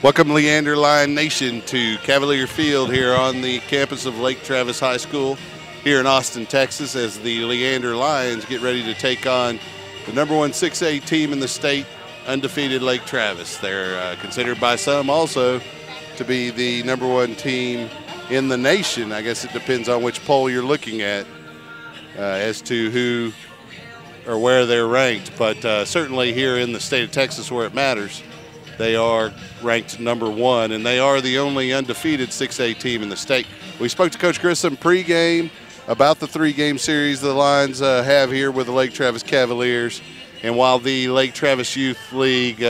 Welcome, Leander Lion Nation, to Cavalier Field here on the campus of Lake Travis High School here in Austin, Texas, as the Leander Lions get ready to take on the #1 6A team in the state, undefeated Lake Travis. They're considered by some also to be the #1 team in the nation. I guess it depends on which poll you're looking at as to who or where they're ranked. But certainly here in the state of Texas where it matters, they are ranked #1, and they are the only undefeated 6A team in the state. We spoke to Coach Grissom pregame about the 3-game series the Lions have here with the Lake Travis Cavaliers. And while the Lake Travis Youth League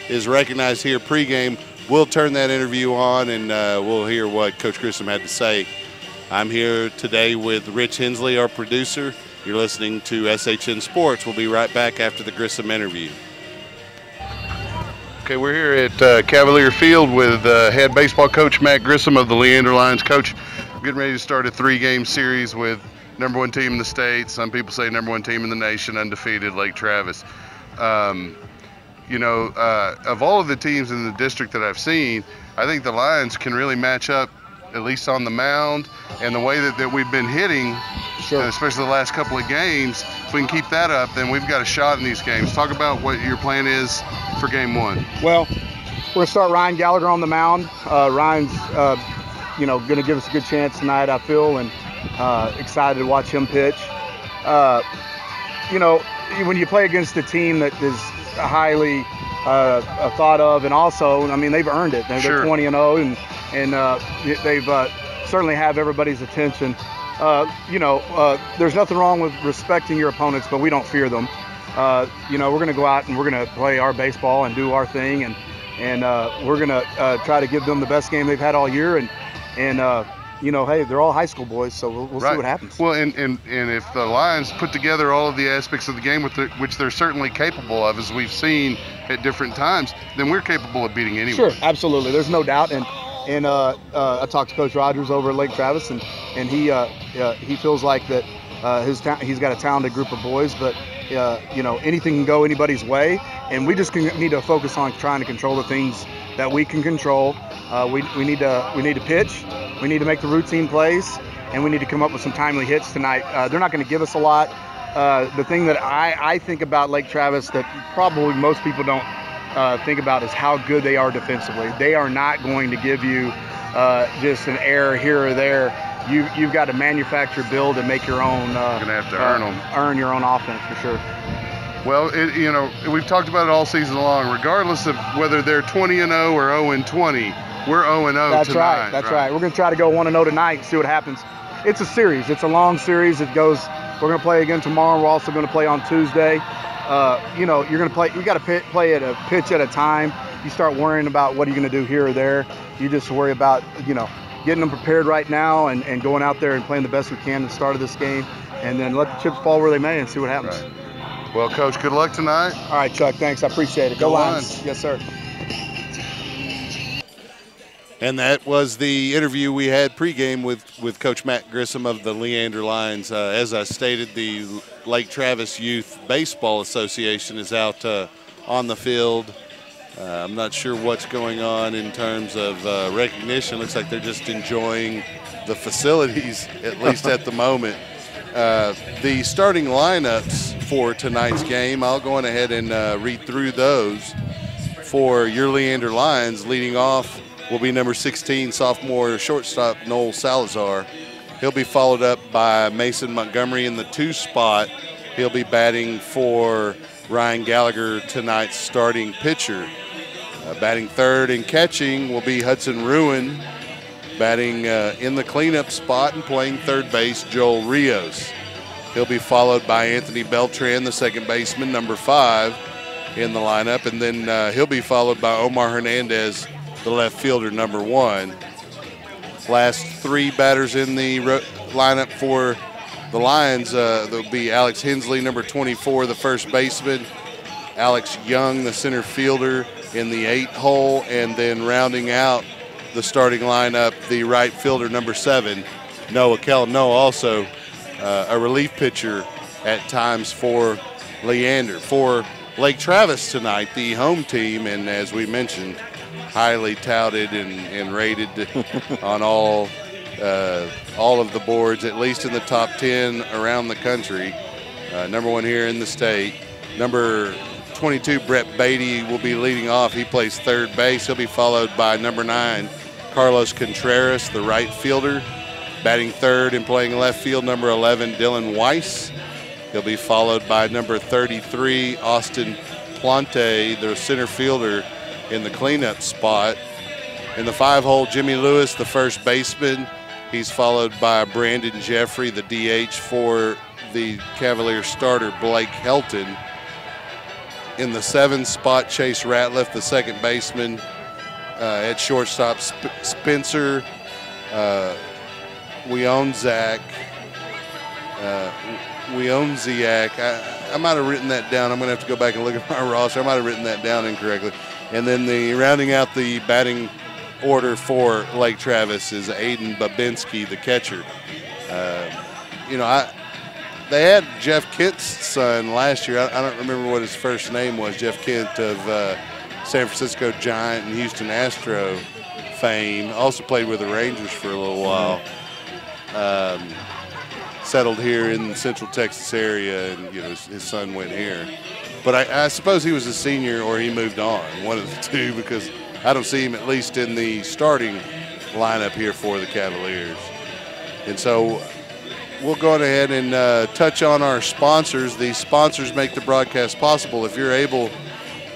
is recognized here pregame, we'll turn that interview on and we'll hear what Coach Grissom had to say. I'm here today with Rich Hensley, our producer. You're listening to SHN Sports. We'll be right back after the Grissom interview. Okay, we're here at Cavalier Field with head baseball coach Matt Grissom of the Leander Lions. Coach, we're getting ready to start a 3-game series with #1 team in the state. Some people say #1 team in the nation, undefeated Lake Travis. You know, of all of the teams in the district that I've seen, I think the Lions can really match up, at least on the mound, and the way that we've been hitting, sure, especially the last couple of games. If we can keep that up, then we've got a shot in these games. Talk about what your plan is for game 1. Well, we're going to start Ryan Gallagher on the mound. Ryan's, going to give us a good chance tonight, I feel, and excited to watch him pitch. When you play against a team that is highly thought of, and also, I mean, they've earned it. They're sure 20-0, and they've certainly have everybody's attention. There's nothing wrong with respecting your opponents, but we don't fear them. We're going to go out and we're going to play our baseball and do our thing, and we're going to try to give them the best game they've had all year. And hey, they're all high school boys, so we'll right. see what happens. Well, and if the Lions put together all of the aspects of the game, which they're certainly capable of, as we've seen at different times, then we're capable of beating anyone. Sure, absolutely. There's no doubt. And I talked to Coach Rogers over at Lake Travis, and he feels like that he's got a talented group of boys, but anything can go anybody's way, and we just need to focus on trying to control the things that we can control. We need to pitch, we need to make the routine plays, and we need to come up with some timely hits tonight. They're not going to give us a lot. The thing that I think about Lake Travis that probably most people don't think about is how good they are defensively. They are not going to give you just an error here or there. You've got to manufacture, build, and make your own. You're gonna have to earn your own offense for sure. Well, we've talked about it all season long. Regardless of whether they're 20-0 or 0-20, we're 0-0 That's tonight. Right. That's right. We're gonna try to go 1-0 tonight and see what happens. It's a series. It's a long series. It goes. We're gonna play again tomorrow. We're also gonna play on Tuesday. You're gonna play. You got to play at a pitch at a time. You start worrying about what are you gonna do here or there. You just worry about getting them prepared right now and going out there and playing the best we can at the start of this game, and then let the chips fall where they may and see what happens. Right. Well, Coach, good luck tonight. All right, Chuck. Thanks. I appreciate it. Go Lions. Yes, sir. And that was the interview we had pregame with Coach Matt Grissom of the Leander Lions. As I stated, the Lake Travis Youth Baseball Association is out on the field. I'm not sure what's going on in terms of recognition. Looks like they're just enjoying the facilities, at least at the moment. The starting lineups for tonight's game, I'll go on ahead and read through those. For your Leander Lions, leading off will be number 16, sophomore shortstop Noel Salazar. He'll be followed up by Mason Montgomery in the 2 spot. He'll be batting for Ryan Gallagher, tonight's starting pitcher. Batting third and catching will be Hudson Ruin. Batting in the cleanup spot and playing third base, Joel Rios. He'll be followed by Anthony Beltran, the second baseman, number 5 in the lineup. And then he'll be followed by Omar Hernandez, the left fielder, number 1. Last 3 batters in the lineup for the Lions, there'll be Alex Hensley, number 24, the first baseman. Alex Young, the center fielder, in the 8 hole. And then rounding out the starting lineup, the right fielder, number 7, Noah Kellum. Noah also a relief pitcher at times for Leander. For Lake Travis tonight, the home team, and as we mentioned, highly touted and rated on all of the boards, at least in the top 10 around the country. Number 1 here in the state. Number 22, Brett Beatty, will be leading off. He plays third base. He'll be followed by number 9, Carlos Contreras, the right fielder. Batting third and playing left field, number 11, Dylan Weiss. He'll be followed by number 33, Austin Plante, the center fielder, in the cleanup spot. In the 5-hole, Jimmy Lewis, the first baseman. He's followed by Brandon Jeffrey, the DH, for the Cavaliers starter, Blake Helton. In the 7 spot, Chase Ratliff, the second baseman. At shortstop, Spencer Wionzak. I might have written that down. I'm going to have to go back and look at my roster. I might have written that down incorrectly. And then rounding out the batting order for Lake Travis is Aiden Babinski, the catcher. They had Jeff Kent's son last year. I don't remember what his first name was. Jeff Kent of San Francisco Giant and Houston Astro fame. Also played with the Rangers for a little while. Settled here in the Central Texas area, and his son went here. But I suppose he was a senior or he moved on, one of the two, because I don't see him at least in the starting lineup here for the Cavaliers. And so we'll go ahead and touch on our sponsors. These sponsors make the broadcast possible. If you're able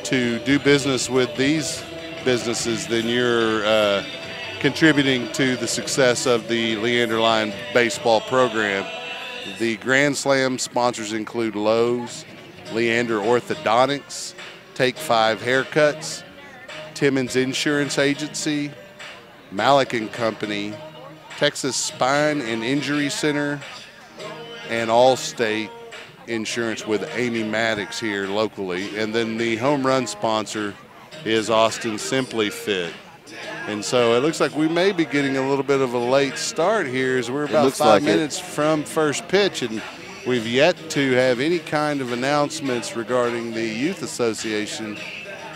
to do business with these businesses, then you're contributing to the success of the Leander Line baseball program. The Grand Slam sponsors include Lowe's, Leander Orthodontics, Take 5 Haircuts, Timmons Insurance Agency, Malik & Company, Texas Spine and Injury Center, and Allstate Insurance with Amy Maddox here locally. And then the home run sponsor is Austin Simply Fit. And so it looks like we may be getting a little bit of a late start here, as we're about 5 minutes from first pitch, and we've yet to have any kind of announcements regarding the Youth Association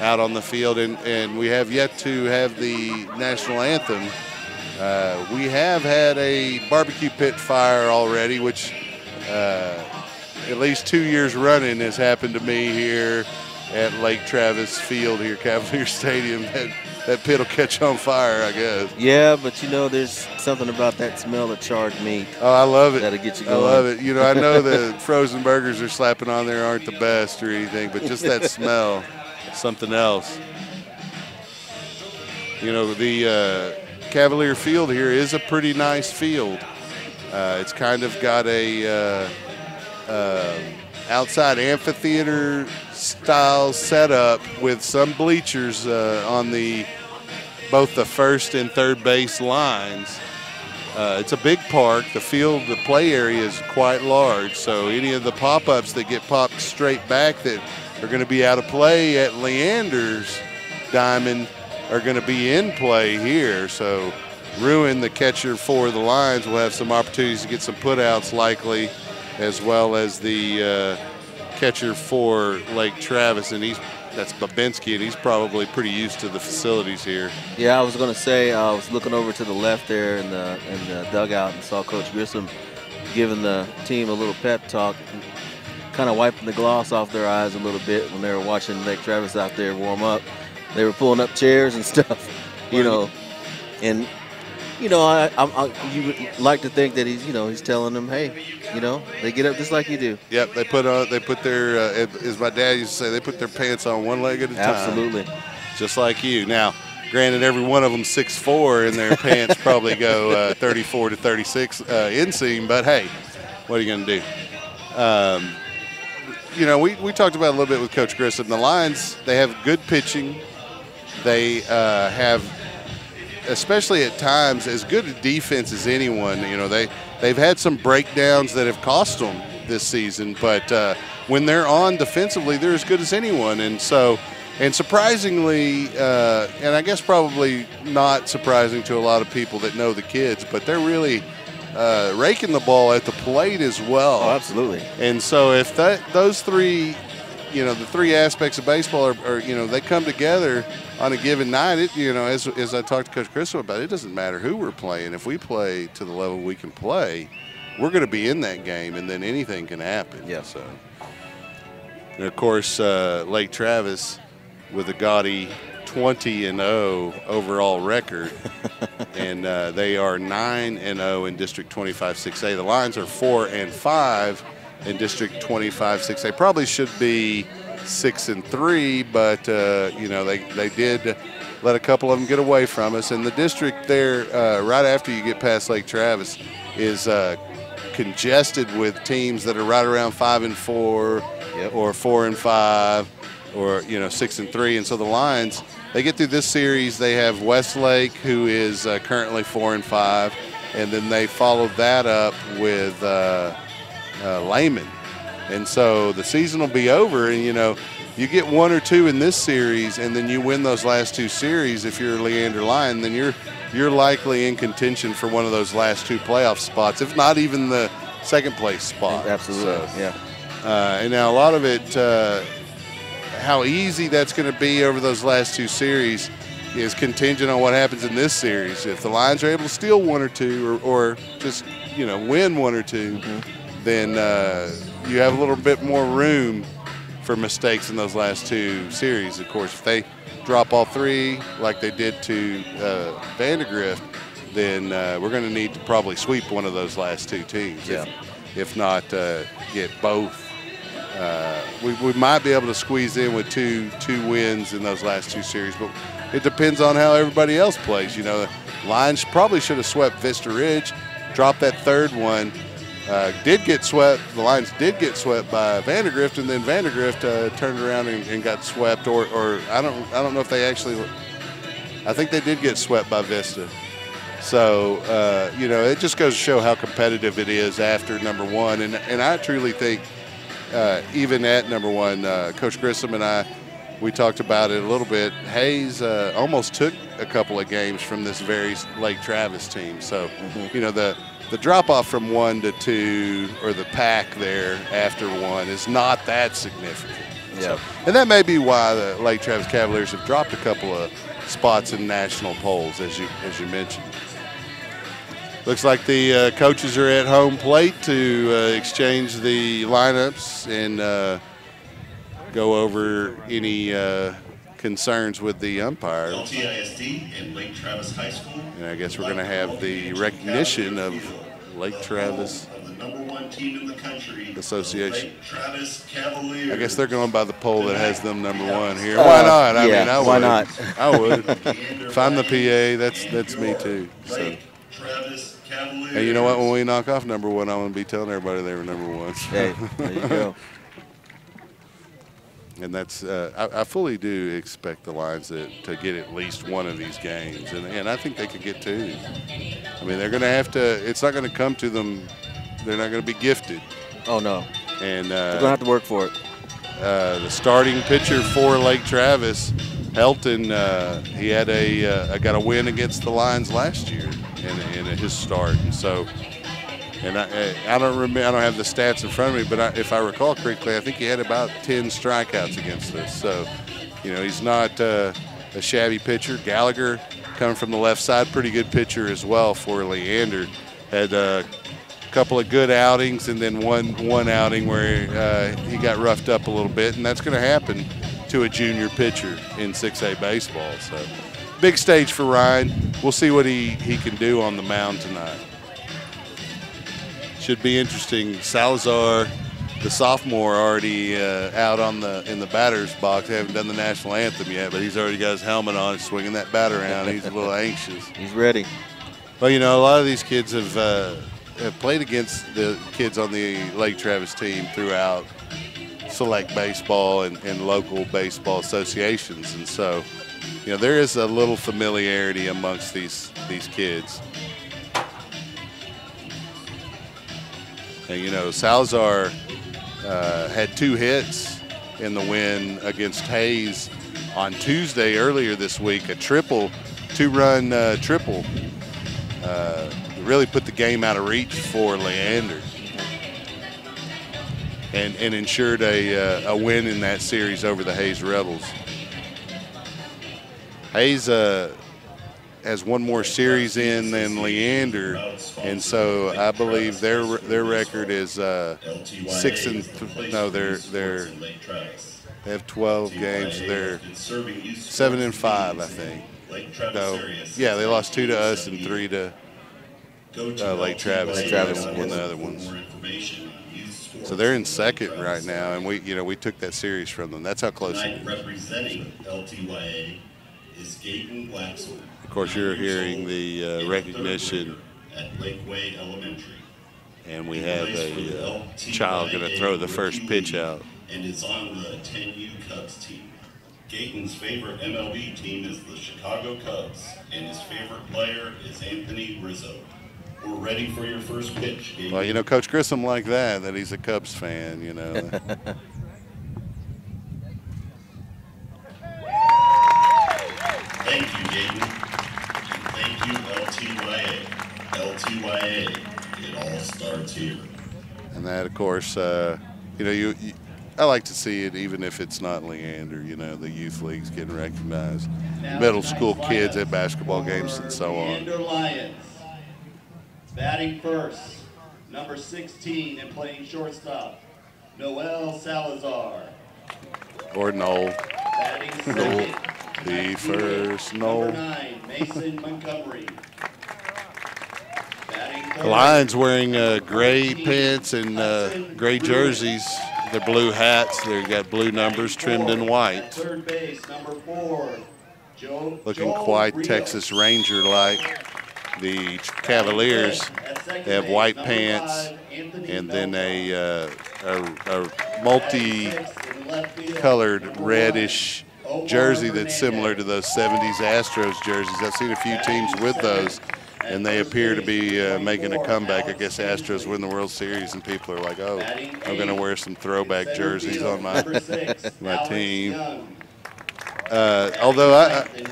out on the field, and we have yet to have the national anthem. We have had a barbecue pit fire already, which at least 2 years running has happened to me here at Lake Travis Field here, Cavalier Stadium. That pit will catch on fire, I guess. Yeah, but there's something about that smell of charred meat. Oh, I love it. That'll get you going. I love it. I know the frozen burgers they're slapping on there aren't the best or anything, but just that smell, something else. The Cavalier Field here is a pretty nice field. It's kind of got a outside amphitheater style setup with some bleachers on both the first and third base lines. It's a big park. The play area is quite large, so any of the pop-ups that get popped straight back that are going to be out of play at Leander's diamond are going to be in play here. So Ruin, the catcher for the Lions, will have some opportunities to get some putouts likely, as well as the catcher for Lake Travis, and that's Babinski, and he's probably pretty used to the facilities here. Yeah, I was going to say, I was looking over to the left there in the dugout and saw Coach Grissom giving the team a little pep talk, kind of wiping the gloss off their eyes a little bit when they were watching Lake Travis out there warm up. They were pulling up chairs and stuff, and you would like to think that he's telling them, hey, they get up just like you do. Yep, they put their, as my dad used to say, they put their pants on one leg at a time. Absolutely. Just like you. Now, granted, every one of them 6'4", and their pants probably go 34 to 36 inseam, but hey, what are you going to do? We talked about it a little bit with Coach Grissom. The Lions, they have good pitching. They have, especially at times, as good a defense as anyone. They've had some breakdowns that have cost them this season, but when they're on defensively, they're as good as anyone. And surprisingly, and I guess probably not surprising to a lot of people that know the kids, but they're really raking the ball at the plate as well. Oh, absolutely. And so if those three you know, the three aspects of baseball are you know, they come together on a given night. It, you know, as I talked to Coach Grissom about, it doesn't matter who we're playing. If we play to the level we can play, we're going to be in that game, and then anything can happen. Yeah. So, and of course, Lake Travis with a gaudy 20-0 overall record, and they are 9-0 in District 25-6A. The Lions are 4-5 in District 25-6A. Probably should be 6-3, but you know, they did let a couple of them get away from us. And the district there, right after you get past Lake Travis, is congested with teams that are right around 5-4, or 4-5, or you know, 6-3. And so the Lions, they get through this series. They have Westlake, who is currently 4-5, and then they followed that up with Lehman. And so the season will be over, and you know, you get 1 or 2 in this series, and then you win those last 2 series. If you're a Leander Lion, then you're likely in contention for one of those last 2 playoff spots, if not even the second place spot. Absolutely, so, yeah. And now a lot of it, how easy that's going to be over those last 2 series is contingent on what happens in this series. If the Lions are able to steal 1 or 2, or just, you know, win 1 or 2, then you have a little bit more room for mistakes in those last 2 series. Of course, if they drop all 3 like they did to Vandergrift, then we're going to need to probably sweep one of those last 2 teams. Yeah. If not, get both. We might be able to squeeze in with two wins in those last 2 series, but it depends on how everybody else plays. You know, the Lions probably should have swept Vista Ridge, dropped that 3rd one. Did get swept. The Lions did get swept by Vandergrift, and then Vandergrift turned around and got swept. Or I don't know if they actually. I think they did get swept by Vista. So you know, it just goes to show how competitive it is after number 1. And I truly think even at number 1, Coach Grissom and I, we talked about it a little bit. Hayes almost took a couple of games from this very Lake Travis team. So you know, the drop-off from 1 to 2, or the pack there after 1, is not that significant. Yeah. So, and that may be why the Lake Travis Cavaliers have dropped a couple of spots in national polls, as you mentioned. Looks like the coaches are at home plate to exchange the lineups and go over any concerns with the umpire. LTISD and Lake Travis High School. And I guess we're going to have the recognition of Lake Travis Association. Lake Travis Cavaliers. I guess they're going by the poll that has them number 1 here. Why not? I mean, I would. Why not? I would. If I'm the PA, that's me too. So. Travis Cavaliers. And you know what? When we knock off number 1, I'm going to be telling everybody they were number 1. Hey, there you go. And that's I fully do expect the Lions to get at least one of these games, and I think they could get 2. I mean, they're going to have to. It's not going to come to them. They're not going to be gifted. Oh no. And they're going to have to work for it. The starting pitcher for Lake Travis, Helton, he had got a win against the Lions last year in his start, and so. And I don't remember. I don't have the stats in front of me, but if I recall correctly, I think he had about 10 strikeouts against us. So, you know, he's not a shabby pitcher. Gallagher, coming from the left side, pretty good pitcher as well for Leander. Had a couple of good outings, and then one outing where he got roughed up a little bit, and that's going to happen to a junior pitcher in 6A baseball. So, big stage for Ryan. We'll see what he can do on the mound tonight. Should be interesting. Salazar, the sophomore, already out in the batter's box. They haven't done the national anthem yet, but he's already got his helmet on, swinging that bat around. He's a little anxious. He's ready. Well, you know, a lot of these kids have played against the kids on the Lake Travis team throughout select baseball and local baseball associations, and so, you know, there is a little familiarity amongst these kids. And, you know, Salazar had 2 hits in the win against Hayes on Tuesday earlier this week, a triple, 2-run triple. Really put the game out of reach for Leander. and ensured a win in that series over the Hayes Rebels. Hayes has one more series in than Leander, and so I believe their record is they have 12 games. They're 7-5, I think. No, yeah, they lost 2 to us and 3 to Lake Travis. Lake Travis won the other ones. So they're in second right now, and we took that series from them. That's how close it is. Representing LTYA is Gaten Blacksell. Of course, you're hearing the recognition, at Lakeway Elementary. and we have a child going to throw the first pitch out. And is on the 10U Cubs team. Gaten's favorite MLB team is the Chicago Cubs, and his favorite player is Anthony Rizzo. We're ready for your first pitch, Gaten. Well, Coach Grissom like that he's a Cubs fan, Thank you, Gaten. Thank you, LTYA. LTYA, it all starts here. And that, of course, I like to see it even if it's not Leander, the youth leagues getting recognized. Middle school kids at basketball games and so on. Leander Lions. Batting first, number 16 and playing shortstop, Noel Salazar. Or Noel. Batting second, The first number Noel. 9, Mason Montgomery. Batting third, The Lions wearing gray pants and gray jerseys. They're blue hats. They've got blue numbers trimmed in white. at third base, number 4, Looking Joel quite Rios. Texas Ranger-like. The Cavaliers have white pants and then a multi-colored reddish jersey that's similar to those 70s Astros jerseys. I've seen a few teams with those, and they appear to be making a comeback. I guess Astros win the World Series, and people are like, oh, I'm going to wear some throwback jerseys on my team. Although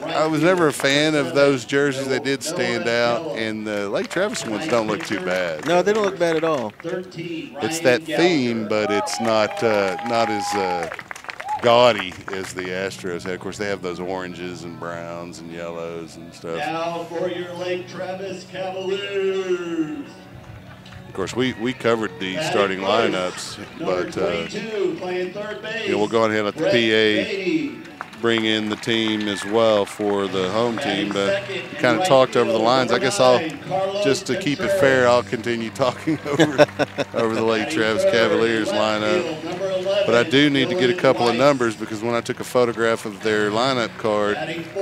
I was never a fan of those jerseys. They did stand out, and the Lake Travis ones don't look too bad. No, they don't look bad at all. It's that theme, but it's not as gaudy as the Astros had. Of course, they have those oranges and browns and yellows and stuff. Now for your Lake Travis Cavaliers. Of course, we covered the starting lineups, but we'll go ahead and let the PA bring in the team as well for the home team. But we kind of talked over the lines. I guess just to keep it fair, I'll continue talking over the Lake Travis Cavaliers lineup. But I do need to get a couple of numbers, because when I took a photograph of their lineup card,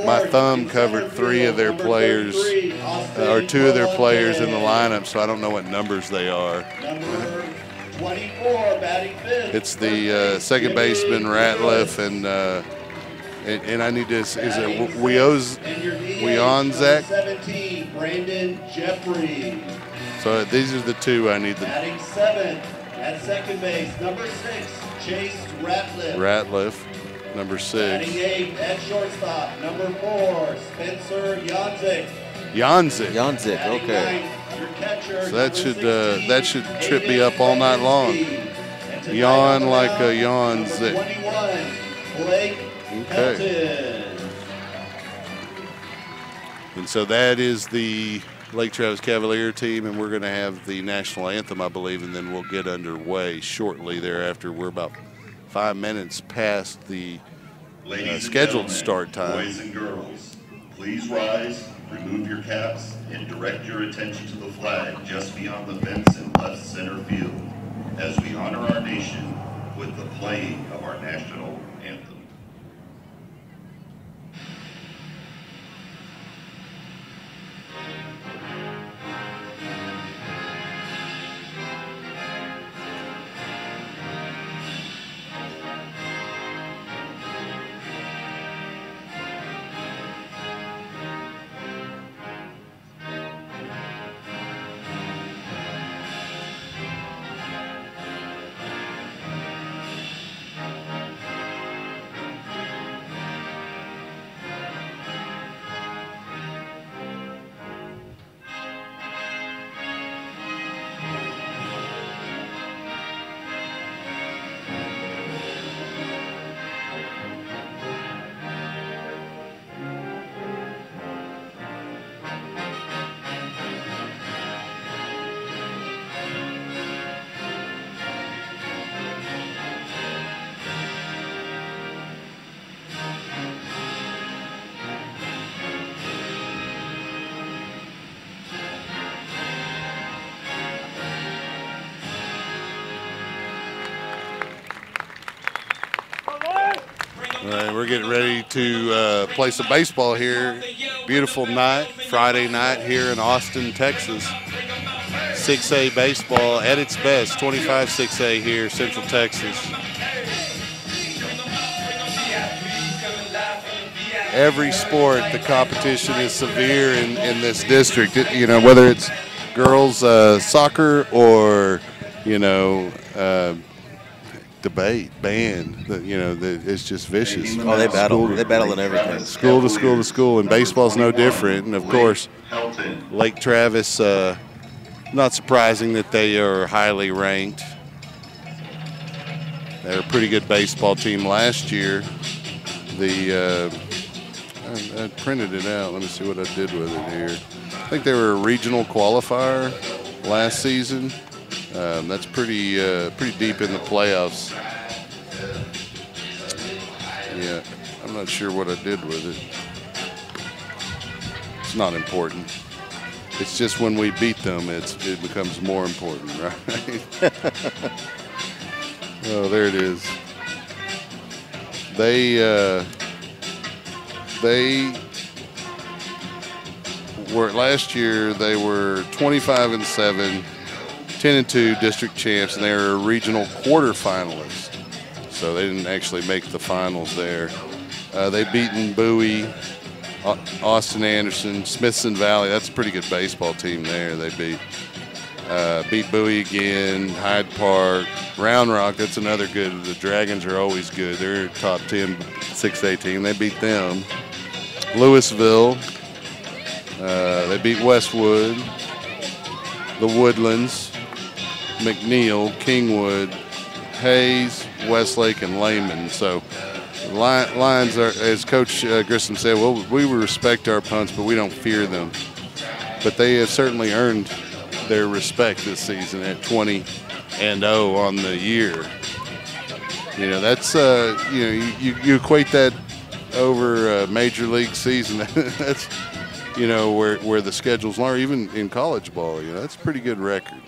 my thumb covered 3 of their players, or 2 of their players in the lineup, so I don't know what numbers they are. Number 24, batting fifth. It's the second baseman Ratliff and I need to, is it Wionzek? 17, Brandon Jeffrey. So these are the 2 I need to. Batting seventh at second base, number 6, Chase Ratliff. Ratliff, number 6. Batting eighth at shortstop, number 4, Spencer Yonzik. Yonzik, okay. Ninth, your catcher, So that number should 16, trip me up all night long. And tonight Yawn on the like a mound, Yonzik. number 21, Blake Okay. Helton. And so that is the Lake Travis Cavalier team, and we're going to have the national anthem, I believe, and then we'll get underway shortly thereafter. We're about 5 minutes past the Ladies and scheduled gentlemen, start time. Boys and girls, please rise, remove your caps, and direct your attention to the flag just beyond the fence in left center field as we honor our nation with the playing of our national anthem. All right, we're getting ready to play some baseball here. Beautiful night, Friday night here in Austin, Texas. 6A baseball at its best, 25-6A here, Central Texas. Every sport, the competition is severe in this district. You know, whether it's girls soccer or, you know, debate, band, it's just vicious. Oh, they battle. They battle in everything. School to school to school, and baseball's no different. And, of course, Lake Travis, not surprising that they are highly ranked. They're a pretty good baseball team last year. I printed it out. Let me see what I did with it here. I think they were a regional qualifier last season. That's pretty deep in the playoffs. Yeah, I'm not sure what I did with it. It's not important. It's just when we beat them, it becomes more important, right? Oh, there it is. They were last year. They were 25-7, 10-2 district champs, and they were a regional quarterfinalist. So they didn't actually make the finals there. They beaten Bowie, Austin Anderson, Smithson Valley. That's a pretty good baseball team there. They beat Bowie again, Hyde Park, Round Rock. That's another good. The Dragons are always good. They're a top 10 6A team. They beat them. Louisville. They beat Westwood, the Woodlands, McNeil, Kingwood, Hayes, Westlake, and Lehman. So the Lions are, as Coach Grissom said, well, we respect our opponents, but we don't fear them. But they have certainly earned their respect this season at 20-0 on the year. You know, that's you equate that over a major league season. That's where the schedule's longer, even in college ball. That's a pretty good record.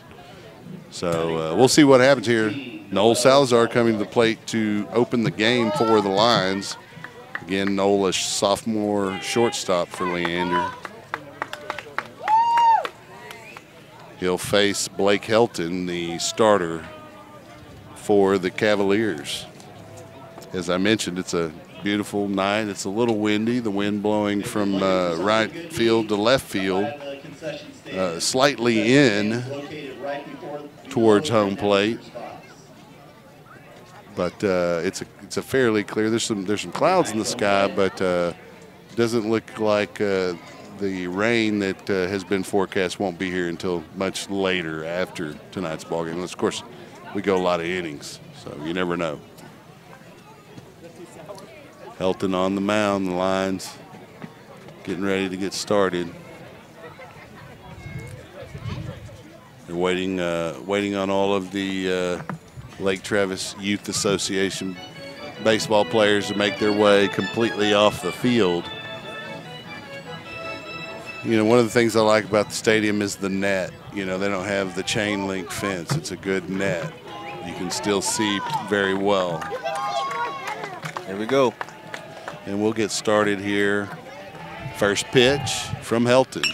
So we'll see what happens here. Noel Salazar coming to the plate to open the game for the Lions. Again, Noel, a sophomore shortstop for Leander. He'll face Blake Helton, the starter for the Cavaliers. As I mentioned, it's a beautiful night. It's a little windy, the wind blowing from right field to left field, slightly in towards home plate. But it's a fairly clear. There's some clouds in the sky, but doesn't look like the rain that has been forecast won't be here until much later after tonight's ballgame. Of course, we go a lot of innings, so you never know. Helton on the mound, the Lions getting ready to get started. They're waiting on all of the Lake Travis Youth Association baseball players to make their way completely off the field. One of the things I like about the stadium is the net. They don't have the chain link fence. It's a good net. You can still see very well. Here we go. And we'll get started here. First pitch from Helton.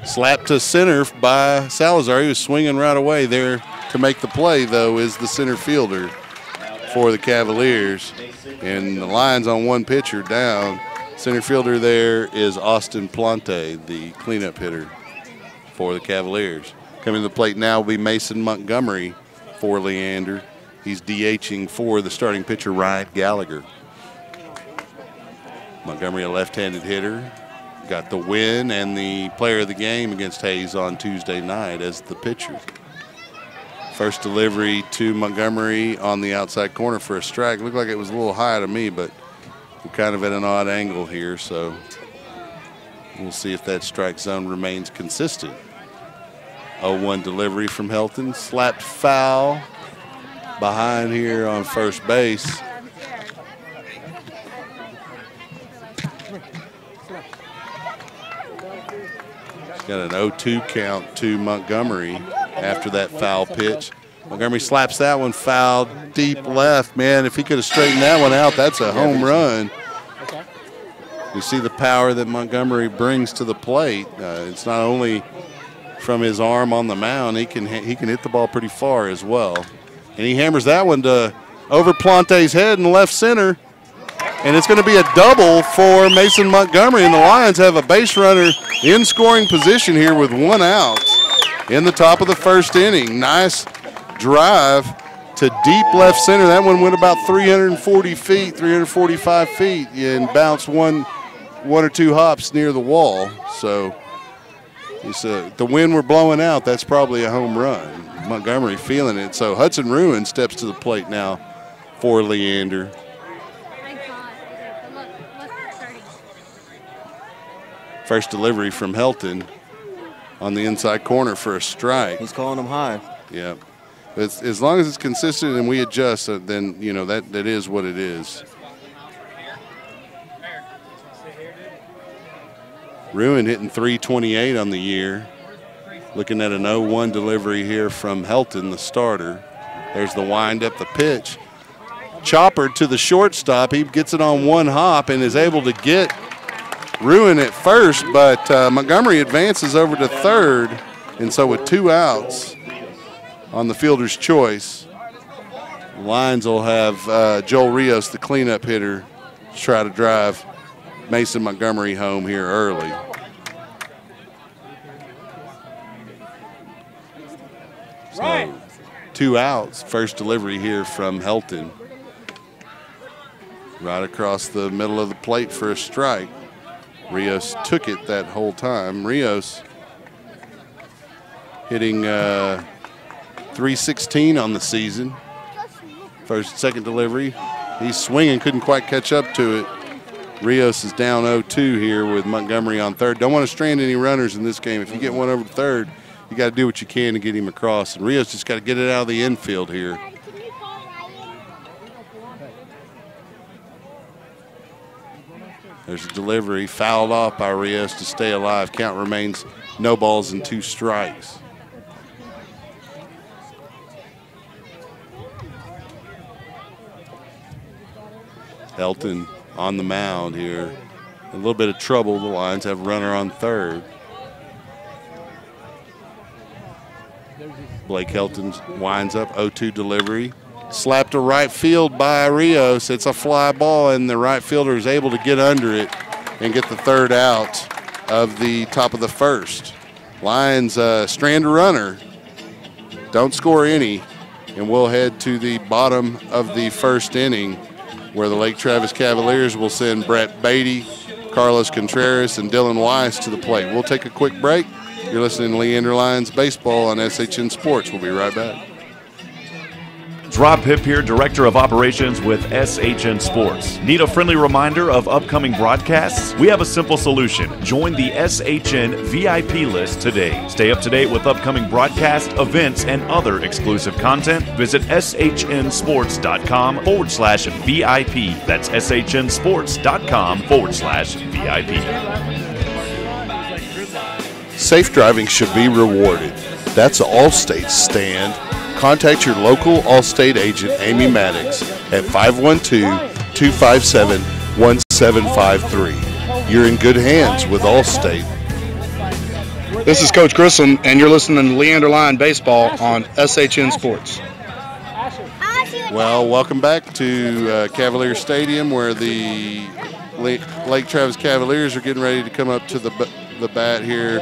Slapped to center by Salazar. He was swinging right away there to make the play, though, is the center fielder for the Cavaliers. And the Lions on one pitcher down. Center fielder there is Austin Plante, the cleanup hitter for the Cavaliers. Coming to the plate now will be Mason Montgomery for Leander. He's DHing for the starting pitcher, Ryan Gallagher. Montgomery, a left-handed hitter, got the win and the player of the game against Hayes on Tuesday night as the pitcher. First delivery to Montgomery on the outside corner for a strike. Looked like it was a little high to me, but we're kind of at an odd angle here, so we'll see if that strike zone remains consistent. 0-1 delivery from Helton. Slapped foul behind here on first base. Got an 0-2 count to Montgomery after that foul pitch. Montgomery slaps that one foul deep left. Man, if he could have straightened that one out, that's a home run. You see the power that Montgomery brings to the plate. It's not only from his arm on the mound, he can hit the ball pretty far as well. And he hammers that one to over Plante's head in left center. And it's going to be a double for Mason Montgomery. And the Lions have a base runner in scoring position here with 1 out in the top of the first inning. Nice drive to deep left center. That one went about 340 feet, 345 feet, and bounced one or two hops near the wall. So the wind we're blowing out, that's probably a home run. Montgomery feeling it. So Hudson Ruin steps to the plate now for Leander. First delivery from Helton on the inside corner for a strike. He's calling him high. Yeah. As long as it's consistent and we adjust, then, you know, that is what it is. Ruin hitting 328 on the year. Looking at an 0-1 delivery here from Helton, the starter. There's the wind up, the pitch. Chopper to the shortstop. He gets it on one hop and is able to get Ruin at first, but Montgomery advances over to third. And so with 2 outs on the fielder's choice, the Lions will have Joel Rios, the cleanup hitter, try to drive Mason Montgomery home here early. So 2 outs, first delivery here from Helton. Right across the middle of the plate for a strike. Rios took it that whole time. Rios hitting 316 on the season. Second delivery. He's swinging, couldn't quite catch up to it. Rios is down 0-2 here with Montgomery on third. Don't want to strand any runners in this game. If you get one over to third, you got to do what you can to get him across. And Rios just got to get it out of the infield here. There's a delivery fouled off by Rios to stay alive. Count remains no balls and 2 strikes. Helton on the mound here. A little bit of trouble. The Lions have a runner on third. Blake Helton winds up 0-2 delivery. Slapped to right field by Rios. It's a fly ball, and the right fielder is able to get under it and get the third out of the top of the first. Lions strand a runner. Don't score any, and we'll head to the bottom of the first inning, where the Lake Travis Cavaliers will send Brett Beatty, Carlos Contreras, and Dylan Weiss to the plate. We'll take a quick break. You're listening to Leander Lions Baseball on SHN Sports. We'll be right back. Rob Pip here, Director of Operations with SHN Sports. Need a friendly reminder of upcoming broadcasts? We have a simple solution. Join the SHN VIP list today. Stay up to date with upcoming broadcast, events, and other exclusive content. Visit shnsports.com/VIP. That's shnsports.com/VIP. Safe driving should be rewarded. That's Allstate's stand. Contact your local Allstate agent, Amy Maddox, at 512-257-1753. You're in good hands with Allstate. This is Coach Grissom, and you're listening to Leander Lion Baseball on SHN Sports. Well, welcome back to Cavalier Stadium, where the Lake Travis Cavaliers are getting ready to come up to the bat here.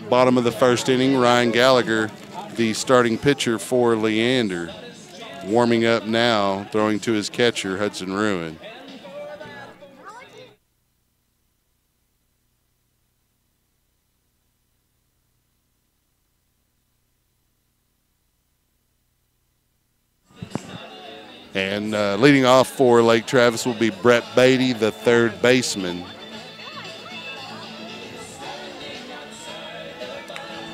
Bottom of the first inning, Ryan Gallagher, the starting pitcher for Leander, warming up now, throwing to his catcher, Hudson Ruin. And leading off for Lake Travis will be Brett Beatty, the third baseman.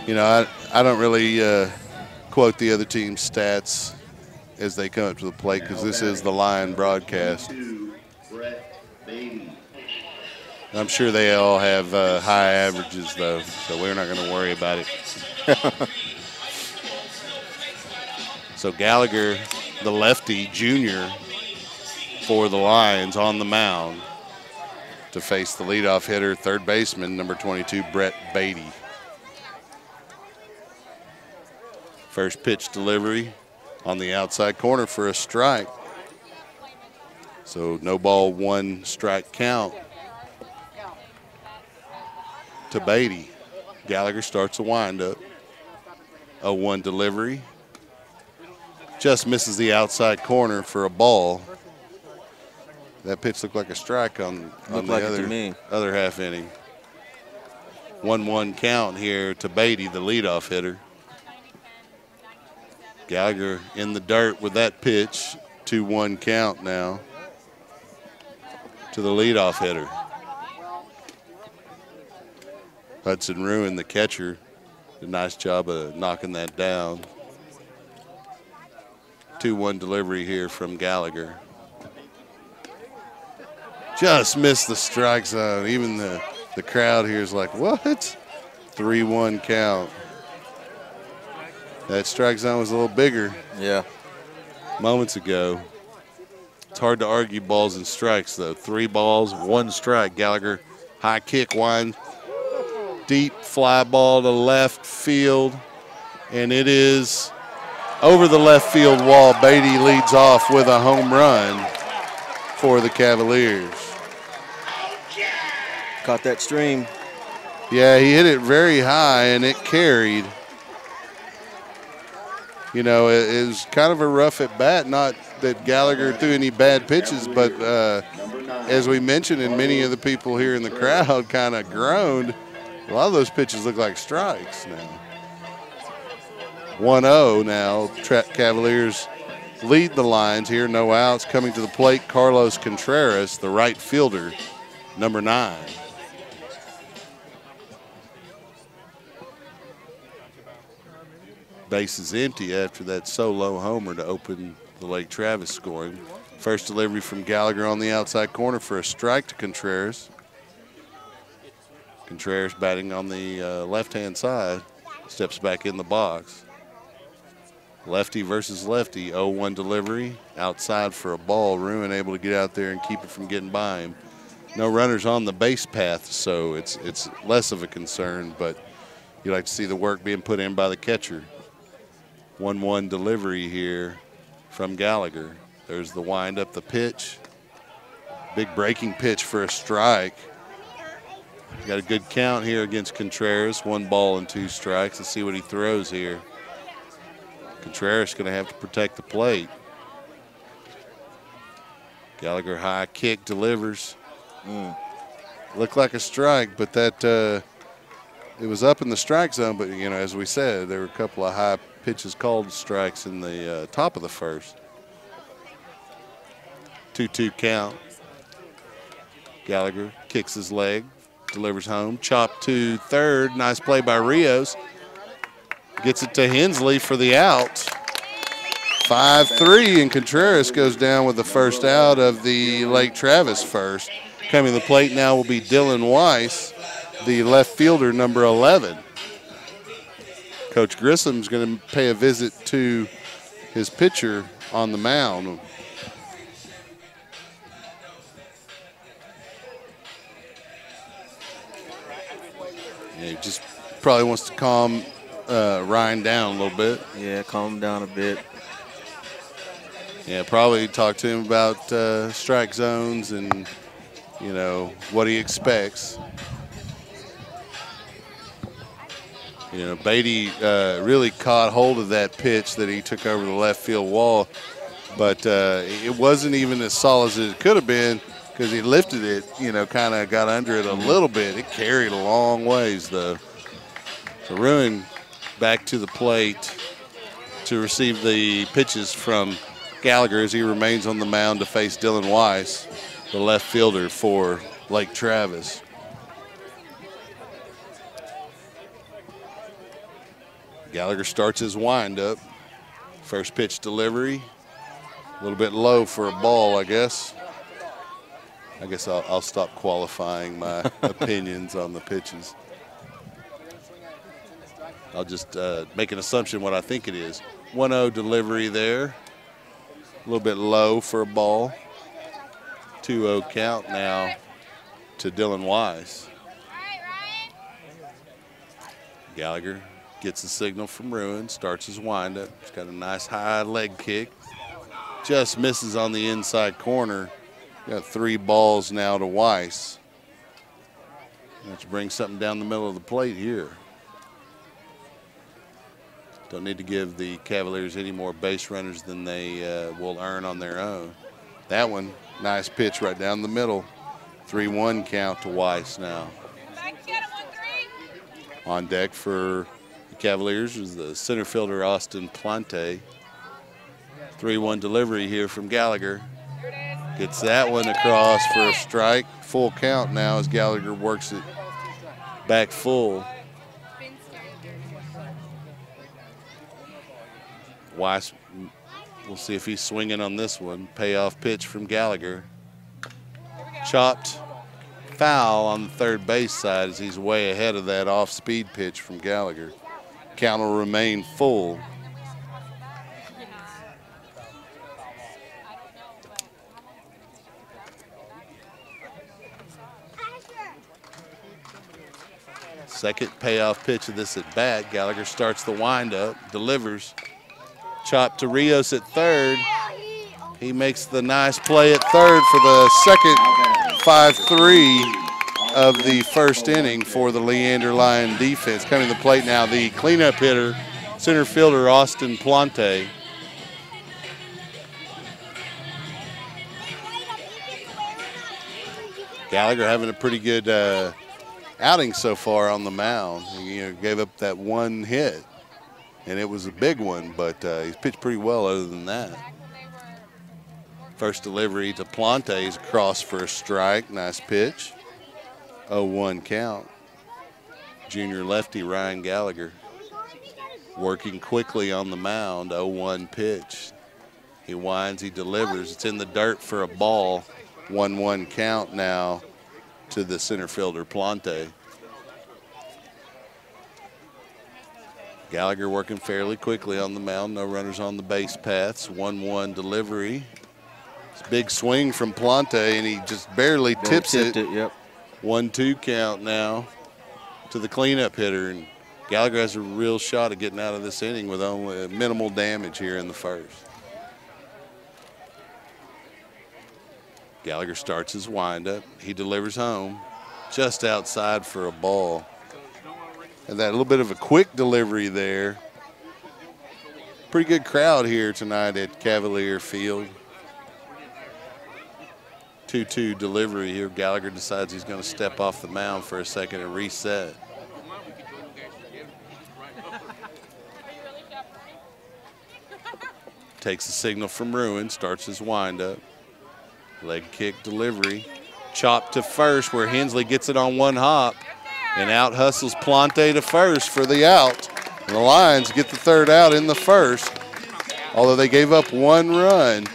You know, I don't really quote the other team's stats as they come up to the plate, because this is the Lion broadcast. I'm sure they all have high averages, though, so we're not going to worry about it. So Gallagher, the lefty junior for the Lions, on the mound to face the leadoff hitter, third baseman, number 22, Brett Beatty. First pitch delivery on the outside corner for a strike. So no ball, 1 strike count to Beatty. Gallagher starts a windup. 0-1 delivery. Just misses the outside corner for a ball. That pitch looked like a strike on the other half inning. 1-1 count here to Beatty, the leadoff hitter. Gallagher in the dirt with that pitch. 2-1 count now to the leadoff hitter. Hudson Ruin, the catcher, did a nice job of knocking that down. 2-1 delivery here from Gallagher. Just missed the strike zone. Even the crowd here is like, what? 3-1 count. That strike zone was a little bigger. Yeah. Moments ago. It's hard to argue balls and strikes, though. 3 balls, 1 strike. Gallagher, high kick, wind, deep fly ball to left field, and it is over the left field wall. Beatty leads off with a home run for the Cavaliers. Caught that stream. Yeah, he hit it very high, and it carried. You know, it was kind of a rough at bat. Not that Gallagher threw any bad pitches, but as we mentioned, and many of the people here in the crowd kind of groaned, a lot of those pitches look like strikes now. 1-0 now. Cavaliers lead the Lions here. No outs. Coming to the plate, Carlos Contreras, the right fielder, number 9. Base is empty after that solo homer to open the Lake Travis scoring. First delivery from Gallagher on the outside corner for a strike to Contreras. Contreras batting on the left-hand side, steps back in the box. Lefty versus lefty, 0-1 delivery, outside for a ball. Ruin able to get out there and keep it from getting by him. No runners on the base path, so it's less of a concern, but you like to see the work being put in by the catcher. 1-1 delivery here from Gallagher. There's the wind up, the pitch. Big breaking pitch for a strike. Got a good count here against Contreras. 1 ball and 2 strikes. Let's see what he throws here. Contreras going to have to protect the plate. Gallagher high kick delivers. Looked like a strike, but that it was up in the strike zone. But you know, as we said, there were a couple of high pitches called strikes in the top of the first. 2-2 count. Gallagher kicks his leg, delivers home, chop to third. Nice play by Rios. Gets it to Hensley for the out. 5-3, and Contreras goes down with the first out of the Lake Travis first. Coming to the plate now will be Dylan Weiss, the left fielder, number 11. Coach Grissom's going to pay a visit to his pitcher on the mound. Yeah, he just probably wants to calm Ryan down a little bit. Yeah, calm him down a bit. Yeah, probably talk to him about strike zones and, you know, what he expects. You know, Beatty really caught hold of that pitch that he took over the left field wall, but it wasn't even as solid as it could have been because he lifted it, you know, kind of got under it a little bit. It carried a long ways, though. So Ruin back to the plate to receive the pitches from Gallagher as he remains on the mound to face Dylan Weiss, the left fielder for Lake Travis. Gallagher starts his windup. First pitch delivery. A little bit low for a ball, I guess. I guess I'll stop qualifying my opinions on the pitches. I'll just make an assumption what I think it is. 1-0 delivery there. A little bit low for a ball. 2-0 count now to Dylan Wise. Gallagher gets the signal from Ruin, starts his windup. He's got a nice high leg kick. Just misses on the inside corner. Got 3 balls now to Weiss. Let's bring something down the middle of the plate here. Don't need to give the Cavaliers any more base runners than they will earn on their own. That one, nice pitch right down the middle. 3-1 count to Weiss now. On deck for the Cavaliers is the center fielder Austin Plante. 3-1 delivery here from Gallagher. Gets that one across for a strike. Full count now as Gallagher works it back full. Weiss, we'll see if he's swinging on this one. Payoff pitch from Gallagher. Chopped foul on the third base side as he's way ahead of that off-speed pitch from Gallagher. Count will remain full. Second payoff pitch of this at bat. Gallagher starts the windup, delivers. Chop to Rios at third. He makes the nice play at third for the second 5-3 of the first inning for the Leander Lion defense. Coming to the plate now, the cleanup hitter, center fielder Austin Plante. Gallagher having a pretty good outing so far on the mound. He gave up that one hit, and it was a big one, but he's pitched pretty well other than that. First delivery to Plante is across for a strike. Nice pitch. 0-1 count. Junior lefty Ryan Gallagher working quickly on the mound. 0-1 pitch. He winds, he delivers. It's in the dirt for a ball. 1-1 count now to the center fielder Plante. Gallagher working fairly quickly on the mound. No runners on the base paths. 1-1 delivery. It's a big swing from Plante, and he just barely tips it. Yep. 1-2 count now to the cleanup hitter. And Gallagher has a real shot at getting out of this inning with only minimal damage here in the first. Gallagher starts his windup. He delivers home just outside for a ball. And that little bit of a quick delivery there. Pretty good crowd here tonight at Cavalier Field. 2-2 delivery here. Gallagher decides he's going to step off the mound for a second and reset. Takes the signal from Ruin, starts his windup. Leg kick delivery. Chop to first where Hensley gets it on one hop and out hustles Plante to first for the out. And the Lions get the third out in the first. Although they gave up one run,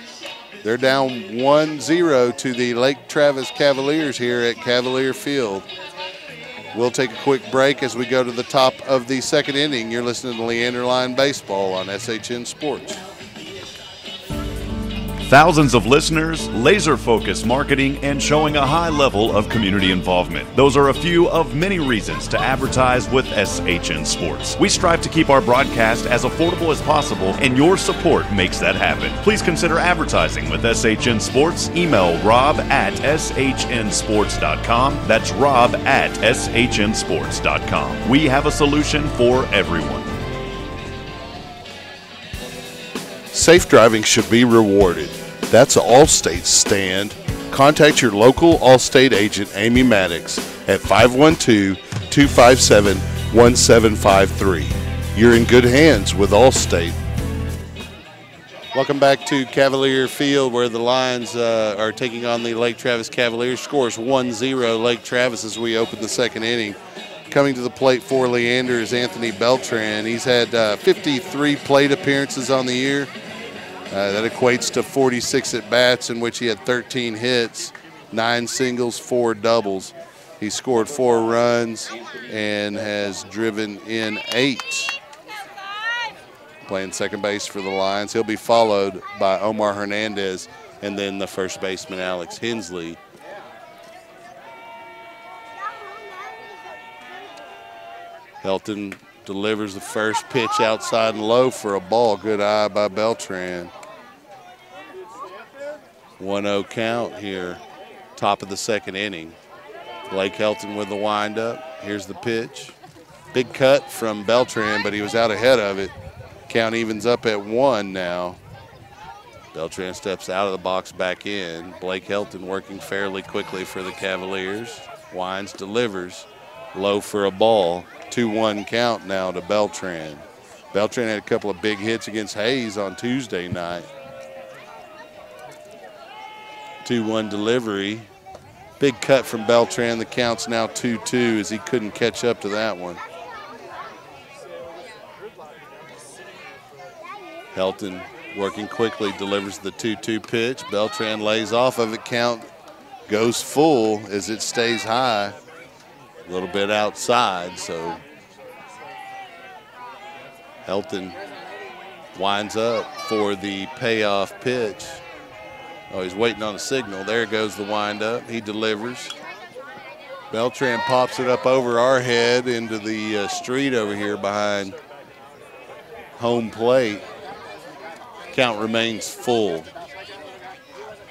they're down 1-0 to the Lake Travis Cavaliers here at Cavalier Field. We'll take a quick break as we go to the top of the second inning. You're listening to Leander Lion Baseball on SHN Sports. Thousands of listeners, laser-focused marketing, and showing a high level of community involvement. Those are a few of many reasons to advertise with SHN Sports. We strive to keep our broadcast as affordable as possible, and your support makes that happen. Please consider advertising with SHN Sports. Email rob@shnsports.com. That's rob@shnsports.com. We have a solution for everyone. Safe driving should be rewarded. That's Allstate's stand. Contact your local Allstate agent, Amy Maddox, at 512-257-1753. You're in good hands with Allstate. Welcome back to Cavalier Field, where the Lions are taking on the Lake Travis Cavaliers. Scores 1-0 Lake Travis as we open the second inning. Coming to the plate for Leander is Anthony Beltran. He's had 53 plate appearances on the year. That equates to 46 at-bats, in which he had 13 hits, 9 singles, 4 doubles. He scored 4 runs and has driven in 8. playing second base for the Lions. He'll be followed by Omar Hernandez and then the first baseman, Alex Hensley. Helton delivers the first pitch outside and low for a ball. Good eye by Beltran. 1-0 count here, top of the second inning. Blake Helton with the windup. Here's the pitch. Big cut from Beltran, but he was out ahead of it. Count evens up at 1 now. Beltran steps out of the box, back in. Blake Helton working fairly quickly for the Cavaliers. Wines delivers, low for a ball. 2-1 count now to Beltran. Beltran had a couple of big hits against Hayes on Tuesday night. 2-1 delivery. Big cut from Beltran. The count's now 2-2 as he couldn't catch up to that one. Helton working quickly, delivers the 2-2 pitch. Beltran lays off of it. Count goes full as it stays high. A little bit outside, so Helton winds up for the payoff pitch. Oh, he's waiting on a signal. There goes the windup. He delivers. Beltran pops it up over our head into the street over here behind home plate. Count remains full.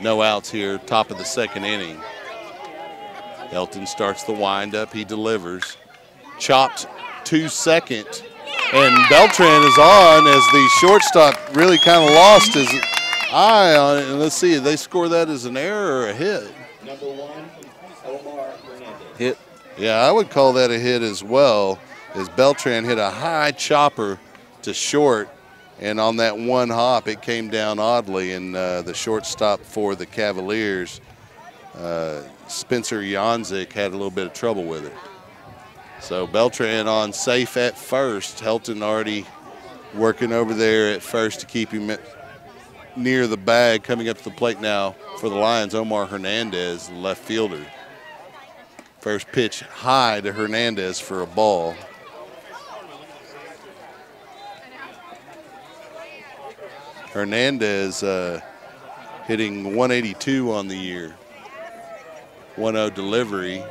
No outs here, top of the second inning. Helton starts the windup. He delivers. Chopped to second. And Beltran is on as the shortstop really kind of lost his eye on it. And let's see, they score that as an error or a hit? Number 1, Omar Hernandez. Hit. Yeah, I would call that a hit as well, as Beltran hit a high chopper to short. And on that one hop, it came down oddly, and the shortstop for the Cavaliers, Spencer Janzik, had a little bit of trouble with it. So Beltran on safe at first. Helton already working over there at first to keep him near the bag. Coming up to the plate now for the Lions, Omar Hernandez, the left fielder. First pitch high to Hernandez for a ball. Hernandez hitting 182 on the year. 1-0 delivery.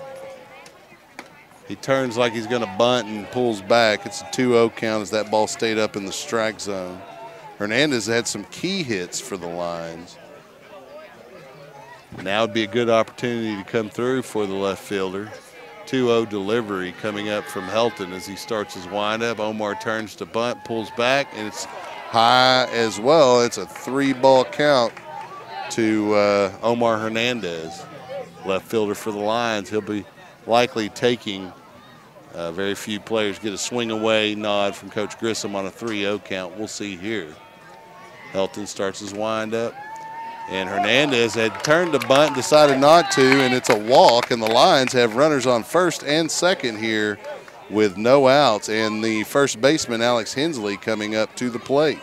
He turns like he's going to bunt and pulls back. It's a 2-0 count as that ball stayed up in the strike zone. Hernandez had some key hits for the Lions. Now would be a good opportunity to come through for the left fielder. 2-0 delivery coming up from Helton as he starts his windup. Omar turns to bunt, pulls back, and it's high as well. It's a 3-ball count to Omar Hernandez, left fielder for the Lions. He'll be likely taking very few players get a swing away nod from Coach Grissom on a 3-0 count. We'll see here. Helton starts his windup, and Hernandez had turned to bunt, decided not to, and it's a walk, and the Lions have runners on first and second here with no outs, and the first baseman, Alex Hensley, coming up to the plate.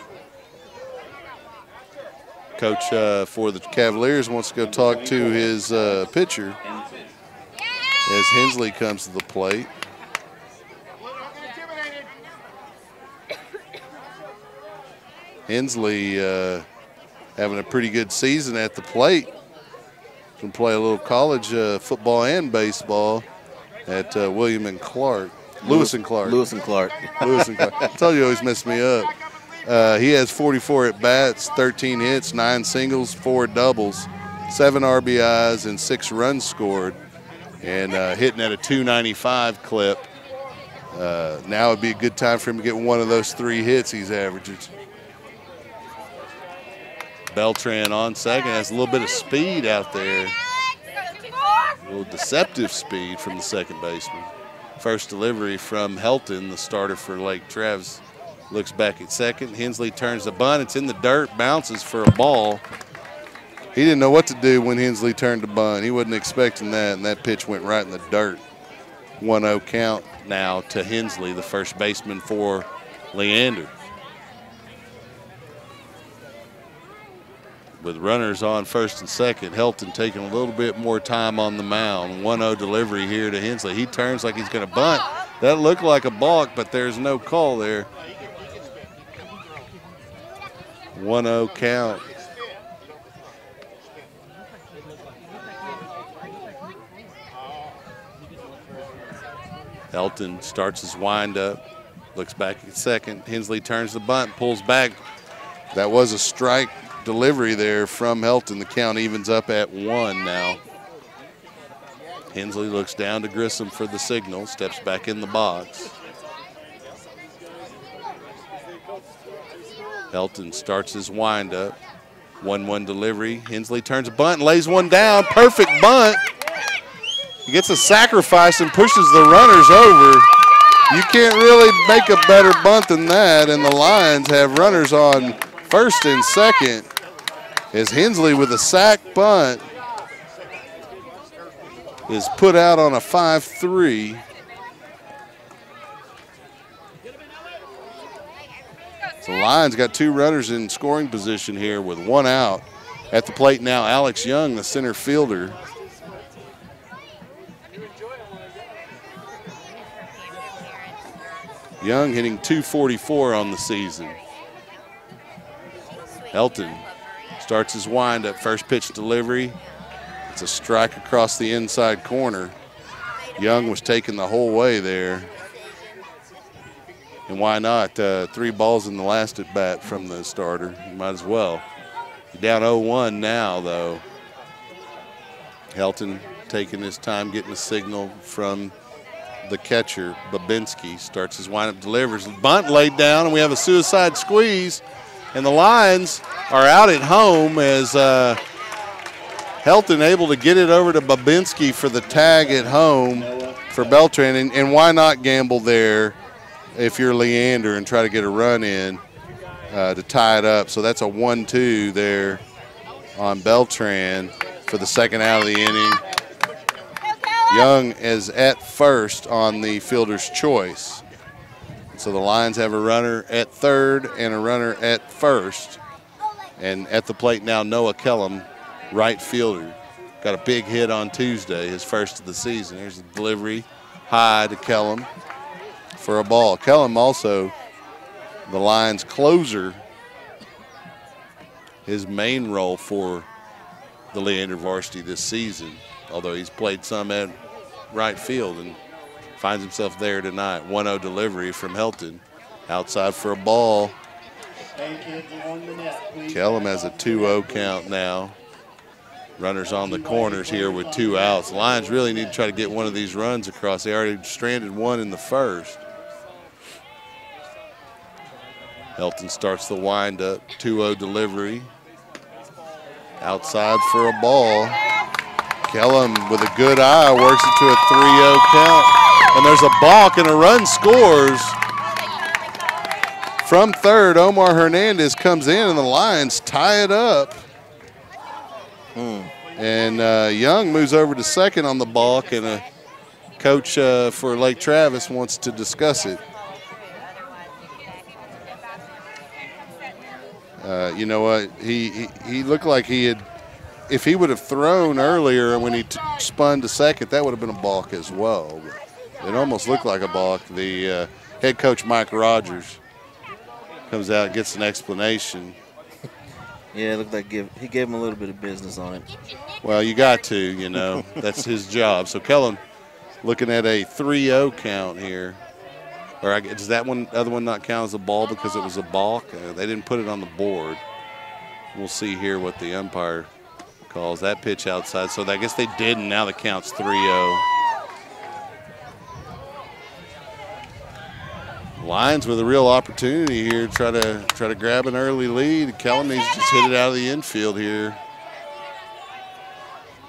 Coach for the Cavaliers wants to go talk to his pitcher as Hensley comes to the plate. Hensley having a pretty good season at the plate. Can play a little college football and baseball at William and Clark. Lewis and Clark. Lewis and Clark. Lewis and Clark. I told you, always messed me up. He has 44 at-bats, 13 hits, 9 singles, 4 doubles, 7 RBIs, and 6 runs scored, and hitting at a 295 clip. Now would be a good time for him to get one of those 3 hits he's averaging. Beltran on second, has a little bit of speed out there. A little deceptive speed from the second baseman. First delivery from Helton, the starter for Lake Travis. Looks back at second. Hensley turns the bunt. It's in the dirt, bounces for a ball. He didn't know what to do when Hensley turned the bunt. He wasn't expecting that, and that pitch went right in the dirt. 1-0 count now to Hensley, the first baseman for Leander. With runners on first and second, Helton taking a little bit more time on the mound. 1-0 delivery here to Hensley. He turns like he's going to bunt. That looked like a balk, but there's no call there. 1-0 count. Helton starts his windup, looks back at second. Hensley turns the bunt, pulls back. That was a strike delivery there from Helton. The count evens up at 1 now. Hensley looks down to Grissom for the signal, steps back in the box. Helton starts his windup. 1-1 delivery. Hensley turns a bunt and lays one down. Perfect bunt. He gets a sacrifice and pushes the runners over. You can't really make a better bunt than that, and the Lions have runners on first and second as Hensley with a sack bunt is put out on a 5-3. So the Lions got 2 runners in scoring position here with 1 out. At the plate now, Alex Young, the center fielder. Young hitting .244 on the season. Helton starts his windup, first pitch delivery. It's a strike across the inside corner. Young was taken the whole way there. And why not? 3 balls in the last at bat from the starter. You might as well. Down 0-1 now, though. Helton taking his time getting a signal from the catcher. Babinski starts his windup, delivers. Bunt laid down, and we have a suicide squeeze. And the Lions are out at home as Helton able to get it over to Babinski for the tag at home for Beltran. And why not gamble there if you're Leander and try to get a run in to tie it up. So that's a 1-2 there on Beltran for the second out of the inning. Young is at first on the fielder's choice. So the Lions have a runner at third and a runner at first. And at the plate now, Noah Kellum, right fielder. Got a big hit on Tuesday, his first of the season. Here's the delivery high to Kellum for a ball. Kellum also the Lions closer, his main role for the Leander varsity this season, although he's played some at right field and finds himself there tonight. 1-0 delivery from Helton. Outside for a ball. Kellum has a 2-0 count now. Runners on the corners here with 2 outs. The Lions really need to try to get one of these runs across. They already stranded one in the first. Helton starts the windup. 2-0 delivery. Outside for a ball. Kellum with a good eye works it to a 3-0 count. And there's a balk and a run scores. From third, Omar Hernandez comes in and the Lions tie it up. And Young moves over to second on the balk, and a coach for Lake Travis wants to discuss it. You know what? He looked like he had, if he would have thrown earlier when he spun to second, that would have been a balk as well. But it almost looked like a balk. The head coach, Mike Rogers, comes out and gets an explanation. Yeah, it looked like he gave him a little bit of business on it. Well, you got to, you know. That's his job. So Kellum looking at a 3-0 count here. Or does that other one not count as a ball because it was a balk? They didn't put it on the board. We'll see here what the umpire calls. That pitch outside. So I guess they did, and now the count's 3-0. Lions with a real opportunity here, try to grab an early lead. Kellum needs to just hit it out of the infield here.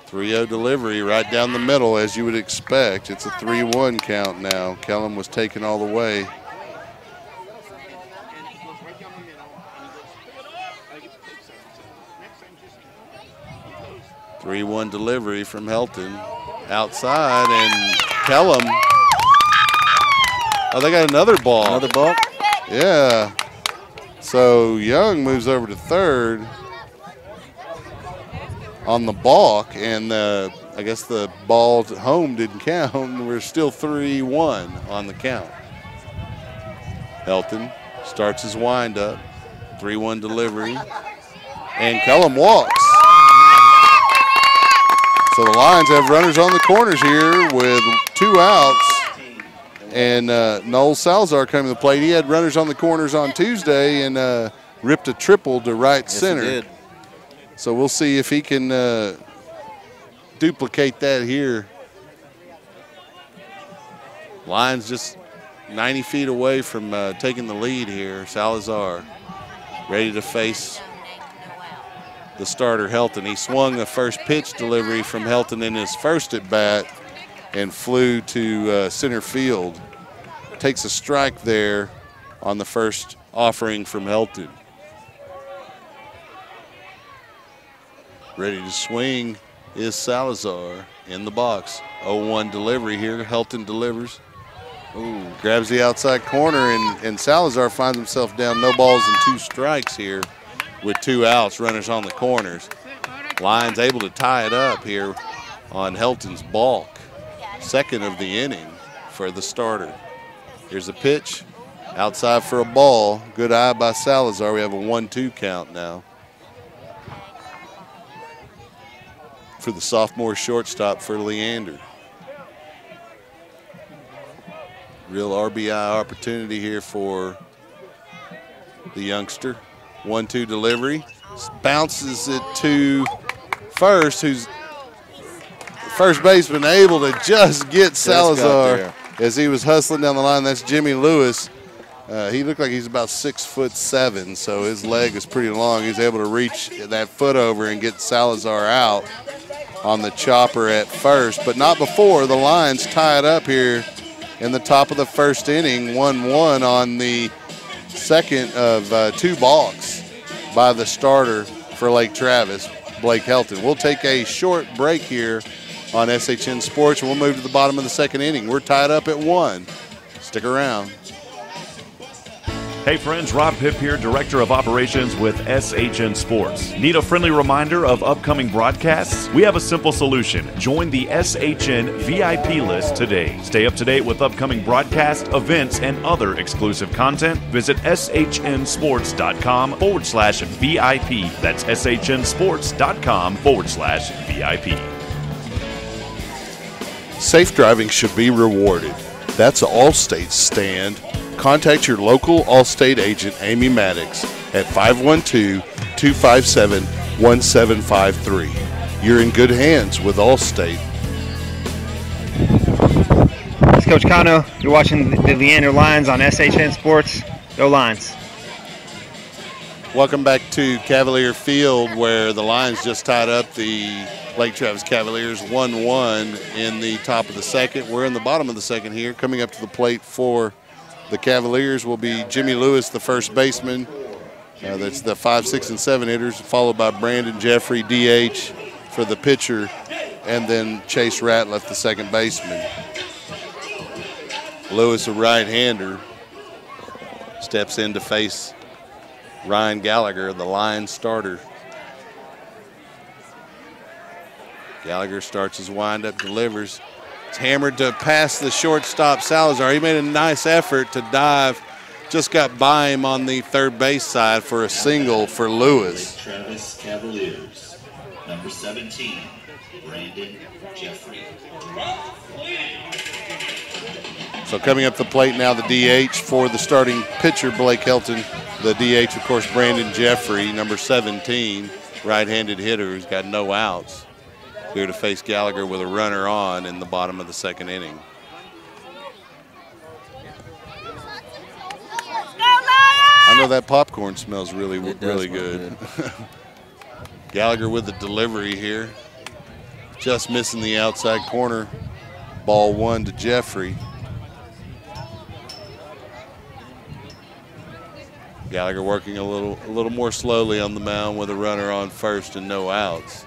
3-0 delivery right down the middle, as you would expect. It's a 3-1 count now. Kellum was taken all the way. Three-1 delivery from Helton. Outside, and Kellum. Oh, they got another ball. Another ball? Yeah. So Young moves over to third on the balk, and I guess the ball at home didn't count. We're still 3-1 on the count. Helton starts his windup. 3-1 delivery. And Cullum walks. So the Lions have runners on the corners here with 2 outs. And Noel Salazar coming to the plate. He had runners on the corners on Tuesday and ripped a triple to right center. Yes, he did. So we'll see if he can duplicate that here. Lions just 90 feet away from taking the lead here. Salazar ready to face the starter, Helton. He swung the first pitch delivery from Helton in his first at bat and flew to center field. Takes a strike there on the first offering from Helton. Ready to swing is Salazar in the box. 0-1 delivery here. Helton delivers. Ooh, grabs the outside corner, and Salazar finds himself down no balls and 2 strikes here with 2 outs, runners on the corners. Lions able to tie it up here on Helton's balk. Second of the inning for the starter. Here's a pitch. Outside for a ball. Good eye by Salazar. We have a 1-2 count now. For the sophomore shortstop for Leander. Real RBI opportunity here for the youngster. 1-2 delivery. Bounces it to first, who's first baseman able to just get Salazar as he was hustling down the line. That's Jimmy Lewis. He looked like he's about 6'7", so his leg is pretty long. He's able to reach that foot over and get Salazar out on the chopper at first, but not before. The Lions tie it up here in the top of the first inning, 1-1 on the second of 2 balks by the starter for Lake Travis, Blake Helton. We'll take a short break here on SHN Sports, and we'll move to the bottom of the second inning. We're tied up at 1. Stick around. Hey friends, Rob Hipp here, Director of Operations with SHN Sports. Need a friendly reminder of upcoming broadcasts? We have a simple solution. Join the SHN VIP list today. Stay up to date with upcoming broadcasts, events, and other exclusive content. Visit shnsports.com/VIP. That's shnsports.com/VIP. Safe driving should be rewarded. That's Allstate's stand. Contact your local Allstate agent, Amy Maddox, at 512-257-1753. You're in good hands with Allstate. It's Coach Cano. You're watching the Leander Lions on SHN Sports. Go Lions. Welcome back to Cavalier Field, where the Lions just tied up the Lake Travis Cavaliers 1-1 in the top of the second. We're in the bottom of the second here. Coming up to the plate for the Cavaliers will be Jimmy Lewis, the first baseman. That's the 5, 6, and 7 hitters, followed by Brandon Jeffrey, DH, for the pitcher, and then Chase Ratliff, the second baseman. Lewis, a right-hander, steps in to face Ryan Gallagher, the Lions starter. Gallagher starts his windup, delivers. It's hammered to past the shortstop Salazar. He made a nice effort to dive. Just got by him on the third base side for a single for Lewis. Lake Travis Cavaliers, number 17, Brandon Jeffrey. So coming up the plate now, the DH for the starting pitcher, Blake Helton. The DH, of course, Brandon Jeffrey, number 17, right-handed hitter who's got no outs. Here to face Gallagher with a runner on in the bottom of the second inning. I know that popcorn smells really good. Gallagher with the delivery here. Just missing the outside corner. Ball 1 to Jeffrey. Gallagher working a little more slowly on the mound with a runner on first and no outs.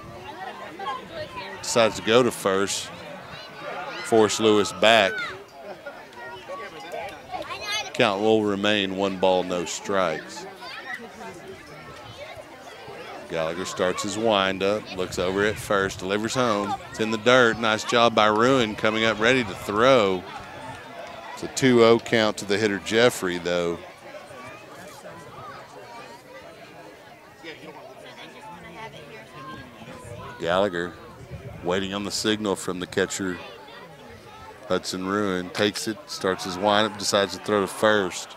Decides to go to first, force Lewis back. Count will remain 1 ball, no strikes. Gallagher starts his windup, looks over at first, delivers home. It's in the dirt. Nice job by Ruin coming up ready to throw. It's a 2-0 count to the hitter Jeffrey, though. Gallagher waiting on the signal from the catcher, Hudson Ruin. Takes it, starts his windup, decides to throw to first.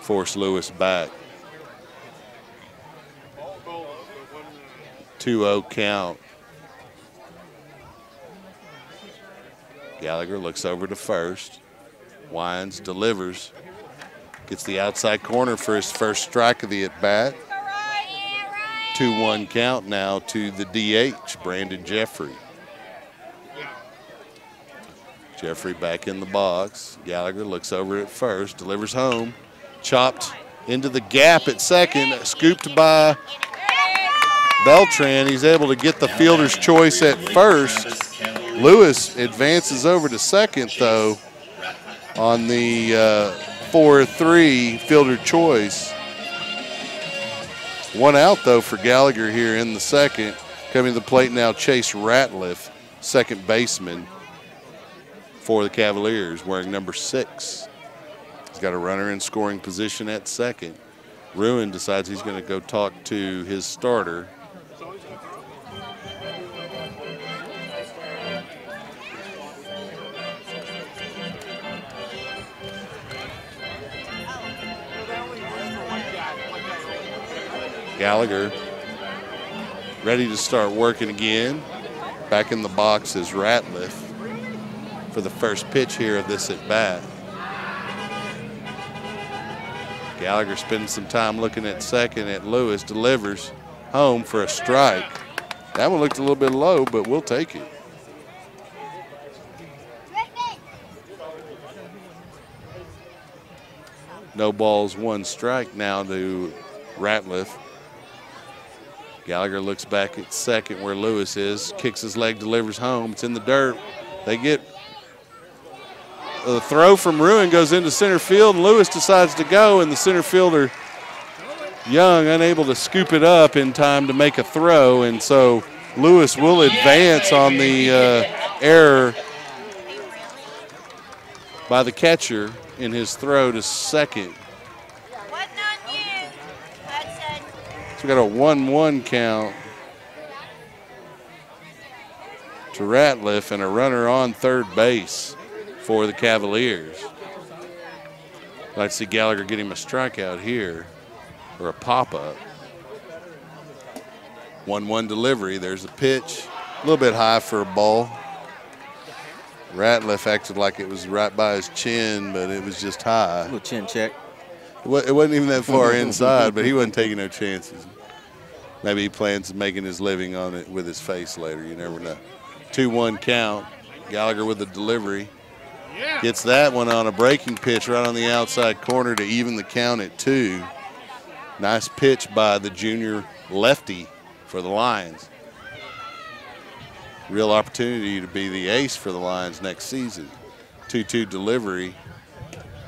Force Lewis back. 2-0 count. Gallagher looks over to first. Winds, delivers. Gets the outside corner for his first strike of the at-bat. 2-1 count now to the DH, Brandon Jeffrey. Jeffrey back in the box. Gallagher looks over at first, delivers home. Chopped into the gap at second, scooped by Beltran. He's able to get the fielder's choice at first. Lewis advances over to second, though, on the 4-3 fielder choice. One out, though, for Gallagher here in the second. Coming to the plate now, Chase Ratliff, second baseman for the Cavaliers, wearing number 6. He's got a runner in scoring position at second. Ruin decides he's going to go talk to his starter. Gallagher ready to start working again. Back in the box is Ratliff for the first pitch here of this at bat. Gallagher spending some time looking at second at Lewis, delivers home for a strike. That one looked a little bit low, but we'll take it. No balls, 1 strike now to Ratliff. Gallagher looks back at second where Lewis is, kicks his leg, delivers home. It's in the dirt. They get a throw from Ruin, goes into center field, and Lewis decides to go, and the center fielder, Young, unable to scoop it up in time to make a throw, and so Lewis will advance on the error by the catcher in his throw to second. So we got a 1-1 count to Ratliff and a runner on third base for the Cavaliers. I'd like to see Gallagher get him a strikeout here, or a pop-up. 1-1 delivery. There's the pitch. A little bit high for a ball. Ratliff acted like it was right by his chin, but it was just high. A little chin check. It wasn't even that far inside, but he wasn't taking no chances. Maybe he plans on making his living on it with his face later. You never know. 2-1 count. Gallagher with the delivery. Gets that one on a breaking pitch right on the outside corner to even the count at 2. Nice pitch by the junior lefty for the Lions. Real opportunity to be the ace for the Lions next season. 2-2 delivery.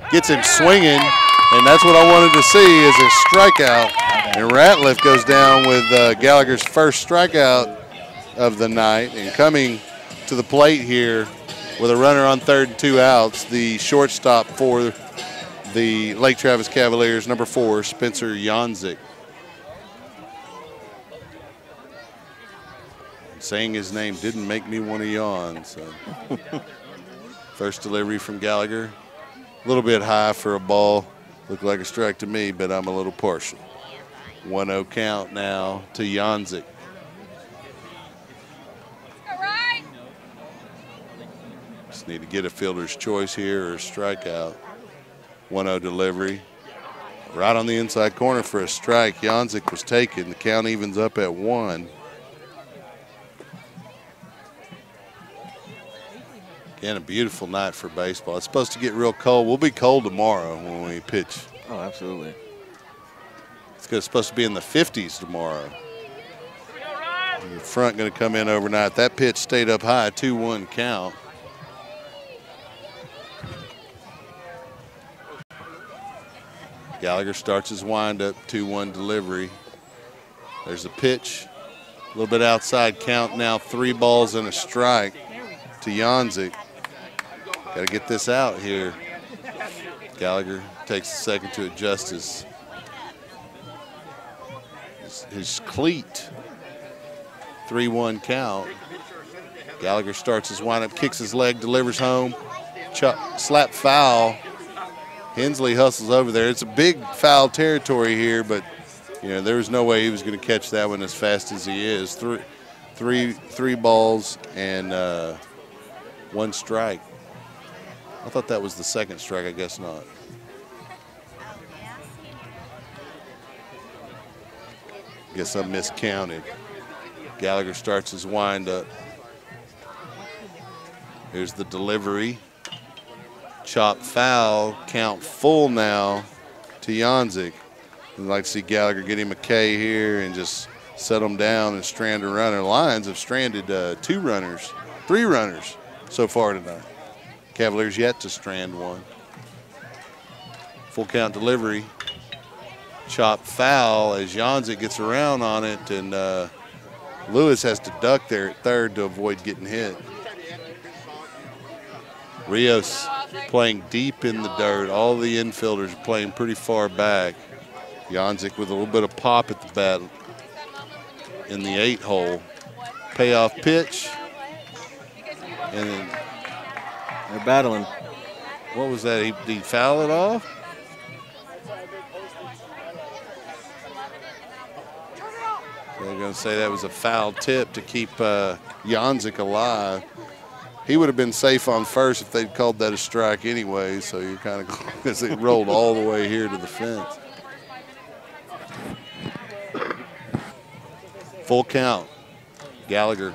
Gets him swinging, and that's what I wanted to see is a strikeout. And Ratliff goes down with Gallagher's first strikeout of the night. And coming to the plate here with a runner on third and 2 outs, the shortstop for the Lake Travis Cavaliers, number 4, Spencer Janzik. Saying his name didn't make me want to yawn. So first delivery from Gallagher. A little bit high for a ball. Looked like a strike to me, but I'm a little partial. 1-0 count now to Janzik. Just need to get a fielder's choice here or a strikeout. 1-0 delivery. Right on the inside corner for a strike. Janzik was taken. The count evens up at 1. Again, a beautiful night for baseball. It's supposed to get real cold. We'll be cold tomorrow when we pitch. Oh, absolutely. It's supposed to be in the 50s tomorrow. The front going to come in overnight. That pitch stayed up high, 2-1 count. Gallagher starts his windup, 2-1 delivery. There's a pitch, a little bit outside count now, 3 balls and a strike to Janzik. Got to get this out here. Gallagher takes a second to adjust his cleat. 3-1 count. Gallagher starts his windup, kicks his leg, delivers home. Slap foul. Hensley hustles over there. It's a big foul territory here, but there was no way he was going to catch that one as fast as he is. Three balls and 1 strike. I thought that was the second strike. I guess not. Guess I miscounted. Gallagher starts his windup. Here's the delivery. Chop foul, count full now to Janzik. I'd like to see Gallagher get him a K here and just set him down and strand a runner. Lions have stranded 3 runners so far tonight. Cavaliers yet to strand 1. Full count delivery. Chop foul as Janzik gets around on it, and Lewis has to duck there at third to avoid getting hit. Rios playing deep in the dirt. All the infielders are playing pretty far back. Janzik with a little bit of pop at the bat in the 8-hole. Payoff pitch. And then they're battling. What was that? Did he foul it off? They're going to say that was a foul tip to keep Janzik alive. He would have been safe on first if they'd called that a strike anyway, so you're kind of, because it rolled all the way here to the fence. Full count. Gallagher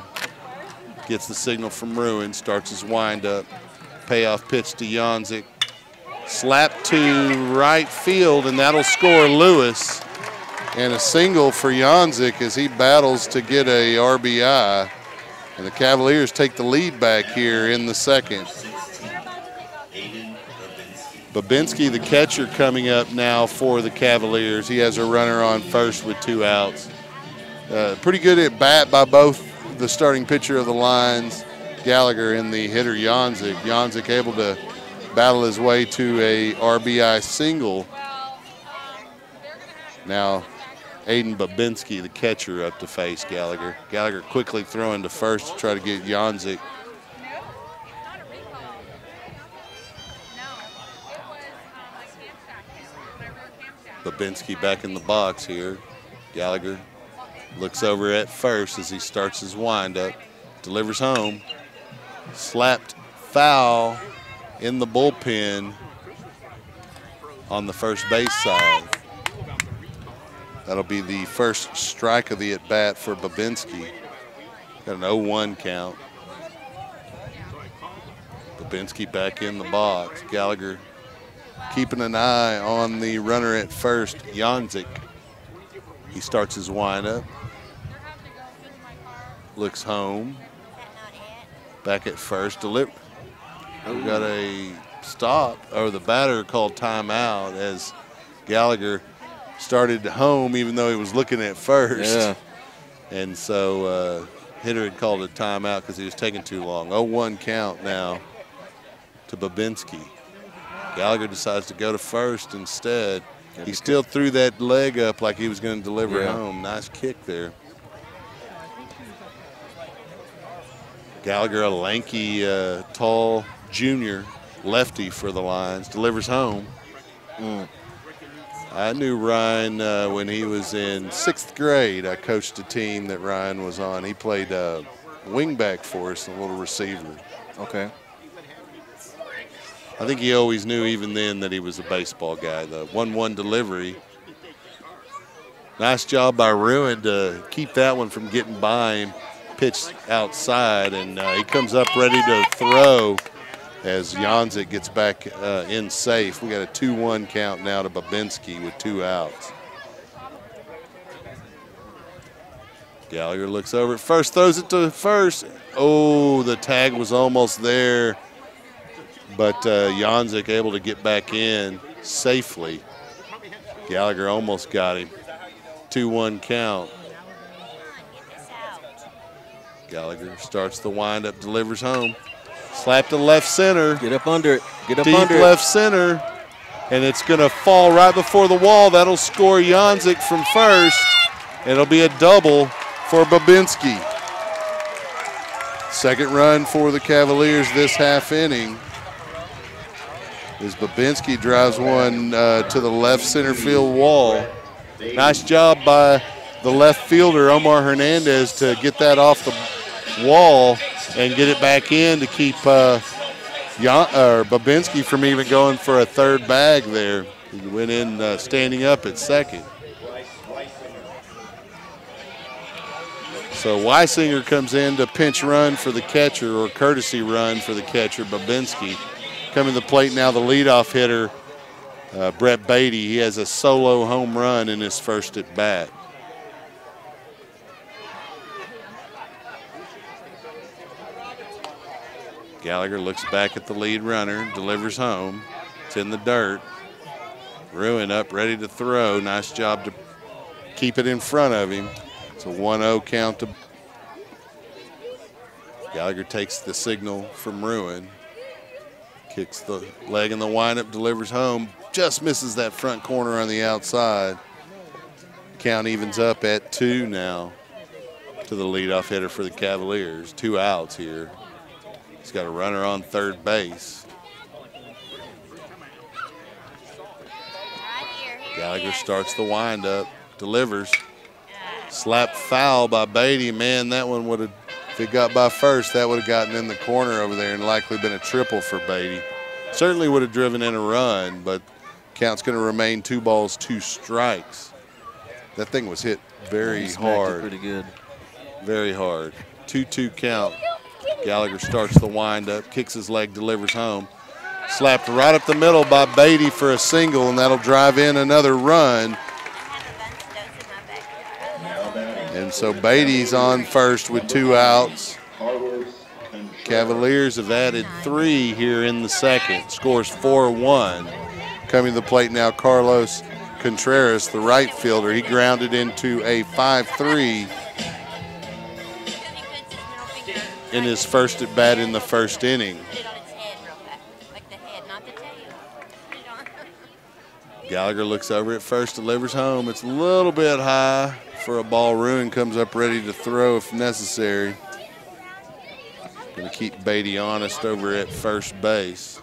gets the signal from Ruin, starts his windup. Payoff pitch to Janzik. Slap to right field, and that'll score Lewis. And a single for Janzik as he battles to get a RBI. And the Cavaliers take the lead back here in the second. Babinski, the catcher, coming up now for the Cavaliers. He has a runner on first with 2 outs. Pretty good at bat by both the starting pitcher of the Lions, Gallagher, and the hitter Janzik. Janzik able to battle his way to a RBI single. Now Aiden Babinski, the catcher, up to face Gallagher. Gallagher quickly throwing to first to try to get Janzik. Babinski back in the box here. Gallagher looks over at first as he starts his windup. Delivers home. Slapped foul in the bullpen on the first base side. That'll be the first strike of the at-bat for Babinski. Got an 0-1 count. Babinski back in the box. Gallagher keeping an eye on the runner at first, Janzik. He starts his windup. Looks home. Back at first. We got a stop, or the batter called timeout as Gallagher started home even though he was looking at first. Yeah. And so hitter had called a timeout because he was taking too long. 0-1 count now to Babinski. Gallagher decides to go to first instead. He still threw that leg up like he was going to deliver home. Nice kick there. Gallagher, a lanky, tall junior lefty for the Lions, delivers home. I knew Ryan when he was in 6th grade. I coached a team that Ryan was on. He played wingback for us, a little receiver. Okay. I think he always knew even then that he was a baseball guy, though. 1-1 delivery. Nice job by Ruin to keep that one from getting by him. Pitched outside, and he comes up ready to throw as Janzik gets back in safe. We got a 2-1 count now to Babinski with 2 outs. Gallagher looks over at first, throws it to first. Oh, the tag was almost there, but Janzik able to get back in safely. Gallagher almost got him. 2-1 count. Gallagher starts the windup, delivers home. Slap to left center. Get up under it. Get up deep under left center. And it's going to fall right before the wall. That'll score Janzik from first. It'll be a double for Babinski. Second run for the Cavaliers this half inning as Babinski drives one to the left center field wall. Nice job by the left fielder, Omar Hernandez, to get that off the wall and get it back in to keep Babinski from even going for a third bag there. He went in standing up at second. So Weisinger comes in to pinch run for the catcher, or courtesy run for the catcher, Babinski. Coming to the plate now, the leadoff hitter, Brett Beatty. He has a solo home run in his first at bat. Gallagher looks back at the lead runner, delivers home. It's in the dirt. Ruin up, ready to throw. Nice job to keep it in front of him. It's a 1-0 count to Gallagher. Takes the signal from Ruin. Kicks the leg in the windup, delivers home. Just misses that front corner on the outside. Count evens up at 2 now to the leadoff hitter for the Cavaliers. 2 outs here. He's got a runner on third base. Gallagher starts the windup, delivers. Slap foul by Beatty. Man, that one would have, if it got by first, that would have gotten in the corner over there and likely been a triple for Beatty. Certainly would have driven in a run, but count's going to remain 2 balls, 2 strikes. That thing was hit very hard. Pretty good. Very hard. 2-2 count. Gallagher starts the windup, kicks his leg, delivers home. Slapped right up the middle by Beatty for a single, and that'll drive in another run. And so Beatty's on first with 2 outs. Cavaliers have added 3 here in the second. Scores 4-1. Coming to the plate now, Carlos Contreras, the right fielder. He grounded into a 5-3 in his first at bat in the first inning. Gallagher looks over at first, delivers home. It's a little bit high for a ball. Ruin comes up ready to throw if necessary. Going to keep Beatty honest over at first base.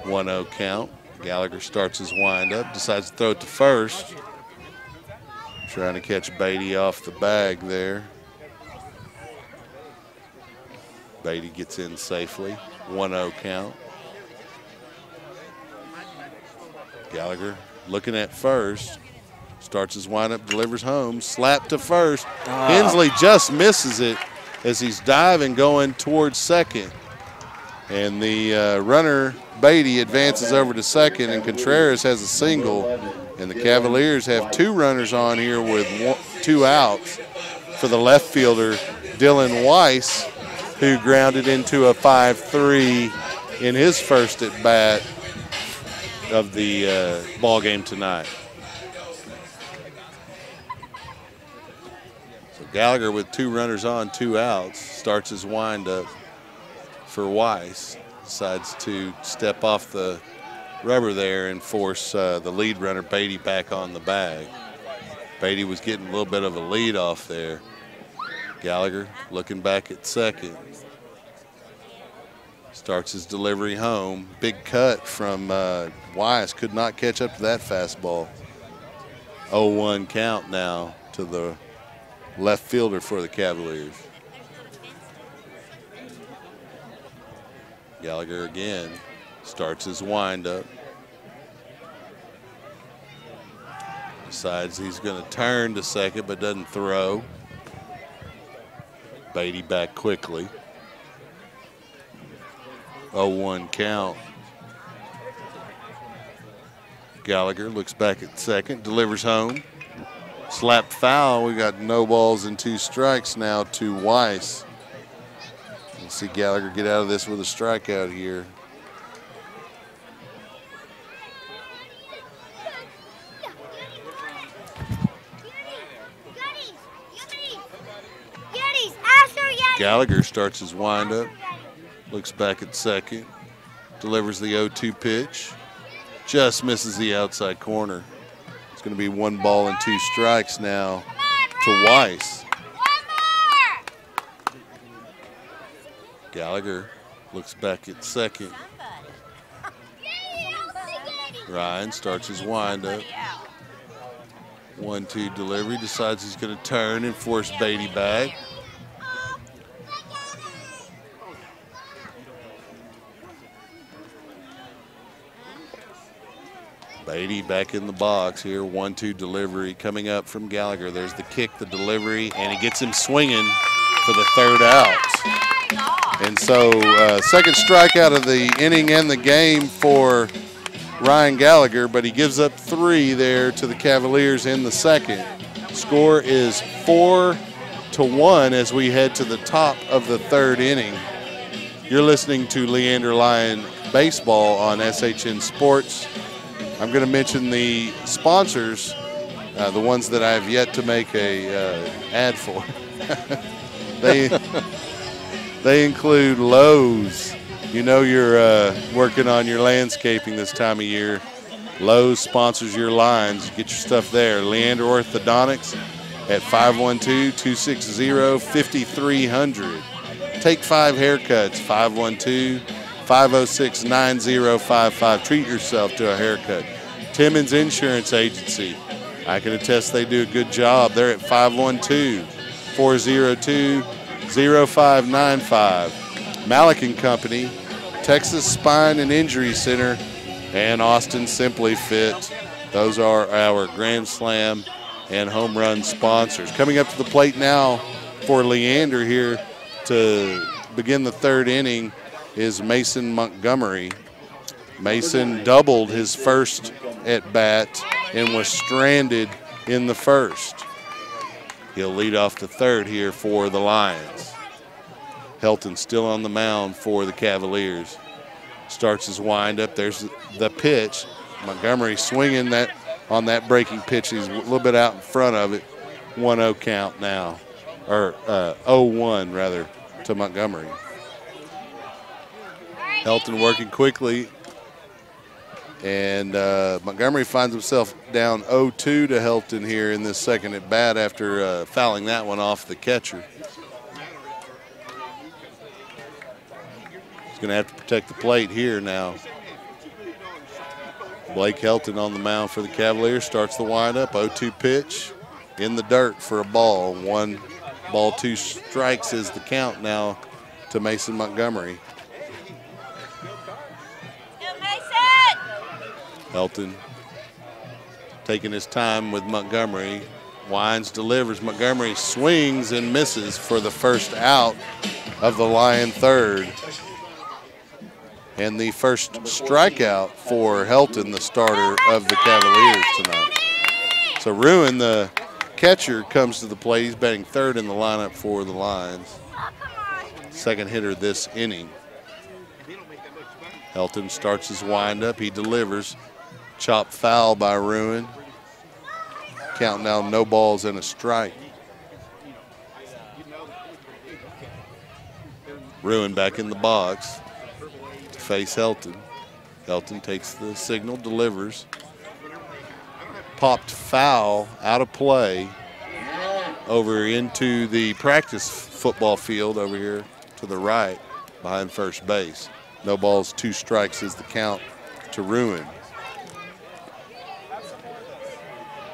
One 1-0 count. Gallagher starts his windup, decides to throw it to first. Trying to catch Beatty off the bag there. Beatty gets in safely. 1-0 count. Gallagher looking at first. Starts his windup, delivers home. Slap to first. Hensley just misses it as he's diving going towards second. And the runner, Beatty, advances over to second, and Contreras has a single. And the Cavaliers have 2 runners on here with 2 outs for the left fielder, Dylan Weiss, who grounded into a 5-3 in his first at bat of the ball game tonight. So Gallagher with 2 runners on, 2 outs, starts his windup for Weiss. Decides to step off the rubber there and force the lead runner Beatty back on the bag. Beatty was getting a little bit of a lead off there. Gallagher looking back at second. Starts his delivery home. Big cut from Weiss. Could not catch up to that fastball. 0-1 count now to the left fielder for the Cavaliers. Gallagher again starts his windup. Decides he's going to turn to second but doesn't throw. Beatty back quickly. 0-1 count. Gallagher looks back at second, delivers home. Slapped foul. We got no balls and 2 strikes now to Weiss. We'll see Gallagher get out of this with a strikeout here. Gallagher starts his windup, looks back at second, delivers the 0-2 pitch, just misses the outside corner. It's going to be 1 ball and 2 strikes now to Weiss. Gallagher looks back at second. Ryan starts his windup. 1-2 delivery, decides he's going to turn and force Beatty back. Beatty back in the box here. 1-2 delivery coming up from Gallagher. There's the kick, the delivery, and he gets him swinging for the 3rd out. And so second strikeout of the inning and the game for Ryan Gallagher, but he gives up 3 there to the Cavaliers in the second. Score is 4-1 as we head to the top of the 3rd inning. You're listening to Leander Lion Baseball on SHN Sports. I'm going to mention the sponsors, the ones that I have yet to make a ad for. They include Lowe's. You know you're working on your landscaping this time of year. Lowe's sponsors your lines. Get your stuff there. Leander Orthodontics at 512-260-5300. Take 5 haircuts, 512-506-9055. Treat yourself to a haircut. Timmons Insurance Agency. I can attest they do a good job. They're at 512-402-0595. Malik & Company, Texas Spine and Injury Center, and Austin Simply Fit. Those are our Grand Slam and home run sponsors. Coming up to the plate now for Leander here to begin the 3rd inning is Mason Montgomery. Mason doubled his first at bat and was stranded in the first. He'll lead off the 3rd here for the Lions. Helton still on the mound for the Cavaliers. Starts his windup. There's the pitch. Montgomery swinging that on that breaking pitch. He's a little bit out in front of it. 1-0 count now, or 0-1 rather, to Montgomery. Helton working quickly, and Montgomery finds himself down 0-2 to Helton here in this second at bat after fouling that one off the catcher. He's going to have to protect the plate here now. Blake Helton on the mound for the Cavaliers, starts the windup. 0-2 pitch in the dirt for a ball. 1 ball, 2 strikes is the count now to Mason Montgomery. Helton taking his time with Montgomery. Winds, delivers. Montgomery swings and misses for the first out of the Lion 3rd. And the first strikeout for Helton, the starter of the Cavaliers tonight. So Ruin, the catcher, comes to the plate. He's batting 3rd in the lineup for the Lions. Second hitter this inning. Helton starts his windup. He delivers. Chop foul by Ruin. Count now, no balls and a strike. Ruin back in the box to face Helton. Helton takes the signal, delivers. Popped foul out of play over into the practice football field over here to the right behind first base. No balls, 2 strikes is the count to Ruin.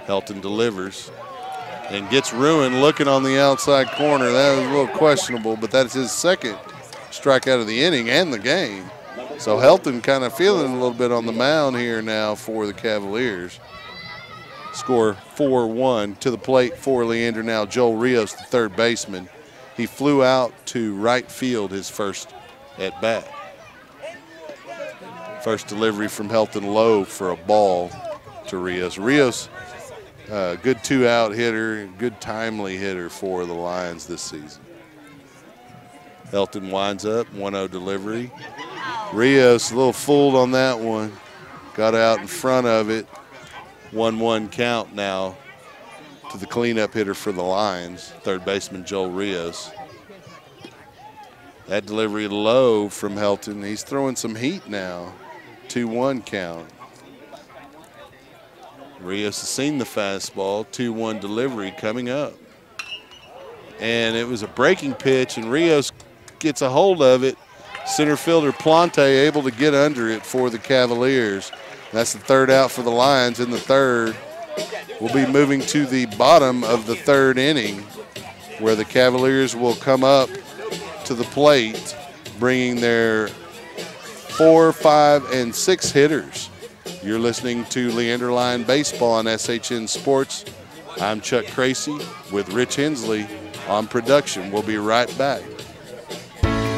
Helton delivers and gets Ruin looking on the outside corner. That was a little questionable, but that's his second strikeout of the inning and the game. So Helton kind of feeling a little bit on the mound here now for the Cavaliers. Score 4-1 to the plate for Leander now. Joel Rios, the 3rd baseman. He flew out to right field his first at bat. First delivery from Helton low for a ball to Rios. Rios, good 2-out hitter, good timely hitter for the Lions this season. Helton winds up, 1-0 delivery. Rios a little fooled on that one. Got out in front of it. 1-1 count now to the cleanup hitter for the Lions, 3rd baseman Joel Rios. That delivery low from Helton. He's throwing some heat now. 2-1 count. Rios has seen the fastball, 2-1 delivery coming up. And it was a breaking pitch, and Rios gets a hold of it. Center fielder Plante able to get under it for the Cavaliers. That's the third out for the Lions in the third. We'll be moving to the bottom of the third inning, where the Cavaliers will come up to the plate, bringing their 4, 5, and 6 hitters. You're listening to Leander Line Baseball on SHN Sports. I'm Chuck Kracy with Rich Hensley on production. We'll be right back.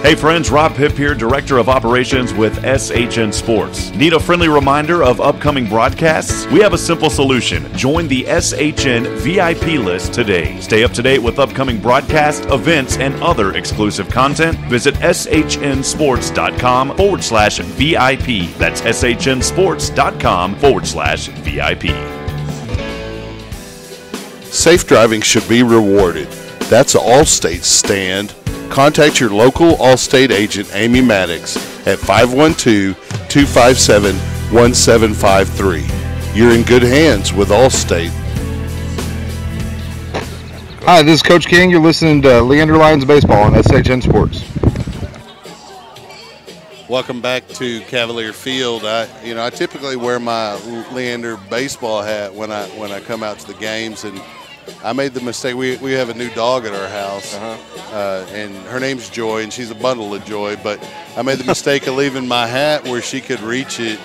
Hey friends, Rob Hipp here, Director of Operations with SHN Sports. Need a friendly reminder of upcoming broadcasts? We have a simple solution. Join the SHN VIP list today. Stay up to date with upcoming broadcasts, events, and other exclusive content. Visit shnsports.com/VIP. That's shnsports.com/VIP. Safe driving should be rewarded. That's Allstate's stand. Contact your local Allstate agent, Amy Maddox, at 512-257-1753. You're in good hands with Allstate. Hi, this is Coach King. You're listening to Leander Lions Baseball on SHN Sports. Welcome back to Cavalier Field. I typically wear my Leander baseball hat when I come out to the games, and I made the mistake. We have a new dog at our house, and her name's Joy, and she's a bundle of joy. But I made the mistake of leaving my hat where she could reach it,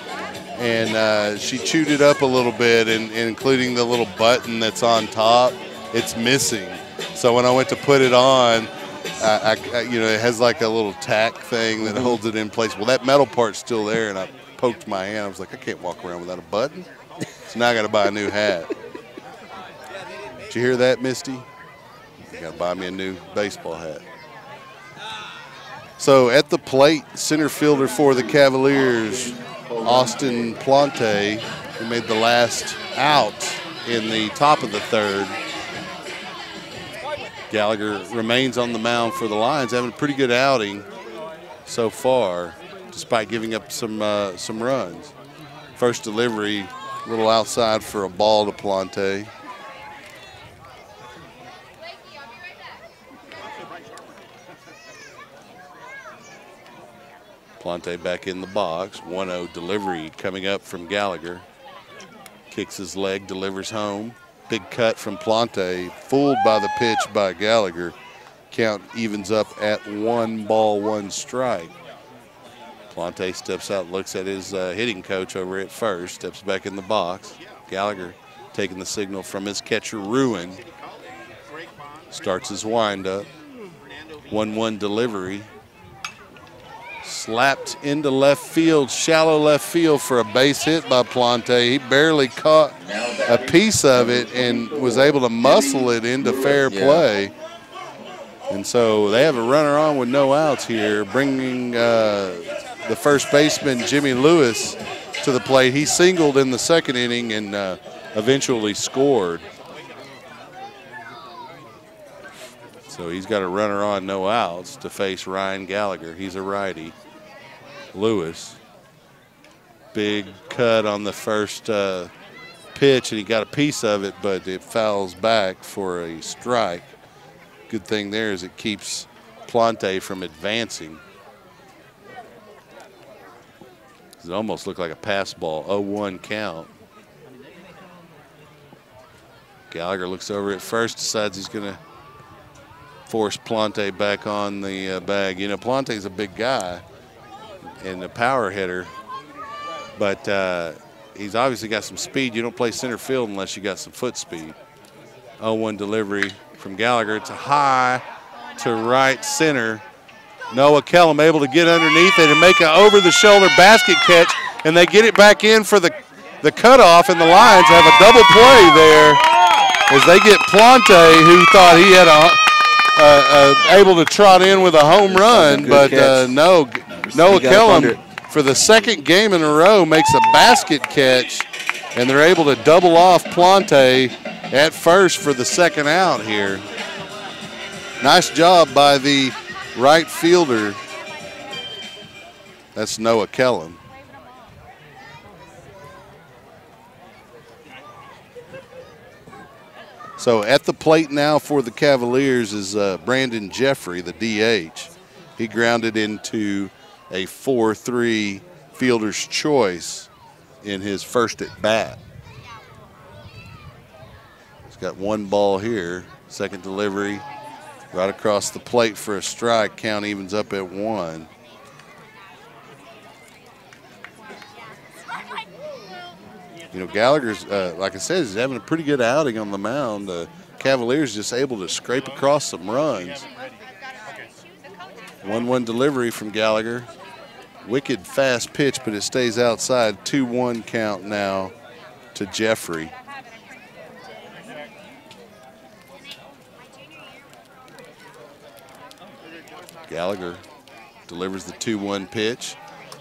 and she chewed it up a little bit, and including the little button that's on top, it's missing. So when I went to put it on, it has like a little tack thing that holds it in place. Well, that metal part's still there, and I poked my hand. I was like, I can't walk around without a button. So now I got to buy a new hat. Did you hear that, Misty? You got to buy me a new baseball hat. So at the plate, center fielder for the Cavaliers, Austin Plante, who made the last out in the top of the third. Gallagher remains on the mound for the Lions, having a pretty good outing so far, despite giving up some runs. First delivery, a little outside for a ball to Plante. Plante back in the box. 1-0 delivery coming up from Gallagher. Kicks his leg, delivers home. Big cut from Plante, fooled by the pitch by Gallagher. Count evens up at 1 ball, 1 strike. Plante steps out, looks at his hitting coach over at first, steps back in the box. Gallagher taking the signal from his catcher, Ruin. Starts his windup. 1-1 delivery. Slapped into left field, shallow left field for a base hit by Plante. He barely caught a piece of it and was able to muscle it into fair play. And so they have a runner on with no outs here, bringing the first baseman, Jimmy Lewis, to the plate. He singled in the second inning and eventually scored. So he's got a runner on, no outs, to face Ryan Gallagher. He's a righty. Lewis, big cut on the first pitch, and he got a piece of it, but it fouls back for a strike. Good thing there is it keeps Plante from advancing. It almost looked like a pass ball. 0-1 count. Gallagher looks over at first, decides he's going to force Plante back on the bag. You know, Plante's a big guy and a power hitter, but he's obviously got some speed. You don't play center field unless you got some foot speed. 0-1 delivery from Gallagher. It's a high to right center. Noah Kellum able to get underneath it and make an over-the-shoulder basket catch, and they get it back in for the cutoff, and the Lions have a double play there as they get Plante, who thought he had able to trot in with a home run, but no. Noah Kellum, for the second game in a row, makes a basket catch, and they're able to double off Plante at first for the second out here. Nice job by the right fielder. That's Noah Kellum. So at the plate now for the Cavaliers is Brandon Jeffrey, the DH. He grounded into a 4-3 fielder's choice in his first at bat. He's got one ball here. Second delivery right across the plate for a strike. Count evens up at 1. You know, Gallagher's, like I said, is having a pretty good outing on the mound. The Cavaliers just able to scrape across some runs. 1-1 delivery from Gallagher. Wicked fast pitch, but it stays outside. 2-1 count now to Jeffrey. Gallagher delivers the 2-1 pitch.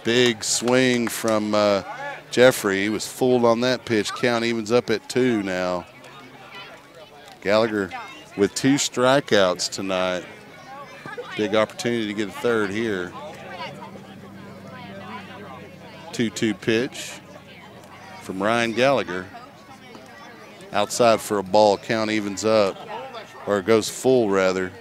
Big swing from Jeffrey. He was fooled on that pitch. Count evens up at 2 now. Gallagher with 2 strikeouts tonight. Big opportunity to get a third here. 2-2 pitch from Ryan Gallagher. Outside for a ball. Count evens up, or it goes full rather.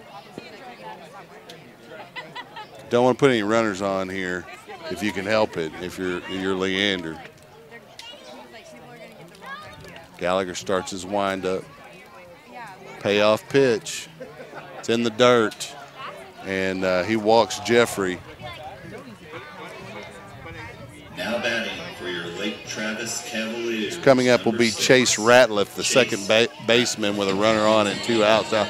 Don't want to put any runners on here if you can help it, if you're Leander. Gallagher starts his windup. Payoff pitch. It's in the dirt, and he walks Jeffrey. Now batting for your Lake Travis Cavaliers. Coming up will be Chase Ratliff, the second baseman, with a runner on and 2 outs. Now,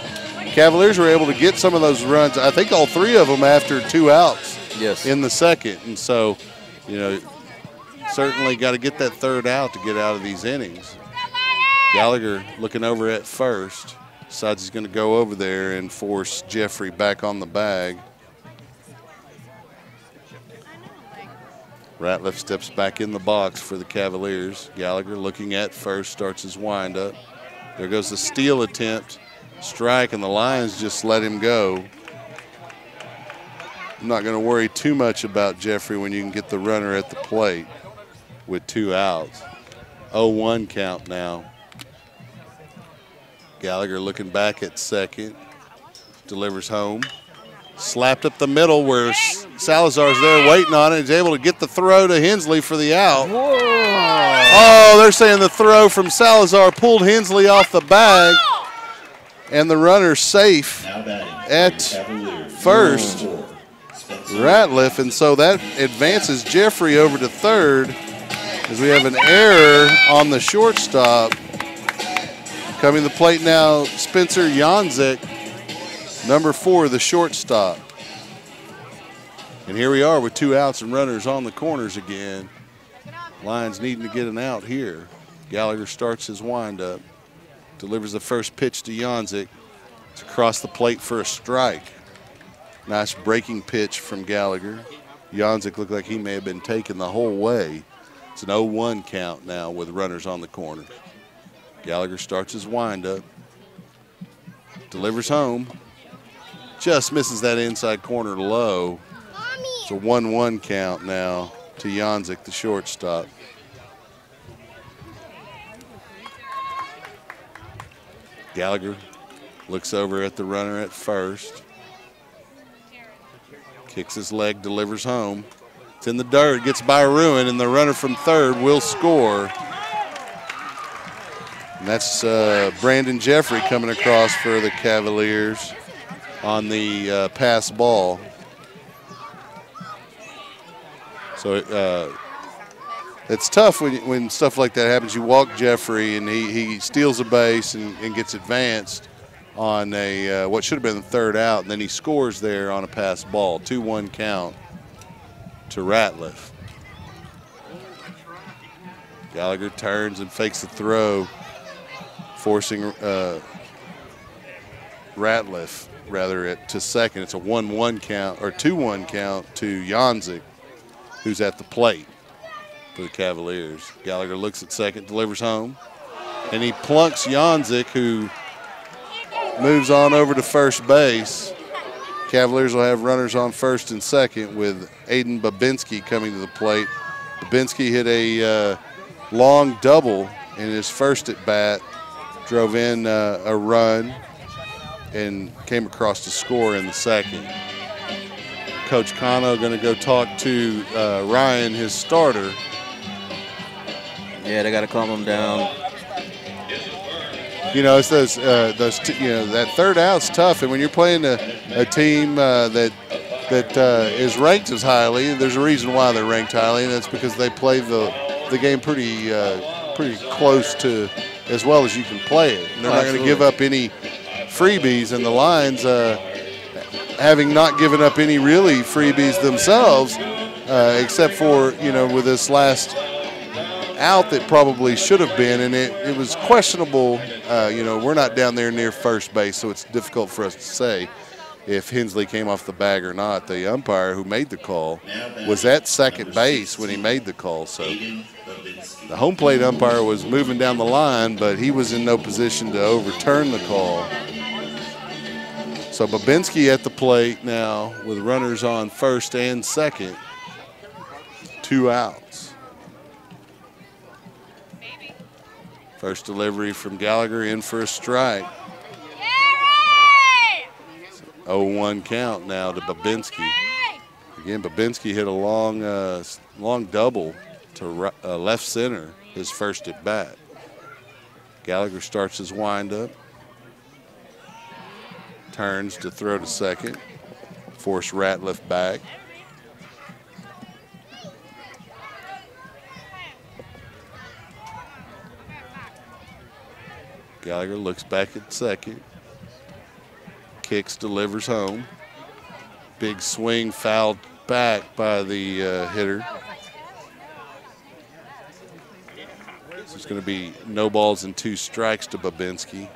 Cavaliers were able to get some of those runs, I think all 3 of them after 2 outs in the second. And so, you know, certainly got to get that third out to get out of these innings. Gallagher looking over at first. Decides he's going to go over there and force Jeffrey back on the bag. Ratliff steps back in the box for the Cavaliers. Gallagher looking at first, starts his windup. There goes the steal attempt. Strike, and the Lions just let him go. I'm not going to worry too much about Jeffrey when you can get the runner at the plate with 2 outs. 0-1 count now. Gallagher looking back at second. Delivers home. Slapped up the middle where Salazar's there waiting on it. He's able to get the throw to Hensley for the out. Whoa. Oh, they're saying the throw from Salazar pulled Hensley off the bag. And the runner safe at first, Ratliff, and so that advances Jeffrey over to third as we have an error on the shortstop. Coming to the plate now, Spencer Janzik, number 4, the shortstop. And here we are with 2 outs and runners on the corners again. Lions needing to get an out here. Gallagher starts his windup. Delivers the first pitch to Janzik. It's across the plate for a strike. Nice breaking pitch from Gallagher. Janzik looked like he may have been taken the whole way. It's an 0-1 count now with runners on the corners. Gallagher starts his windup. Delivers home. Just misses that inside corner low. It's a 1-1 count now to Janzik, the shortstop. Gallagher looks over at the runner at first. Kicks his leg, delivers home. It's in the dirt, gets by Ruin, and the runner from third will score. And that's Brandon Jeffrey coming across for the Cavaliers on the pass ball. So it's tough when stuff like that happens. You walk Jeffrey, and he steals a base and gets advanced on a what should have been the third out, and then he scores there on a pass ball. 2-1 count to Ratliff. Gallagher turns and fakes the throw, forcing Ratliff to second. It's a 1-1 count, or 2-1 count to Janzik, who's at the plate for the Cavaliers. Gallagher looks at second, delivers home, and he plunks Janzik, who moves on over to first base. Cavaliers will have runners on first and second with Aiden Babinski coming to the plate. Babinski hit a long double in his first at bat drove in a run and came across to score in the second. Coach Cano going to go talk to Ryan, his starter. Yeah, they got to calm him down. You know, it's those that third out's tough, and when you're playing a team that is ranked as highly, there's a reason why they're ranked highly, and that's because they play the game pretty close to as well as you can play it. And they're not going to give up any freebies, and the Lions, having not given up any really freebies themselves, except for, with this last out that probably should have been, and it was questionable. We're not down there near first base, so it's difficult for us to say if Hensley came off the bag or not. The umpire who made the call was at second base when he made the call, so the home plate umpire was moving down the line, but he was in no position to overturn the call. So Babinski at the plate now with runners on first and second, 2 outs. First delivery from Gallagher, in for a strike. 0-1 count now to Babinski. Again, Babinski hit a long double to left center, his first at bat. Gallagher starts his windup. Turns to throw to second. Force Ratliff back. Gallagher looks back at second. Kicks, delivers home. Big swing, fouled back by the hitter. So it's going to be no balls and 2 strikes to Babinski.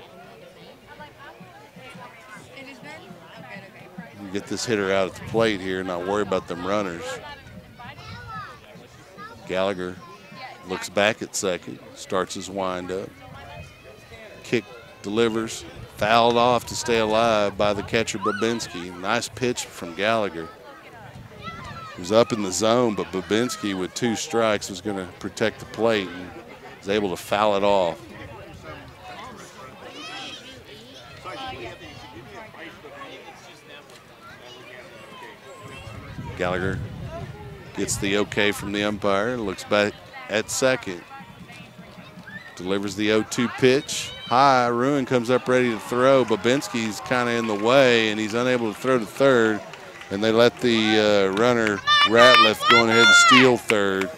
You get this hitter out at the plate here, not worry about them runners. Gallagher looks back at second, starts his windup. Kick, delivers, fouled off to stay alive by the catcher Babinski. Nice pitch from Gallagher. He was up in the zone, but Babinski with 2 strikes was going to protect the plate and was able to foul it off. Gallagher gets the okay from the umpire, looks back at second. Delivers the 0-2 pitch. High, Ruin comes up ready to throw. Babinski's kind of in the way, and he's unable to throw to third. And they let the runner, Ratliff, go ahead and steal third.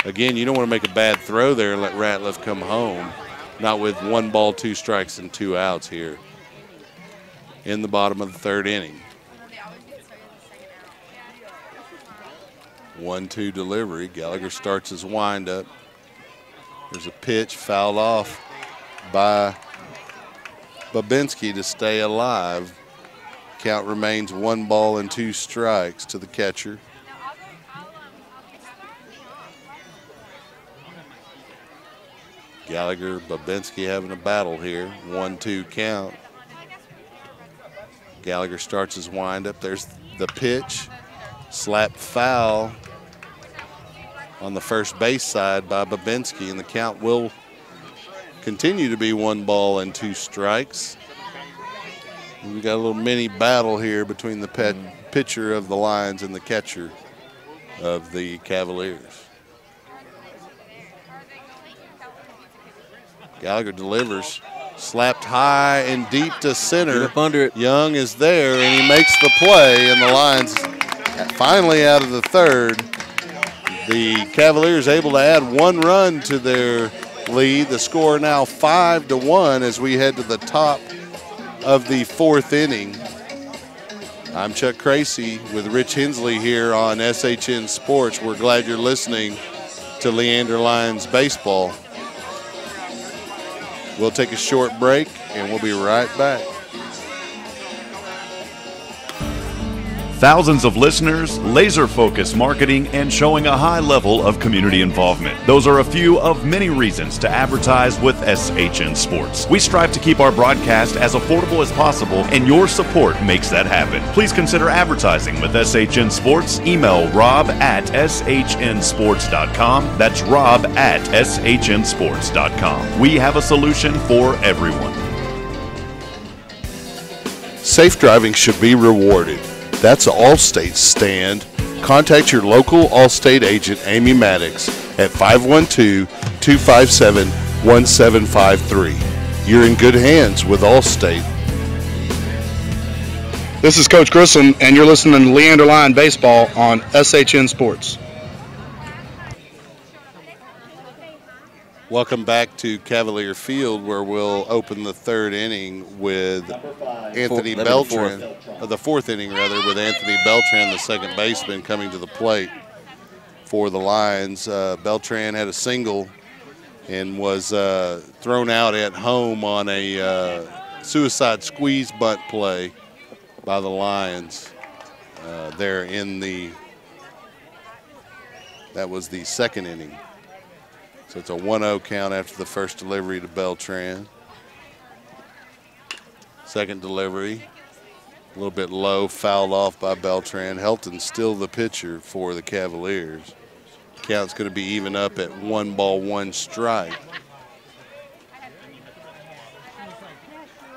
Again, you don't want to make a bad throw there and let Ratliff come home. Not with 1 ball, 2 strikes, and 2 outs here in the bottom of the third inning. 1-2 delivery. Gallagher starts his windup. There's a pitch fouled off by Babinski to stay alive. Count remains 1 ball and 2 strikes to the catcher. Gallagher, Babinski having a battle here. 1-2 count. Gallagher starts his windup. There's the pitch. Slap foul on the first base side by Babinski, and the count will continue to be 1 ball and 2 strikes. We got a little mini battle here between the pitcher of the Lions and the catcher of the Cavaliers. Gallagher delivers, slapped high and deep to center. Up under it. Young is there, and he makes the play, and the Lions finally out of the third. The Cavaliers able to add 1 run to their lead. The score now 5-1 as we head to the top of the 4th inning. I'm Chuck Kracy with Rich Hensley here on SHN Sports. We're glad you're listening to Leander Lions baseball. We'll take a short break and we'll be right back. Thousands of listeners, laser-focused marketing, and showing a high level of community involvement. Those are a few of many reasons to advertise with SHN Sports. We strive to keep our broadcast as affordable as possible, and your support makes that happen. Please consider advertising with SHN Sports. Email rob@shnsports.com. That's rob@shnsports.com. We have a solution for everyone. Safe driving should be rewarded. That's Allstate's stand. Contact your local Allstate agent, Amy Maddox, at 512-257-1753. You're in good hands with Allstate. This is Coach Grissom, and you're listening to Leander Line Baseball on SHN Sports. Welcome back to Cavalier Field, where we'll open the third inning with Anthony Beltran, or the fourth inning rather, with Anthony Beltran, the second baseman, coming to the plate for the Lions. Beltran had a single and was thrown out at home on a suicide squeeze bunt play by the Lions there in that was the second inning. So it's a 1-0 count after the first delivery to Beltran. Second delivery, a little bit low, fouled off by Beltran. Helton's still the pitcher for the Cavaliers. Count's going to be even up at 1-1 strike.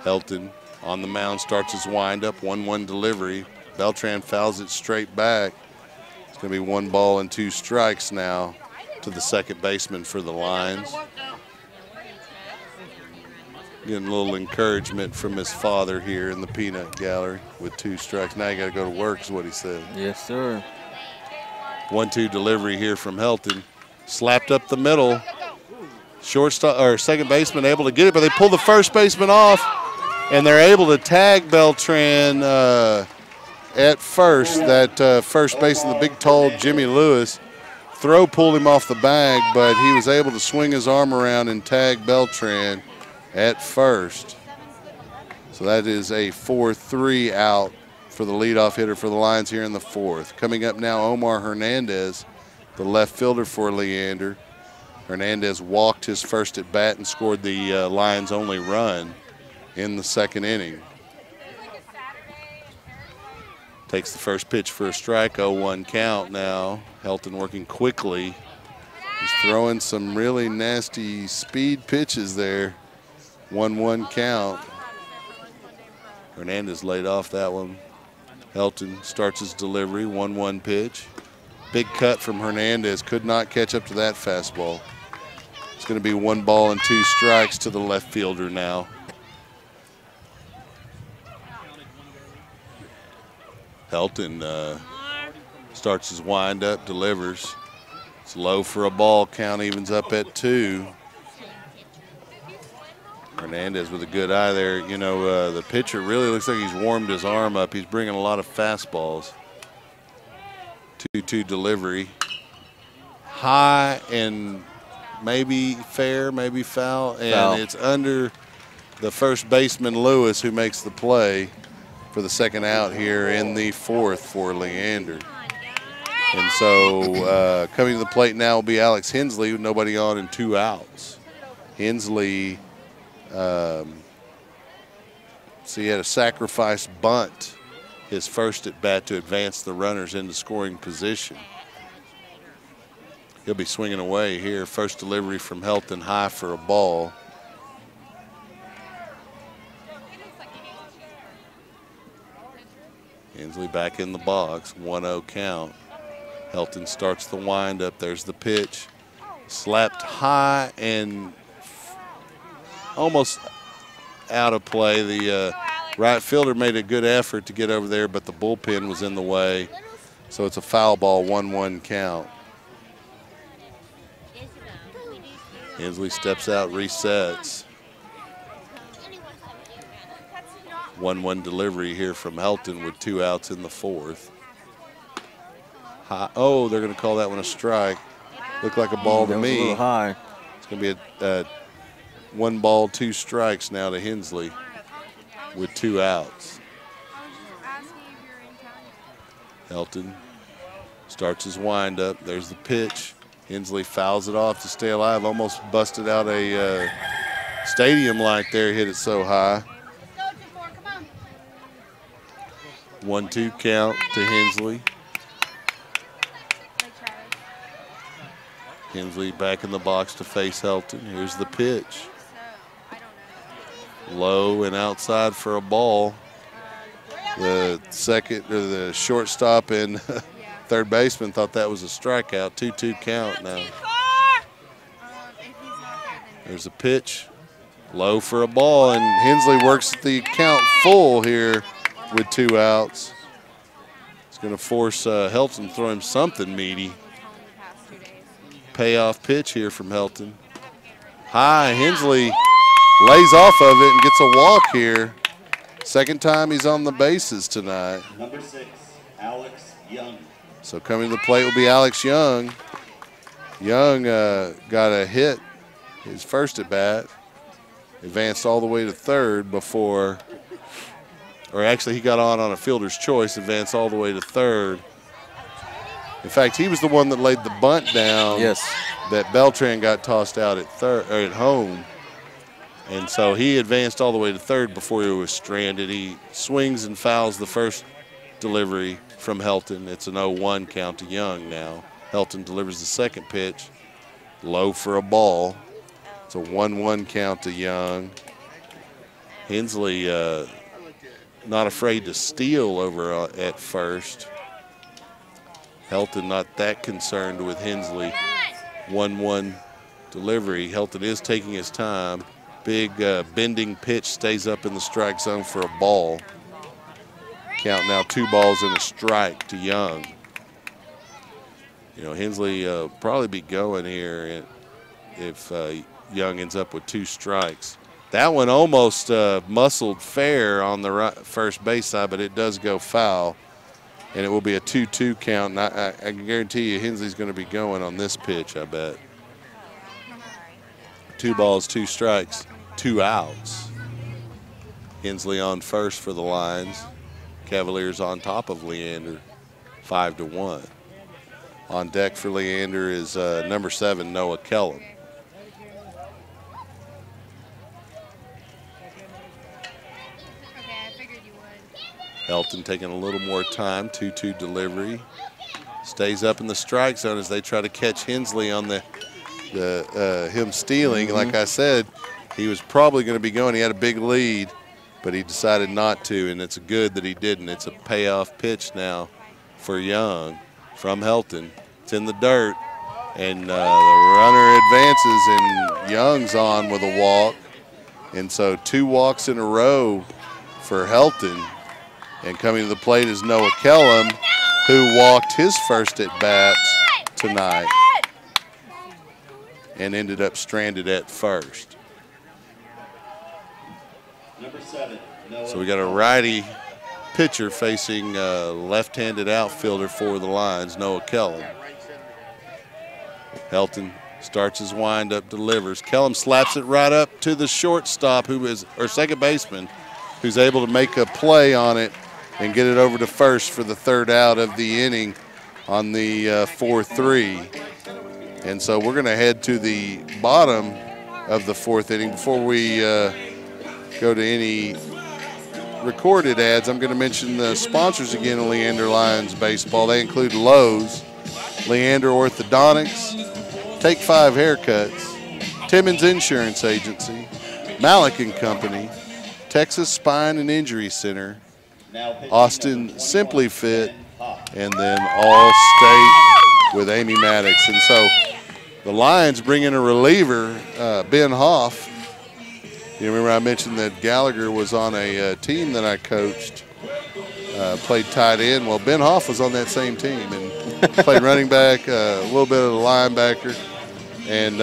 Helton on the mound starts his windup, 1-1 delivery. Beltran fouls it straight back. It's going to be 1-2 strikes now to the second baseman for the Lions. Getting a little encouragement from his father here in the peanut gallery with 2 strikes. Now you got to go to work is what he said. Yes, sir. 1-2 delivery here from Helton. Slapped up the middle. Shortstop or second baseman able to get it, but they pull the first baseman off, and they're able to tag Beltran at first. That first baseman, the big tall Jimmy Lewis, throw pulled him off the bag, but he was able to swing his arm around and tag Beltran at first. So that is a 4-3 out for the leadoff hitter for the Lions here in the fourth. Coming up now, Omar Hernandez, the left fielder for Leander. Hernandez walked his first at bat and scored the Lions' only run in the second inning. Takes the first pitch for a strike, 0-1 count now. Helton working quickly. He's throwing some really nasty speed pitches there. 1-1 count. Hernandez laid off that one. Helton starts his delivery, 1-1 pitch. Big cut from Hernandez, could not catch up to that fastball. It's going to be 1-2 strikes to the left fielder now. Helton starts his windup, delivers. It's low for a ball, count evens up at 2. Hernandez with a good eye there. You know, the pitcher really looks like he's warmed his arm up. He's bringing a lot of fastballs. 2-2 delivery. High and maybe fair, maybe foul. And it's under the first baseman, Lewis, who makes the play for the second out here in the fourth for Leander. And so coming to the plate now will be Alex Hensley with nobody on and 2 outs. Hensley, he had a sacrifice bunt, his first at bat to advance the runners into scoring position. He'll be swinging away here. First delivery from Helton, high for a ball. Hensley back in the box, 1-0 count. Helton starts the windup. There's the pitch. Slapped high and almost out of play. The right fielder made a good effort to get over there, but the bullpen was in the way. So it's a foul ball, 1-1 count. Hensley steps out, resets. 1-1 delivery here from Helton with 2 outs in the fourth. High. Oh, they're going to call that one a strike. Looked like a ball to me. A little high. It's going to be a 1-2 strikes now to Hensley with 2 outs. Helton starts his windup. There's the pitch. Hensley fouls it off to stay alive. Almost busted out a stadium light there. Hit it so high. 1-2 count to Hensley. Hensley back in the box to face Helton. Here's the pitch. Low and outside for a ball. The second or the shortstop and third baseman thought that was a strikeout. 2-2 count now. There's a pitch. Low for a ball, and Hensley works the count full here with 2 outs. It's going to force Helton to throw him something meaty. Payoff pitch here from Helton. High, Hensley lays off of it and gets a walk here. Second time he's on the bases tonight. Number 6, Alex Young. So coming to the plate will be Alex Young. Young got a hit his first at bat. Advanced all the way to third before, or actually he got on a fielder's choice, advanced all the way to third. In fact, he was the one that laid the bunt down. Yes. That Beltran got tossed out at third or at home. And so he advanced all the way to third before he was stranded. He swings and fouls the first delivery from Helton. It's an 0-1 count to Young now. Helton delivers the second pitch. Low for a ball. It's a 1-1 count to Young. Hensley not afraid to steal over at first. Helton not that concerned with Hensley. 1-1 delivery. Helton is taking his time. Big bending pitch stays up in the strike zone for a ball. Count now 2 balls and a strike to Young. You know, Hensley probably be going here if Young ends up with 2 strikes. That one almost muscled fair on the first base side, but it does go foul. And it will be a 2-2 count. And I can guarantee you Hensley's going to be going on this pitch, I bet. 2 balls, 2 strikes, 2 outs. Hensley on first for the Lions. Cavaliers on top of Leander, 5-1. On deck for Leander is number 7, Noah Kellum. Helton taking a little more time, 2-2 delivery. Stays up in the strike zone as they try to catch Hensley on him stealing. Like I said, he was probably going to be going. He had a big lead, but he decided not to, and it's good that he didn't. It's a payoff pitch now for Young from Helton. It's in the dirt, and the runner advances, and Young's on with a walk. And so 2 walks in a row for Helton. And coming to the plate is Noah Kellum, who walked his first at bat tonight and ended up stranded at first. Number 7, Noah. So we got a righty pitcher facing a left-handed outfielder for the Lions, Noah Kellum. Helton starts his windup, delivers. Kellum slaps it right up to the shortstop, or second baseman, who's able to make a play on it and get it over to first for the 3rd out of the inning on the 4-3. And so we're going to head to the bottom of the 4th inning. Before we go to any recorded ads, I'm going to mention the sponsors again of Leander Lions Baseball. They include Lowe's, Leander Orthodontics, Take 5 Haircuts, Timmons Insurance Agency, Malik & Company, Texas Spine and Injury Center, Austin Simply Fit, and then All State with Amy Maddox. And so the Lions bring in a reliever, Ben Hoff. You remember I mentioned that Gallagher was on a team that I coached, played tight end. Well, Ben Hoff was on that same team and played running back, a little bit of the linebacker, and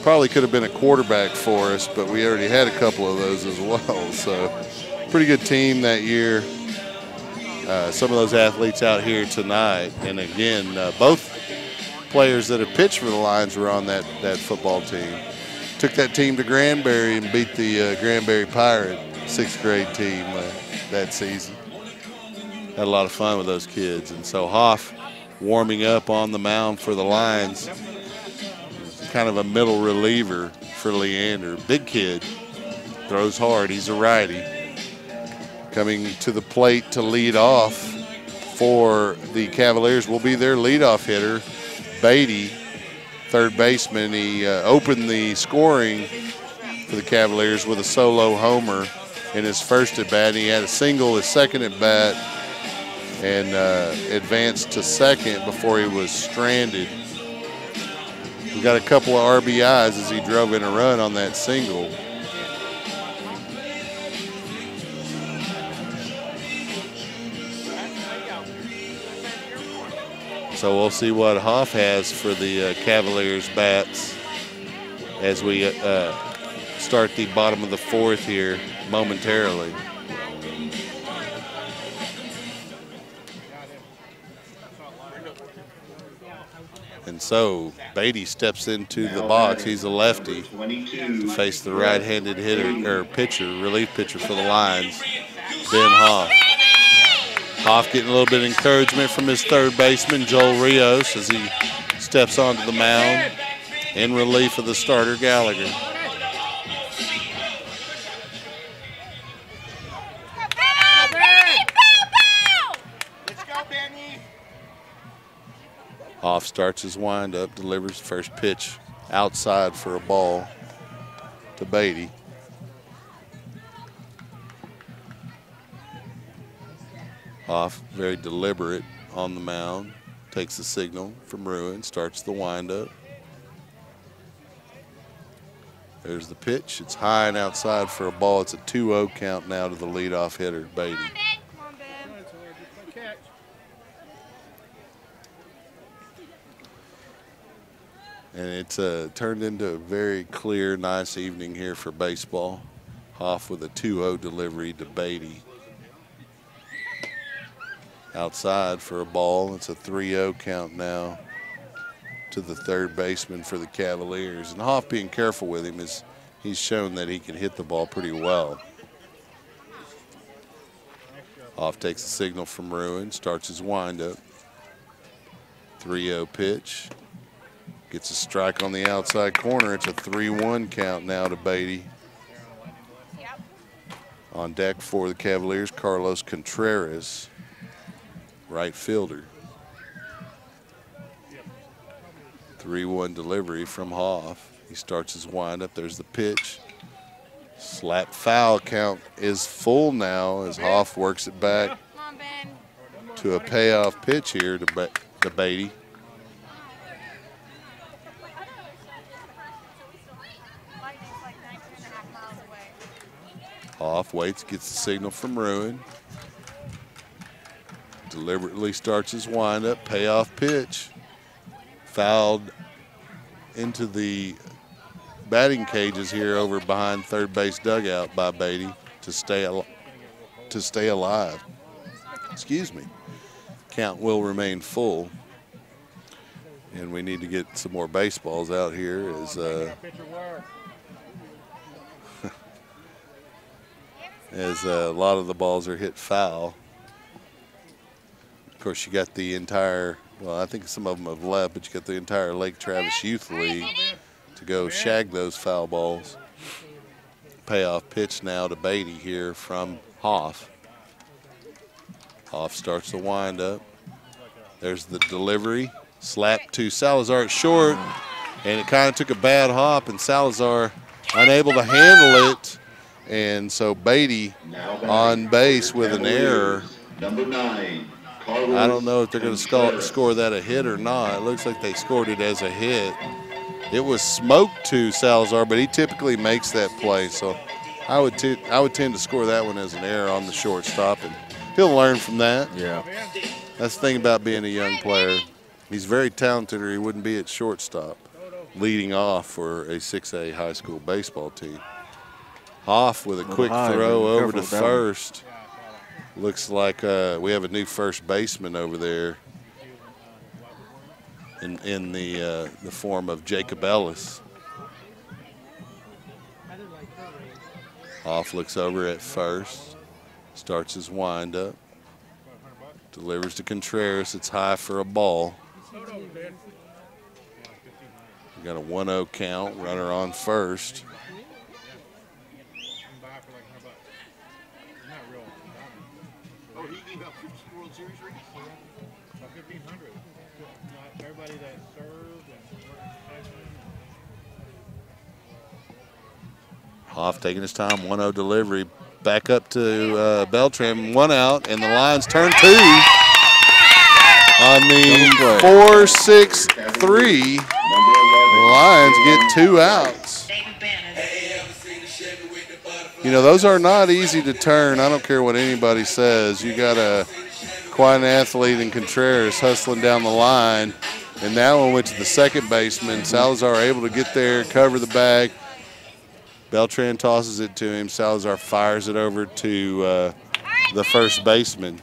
probably could have been a quarterback for us, but we already had a couple of those as well. So pretty good team that year. Some of those athletes out here tonight. And again, both players that have pitched for the Lions were on that football team. Took that team to Granbury and beat the Granbury Pirate 6th grade team that season. Had a lot of fun with those kids. And so Hoff warming up on the mound for the Lions. Kind of a middle reliever for Leander. Big kid, throws hard. He's a righty. Coming to the plate to lead off for the Cavaliers will be their leadoff hitter, Beatty, third baseman. He opened the scoring for the Cavaliers with a solo homer in his first at bat. He had a single his second at bat and advanced to second before he was stranded. He got a couple of RBIs as he drove in a run on that single. So we'll see what Hoff has for the Cavaliers bats as we start the bottom of the fourth here momentarily. And so Beatty steps into the box. He's a lefty to face the right-handed hitter or pitcher, relief pitcher for the Lions, Ben Hoff. Hoff getting a little bit of encouragement from his third baseman, Joel Rios, as he steps onto the mound in relief of the starter, Gallagher. Hoff starts his windup, delivers the first pitch outside for a ball to Beatty. Hoff, very deliberate on the mound, takes the signal from Ruin, starts the windup. There's the pitch. It's high and outside for a ball. It's a 2-0 count now to the leadoff hitter, Beatty. And it's turned into a very clear, nice evening here for baseball. Hoff with a 2-0 delivery to Beatty. Outside for a ball. It's a 3-0 count now to the third baseman for the Cavaliers. And Hoff being careful with him is he's shown that he can hit the ball pretty well. Hoff takes the signal from Ruin, starts his windup. 3-0 pitch. Gets a strike on the outside corner. It's a 3-1 count now to Beatty. On deck for the Cavaliers, Carlos Contreras, right fielder. 3-1 delivery from Hoff. He starts his windup. There's the pitch. Slap foul count is full now as Hoff works it back to a payoff pitch here to Beatty. Hoff waits, gets the signal from Ruin. Deliberately starts his windup, payoff pitch. Fouled into the batting cages here over behind third base dugout by Beatty to stay alive. Excuse me. Count will remain full. And we need to get some more baseballs out here as a lot of the balls are hit foul. Of course, you got the entire, well, I think some of them have left, but you got the entire Lake Travis Youth League to go shag those foul balls. Payoff pitch now to Beatty here from Hoff. Hoff starts the windup. There's the delivery. Slap to Salazar at short, and it kind of took a bad hop, and Salazar unable to handle it. And so Beatty on base with an error. Number 9, I don't know if they're going to score that a hit or not. It looks like they scored it as a hit. It was smoked to Salazar, but he typically makes that play. So I would tend to score that one as an error on the shortstop, and he'll learn from that. Yeah. That's the thing about being a young player. He's very talented, or he wouldn't be at shortstop, leading off for a 6A high school baseball team. Hoff with a quick throw over to first. Looks like we have a new first baseman over there in the form of Jacob Ellis. Hoff looks over at first, starts his windup. Delivers to Contreras. It's high for a ball. We got a 1-0 count. Runner on first. Hoff taking his time. 1-0 delivery. Back up to Beltran. 1 out, and the Lions turn 2 on the 4-6-3. The Lions get 2 outs. You know, those are not easy to turn. I don't care what anybody says. You got quite an athlete in Contreras hustling down the line, and that one went to the second baseman. Salazar able to get there, cover the bag. Beltran tosses it to him. Salazar fires it over to the first baseman,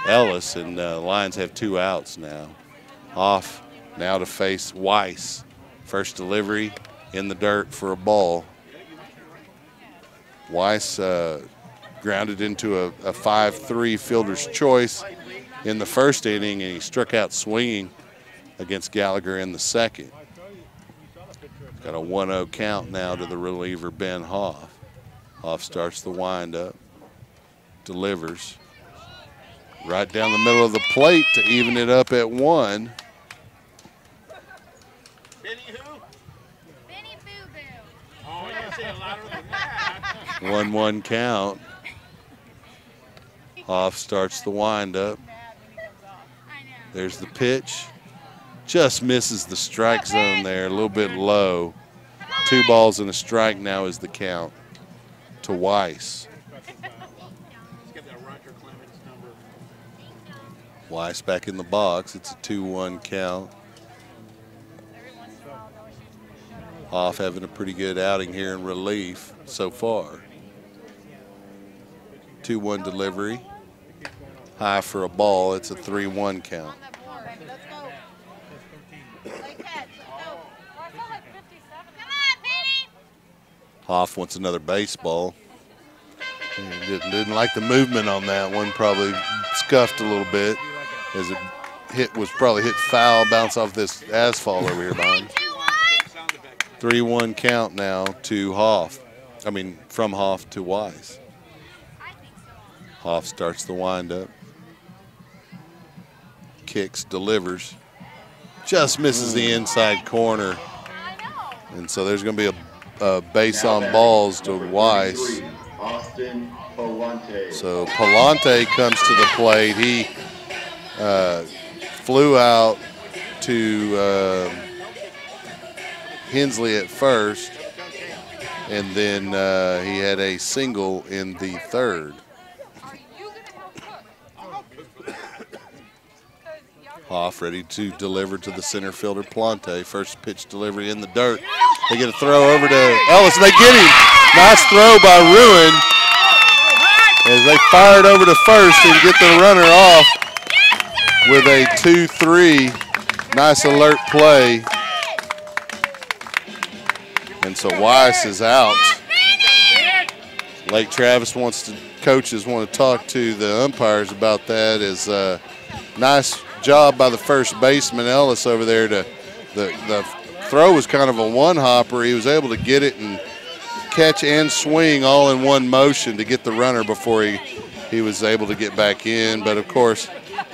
Ellis, and the Lions have 2 outs now. Off now to face Weiss. First delivery in the dirt for a ball. Weiss grounded into a 5-3 fielder's choice in the first inning, and he struck out swinging against Gallagher in the second. Got a 1-0 count now to the reliever, Ben Hoff. Hoff starts the windup, delivers right down the middle of the plate to even it up at 1. 1-1 count. Hoff starts the windup. There's the pitch. Just misses the strike zone there, a little bit low. 2 balls and a strike now is the count to Weiss. Weiss back in the box. It's a 2-1 count. Hoff having a pretty good outing here in relief so far. 2-1 delivery. High for a ball. It's a 3-1 count. Hoff wants another baseball. He didn't like the movement on that one. Probably scuffed a little bit as it was probably hit foul, bounce off this asphalt over here behind. 3-1 count now to Hoff. I mean, from Hoff to Weiss. Hoff starts the windup. Kicks, delivers. Just misses the inside corner. And so there's going to be a base on balls to Weiss. So Palante comes to the plate. He flew out to Hensley at first, and then he had a single in the third. Hoff ready to deliver to the center fielder, Palante. First pitch delivery in the dirt. They get a throw over to Ellis, and they get him. Nice throw by Ruin as they fire it over to first and get the runner off with a 2-3. Nice alert play. And so Weiss is out. Lake Travis coaches want to talk to the umpires about that. As nice job by the first baseman Ellis over there. The throw was kind of a one-hopper. He was able to get it and catch and swing all in one motion to get the runner before he was able to get back in. But of course,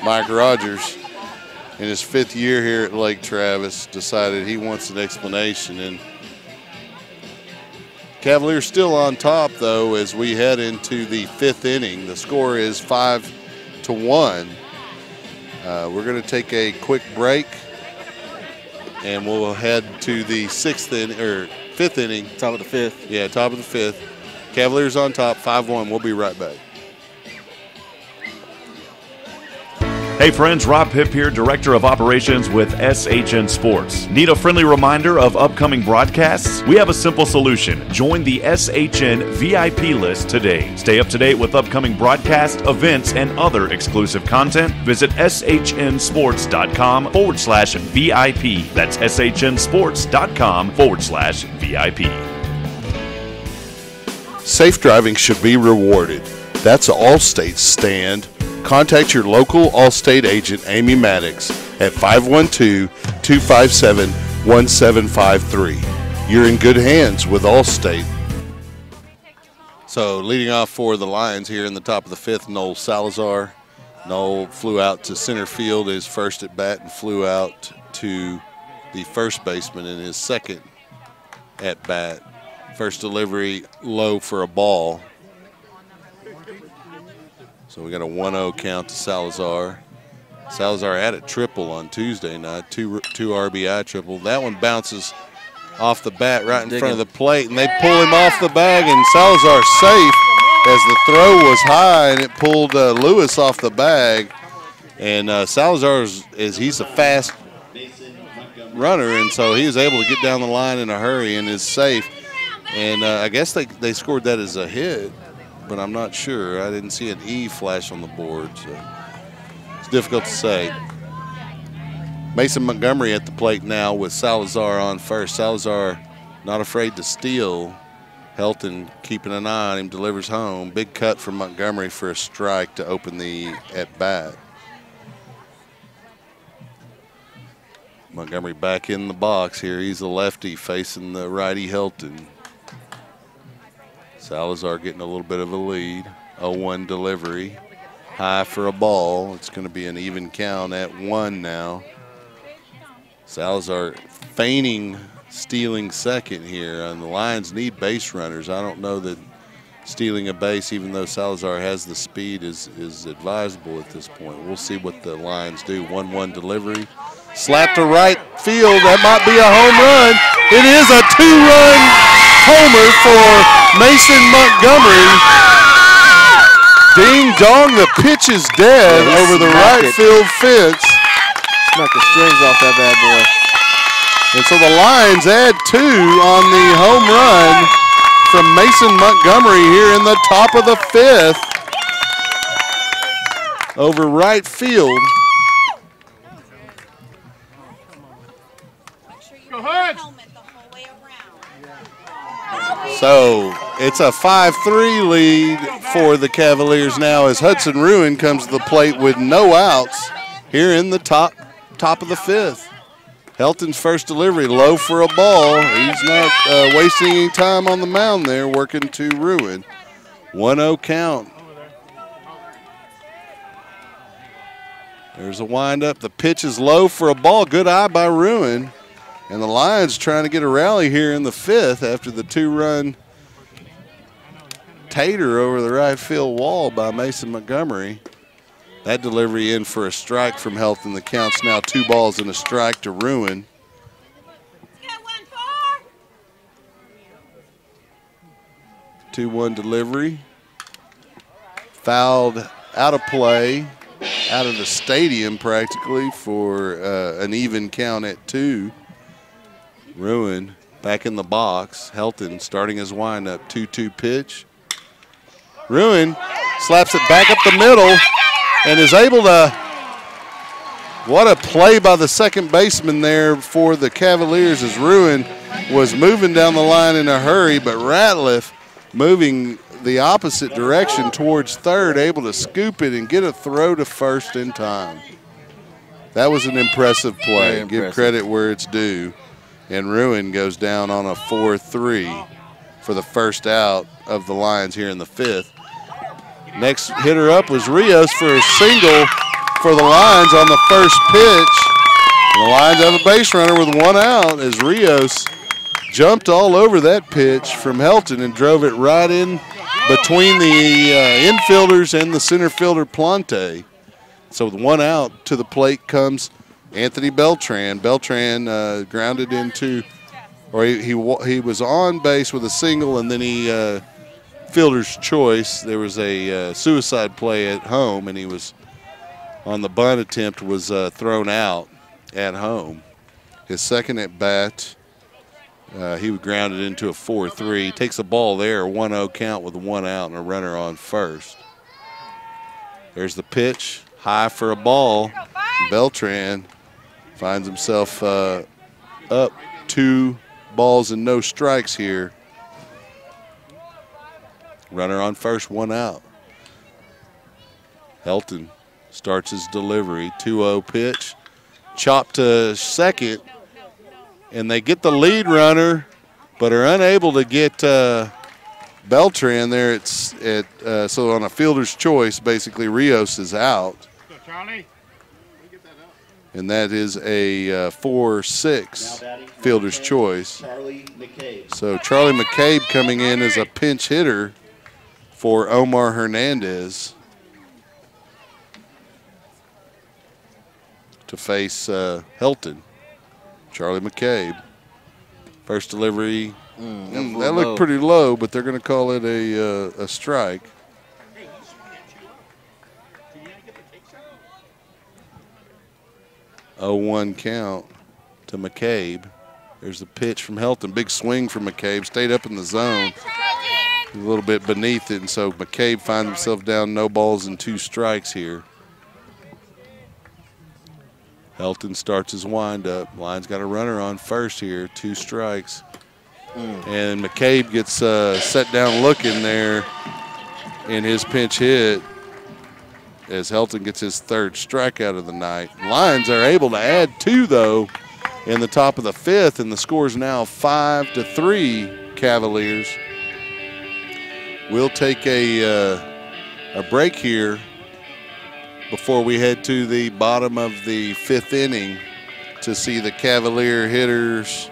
Mike Rogers, in his 5th year here at Lake Travis, decided he wants an explanation. And Cavaliers still on top, though, as we head into the 5th inning. The score is 5-1. We're going to take a quick break, and we'll head to the 5th inning. Top of the 5th. Yeah, top of the 5th. Cavaliers on top, 5-1. We'll be right back. Hey friends, Rob Hipp here, Director of Operations with SHN Sports. Need a friendly reminder of upcoming broadcasts? We have a simple solution. Join the SHN VIP list today. Stay up to date with upcoming broadcasts, events, and other exclusive content. Visit shnsports.com/VIP. That's shnsports.com/VIP. Safe driving should be rewarded. That's Allstate's stand. contact your local Allstate agent, Amy Maddox, at 512-257-1753. You're in good hands with Allstate. So leading off for the Lions here in the top of the fifth, Noel Salazar. Noel flew out to center field his first at bat and flew out to the first baseman in his second at bat. First delivery low for a ball. So we got a 1-0 count to Salazar. Salazar had a triple on Tuesday night, two RBI triple. That one bounces off the bat right in front of the plate, and they pull him off the bag, and Salazar's safe as the throw was high, and it pulled Lewis off the bag. And Salazar he's a fast runner, and so he was able to get down the line in a hurry and is safe. And I guess they scored that as a hit, but I'm not sure. I didn't see an E flash on the board, so it's difficult to say. Mason Montgomery at the plate now with Salazar on first. Salazar not afraid to steal. Helton keeping an eye on him, delivers home. Big cut from Montgomery for a strike to open the at-bat. Montgomery back in the box here. He's a lefty facing the righty Helton. Salazar getting a little bit of a lead. 0-1 delivery. High for a ball. It's going to be an even count at 1 now. Salazar feigning stealing second here, and the Lions need base runners. I don't know that stealing a base, even though Salazar has the speed, is advisable at this point. We'll see what the Lions do. 1-1 delivery. Slap to right field. That might be a home run. It is a 2-run homer for Mason Montgomery. Ding dong, the pitch is dead over the right field fence. Snuck the strings off that bad boy. And so the Lions add 2 on the home run from Mason Montgomery here in the top of the fifth over right field. So it's a 5-3 lead for the Cavaliers now as Hudson Ruin comes to the plate with no outs here in the top of the fifth. Helton's first delivery, low for a ball. He's not wasting any time on the mound there, working to Ruin. 1-0 count. There's a windup. The pitch is low for a ball. Good eye by Ruin. And the Lions trying to get a rally here in the fifth after the 2-run tater over the right field wall by Mason Montgomery. That delivery in for a strike from Helton. The count's now 2 balls and a strike to Ruin. 2-1 delivery. Fouled out of play, out of the stadium practically for an even count at 2. Ruin back in the box. Helton starting his windup. 2-2 pitch. Ruin slaps it back up the middle and is able to, what a play by the second baseman there for the Cavaliers as Ruin was moving down the line in a hurry, but Ratliff moving the opposite direction towards third, able to scoop it and get a throw to first in time. That was an impressive play. Give credit where it's due. And Ruin goes down on a 4-3 for the first out of the Lions here in the fifth. Next hitter up was Rios for a single for the Lions on the first pitch. And the Lions have a base runner with 1 out as Rios jumped all over that pitch from Helton and drove it right in between the infielders and the center fielder Plante. So with 1 out, to the plate comes Anthony Beltran. Beltran grounded into, or he was on base with a single, and then he fielder's choice. There was a suicide play at home, and he was on the bunt attempt, was thrown out at home. His second at bat, he was grounded into a 4-3. Takes the ball there, 1-0 count with 1 out and a runner on first. There's the pitch, high for a ball. Beltran finds himself up 2 balls and no strikes here. Runner on first, 1 out. Helton starts his delivery. 2-0 pitch. Chop to second. And they get the lead runner, but are unable to get Beltran there. So on a fielder's choice, basically Rios is out. And that is a 4-6 fielder's choice. So Charlie McCabe coming in as a pinch hitter for Omar Hernandez to face Helton. Charlie McCabe. First delivery. That looked pretty low, but they're going to call it a strike. Oh, 1 count to McCabe. There's the pitch from Helton. Big swing from McCabe. Stayed up in the zone. A little bit beneath it, and so McCabe finds himself down 0 balls and 2 strikes here. Helton starts his windup. Line's got a runner on first here. 2 strikes. And McCabe gets set down looking there in his pinch hit as Helton gets his 3rd strikeout of the night. Lions are able to add 2, though, in the top of the 5th, and the score is now 5-3 Cavaliers. We'll take a break here before we head to the bottom of the 5th inning to see the Cavalier hitters.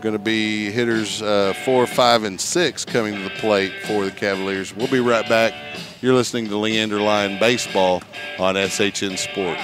Going to be hitters 4, 5, and 6 coming to the plate for the Cavaliers. We'll be right back. You're listening to Leander Lion Baseball on SHN Sports.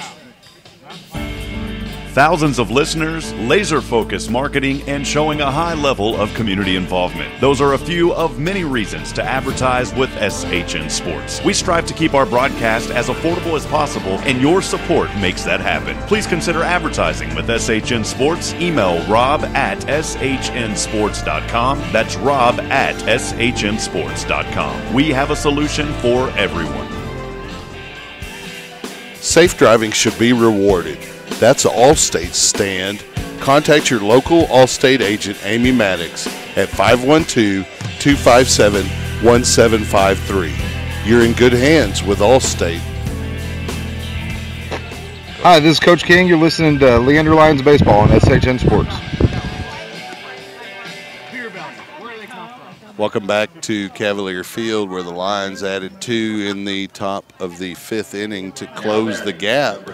Thousands of listeners, laser-focused marketing, and showing a high level of community involvement. Those are a few of many reasons to advertise with SHN Sports. We strive to keep our broadcast as affordable as possible, and your support makes that happen. Please consider advertising with SHN Sports. Email rob@shnsports.com. That's rob@shnsports.com. We have a solution for everyone. Safe driving should be rewarded. That's Allstate's stand. Contact your local Allstate agent, Amy Maddox, at 512-257-1753. You're in good hands with Allstate. Hi, this is Coach King. You're listening to Leander Lions Baseball on SHN Sports. Welcome back to Cavalier Field, where the Lions added 2 in the top of the 5th inning to close the gap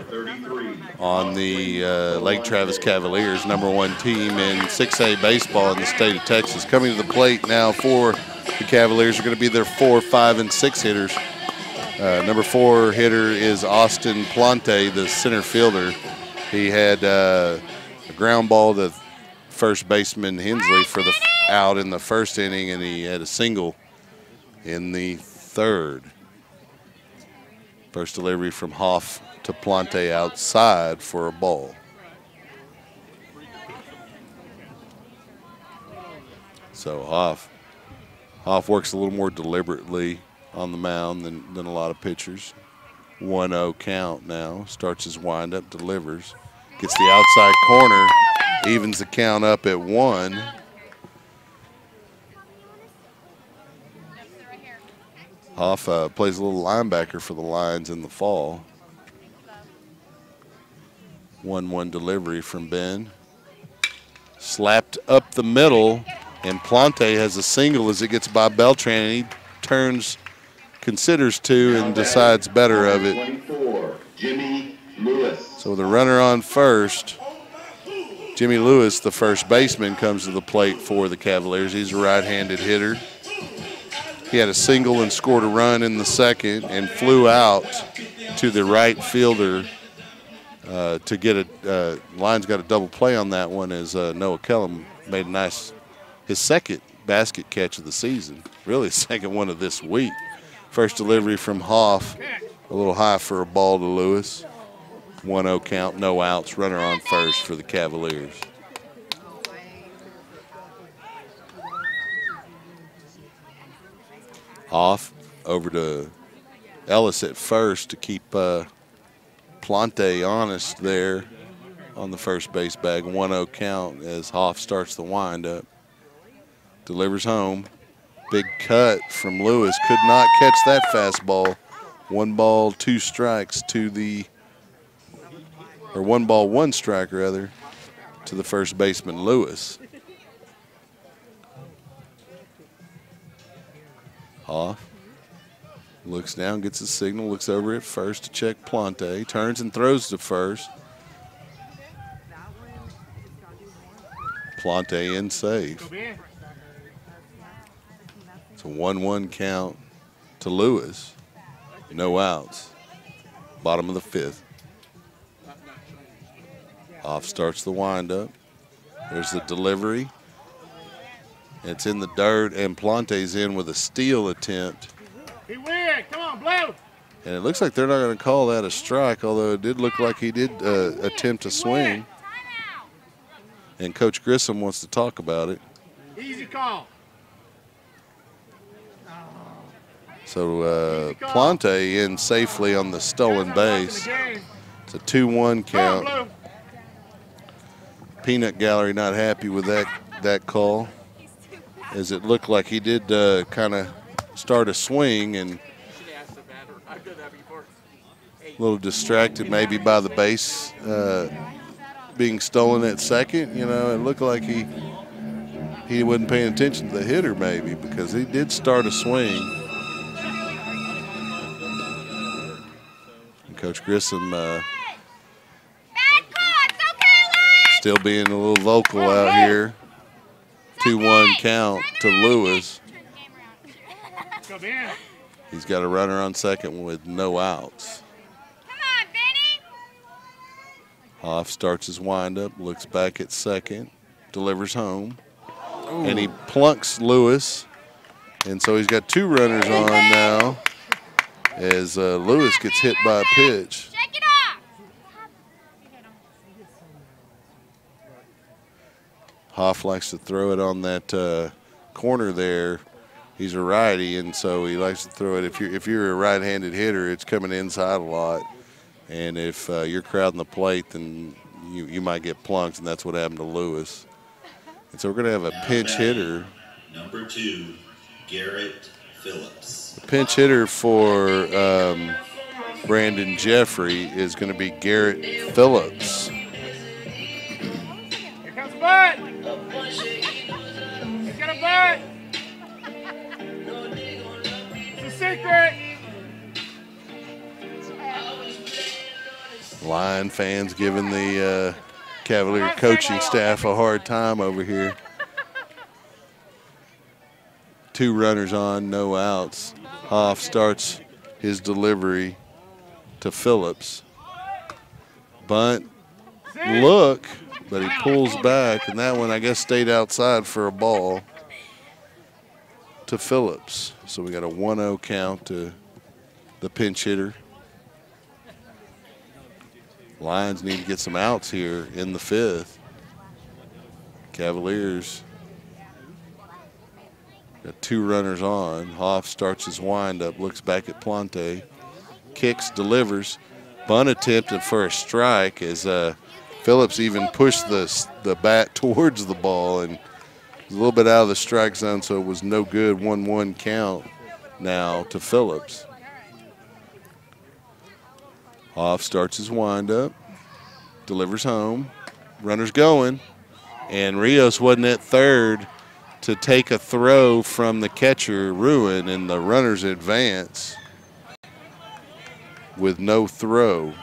on the Lake Travis Cavaliers, #1 team in 6A baseball in the state of Texas. Coming to the plate now for the Cavaliers are going to be their 4, 5, and 6 hitters. Number 4 hitter is Austin Plante, the center fielder. He had a ground ball to first baseman Hensley for the out in the 1st inning, and he had a single in the 3rd. First delivery from Hoff to Plante outside for a ball. So Hoff works a little more deliberately on the mound than a lot of pitchers. 1-0 count now. Starts his windup, delivers. Gets the outside corner, evens the count up at 1. Hoff plays a little linebacker for the Lions in the fall. 1-1 delivery from Ben. Slapped up the middle, and Plante has a single as it gets by Beltran, and he considers 2 and decides better of it. So the runner on first, Jimmy Lewis, the first baseman, comes to the plate for the Cavaliers. He's a right-handed hitter. He had a single and scored a run in the 2nd and flew out to the right fielder to get a Lions got a double play on that one as Noah Kellum made his 2nd basket catch of the season, really 2nd one of this week. First delivery from Hoff, a little high for a ball to Lewis. 1-0 count, no outs, runner on first for the Cavaliers. Hoff over to Ellis at first to keep Plante honest there on the first base bag. 1-0 count as Hoff starts the windup. Delivers home. Big cut from Lewis. Could not catch that fastball. 1 ball, 2 strikes to the, or 1 ball, 1 strike rather, to the first baseman, Lewis. Hoff looks down, gets a signal, looks over at first to check Plante, turns and throws to first. Plante in safe. It's a 1-1 count to Lewis. No outs. Bottom of the 5th. Off starts the windup. There's the delivery. It's in the dirt, and Plante's in with a steal attempt. Be weird. Come on, Blue. And it looks like they're not going to call that a strike, although it did look like he did attempt to swing. And Coach Grissom wants to talk about it. Easy call. So Plante in safely on the stolen base. It's a 2-1 count. Peanut Gallery not happy with that call, as it looked like he did kind of start a swing and a little distracted maybe by the base being stolen at second. You know, it looked like he wasn't paying attention to the hitter maybe, because he did start a swing. And Coach Grissom still being a little vocal out here. 2-1 count to Lewis. He's got a runner on second with no outs. Hoff starts his windup, looks back at second, delivers home. Ooh. And he plunks Lewis. And so he's got 2 runners on now as Lewis gets hit by a pitch. Hoff likes to throw it on that corner there. He's a righty, and so he likes to throw it. If you're a right-handed hitter, it's coming inside a lot. And if you're crowding the plate, then you might get plunked, and that's what happened to Lewis. And so we're going to have a pinch hitter. Number 2, Garrett Phillips. The pinch hitter for Brandon Jeffrey is going to be Garrett Phillips. Here comes Bud. He's got a Bud. It's a secret. Lion fans giving the Cavalier coaching staff a hard time over here. 2 runners on, no outs. Hoff starts his delivery to Phillips. Bunt, look, but he pulls back, and that one, I guess, stayed outside for a ball to Phillips. So we got a 1-0 count to the pinch hitter. Lions need to get some outs here in the 5th. Cavaliers got 2 runners on. Hoff starts his windup, looks back at Plante, kicks, delivers. Bunt attempted for a strike as Phillips even pushed the bat towards the ball, and a little bit out of the strike zone, so it was no good. 1-1 count now to Phillips. Hoff starts his windup, delivers home, runners going, and Rios wasn't at third to take a throw from the catcher, Ruin, and the runners advance with no throw.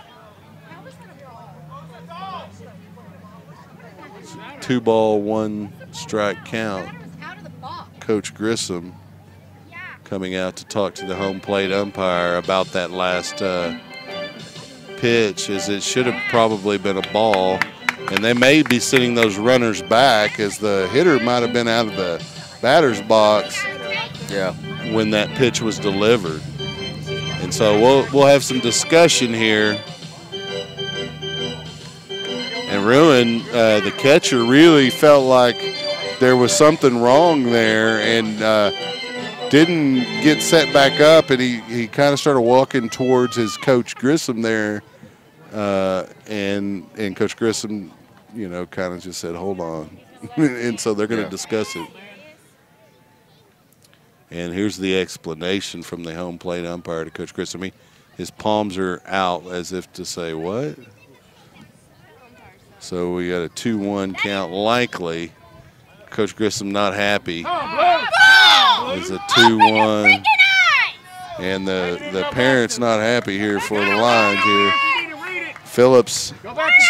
2 ball, 1 strike count. Coach Grissom coming out to talk to the home plate umpire about that last pitch, as it should have probably been a ball, and they may be sending those runners back, as the hitter might have been out of the batter's box when that pitch was delivered. And so we'll have some discussion here. And Ruin, the catcher, really felt like there was something wrong there, and didn't get set back up, and he kind of started walking towards his Coach Grissom there. And Coach Grissom, you know, kind of just said, hold on. And so they're going to discuss it. And here's the explanation from the home plate umpire to Coach Grissom. His palms are out as if to say, what? So we got a 2-1 count likely. Coach Grissom not happy. It's a 2-1. And the parents not happy here for the Lions here. Phillips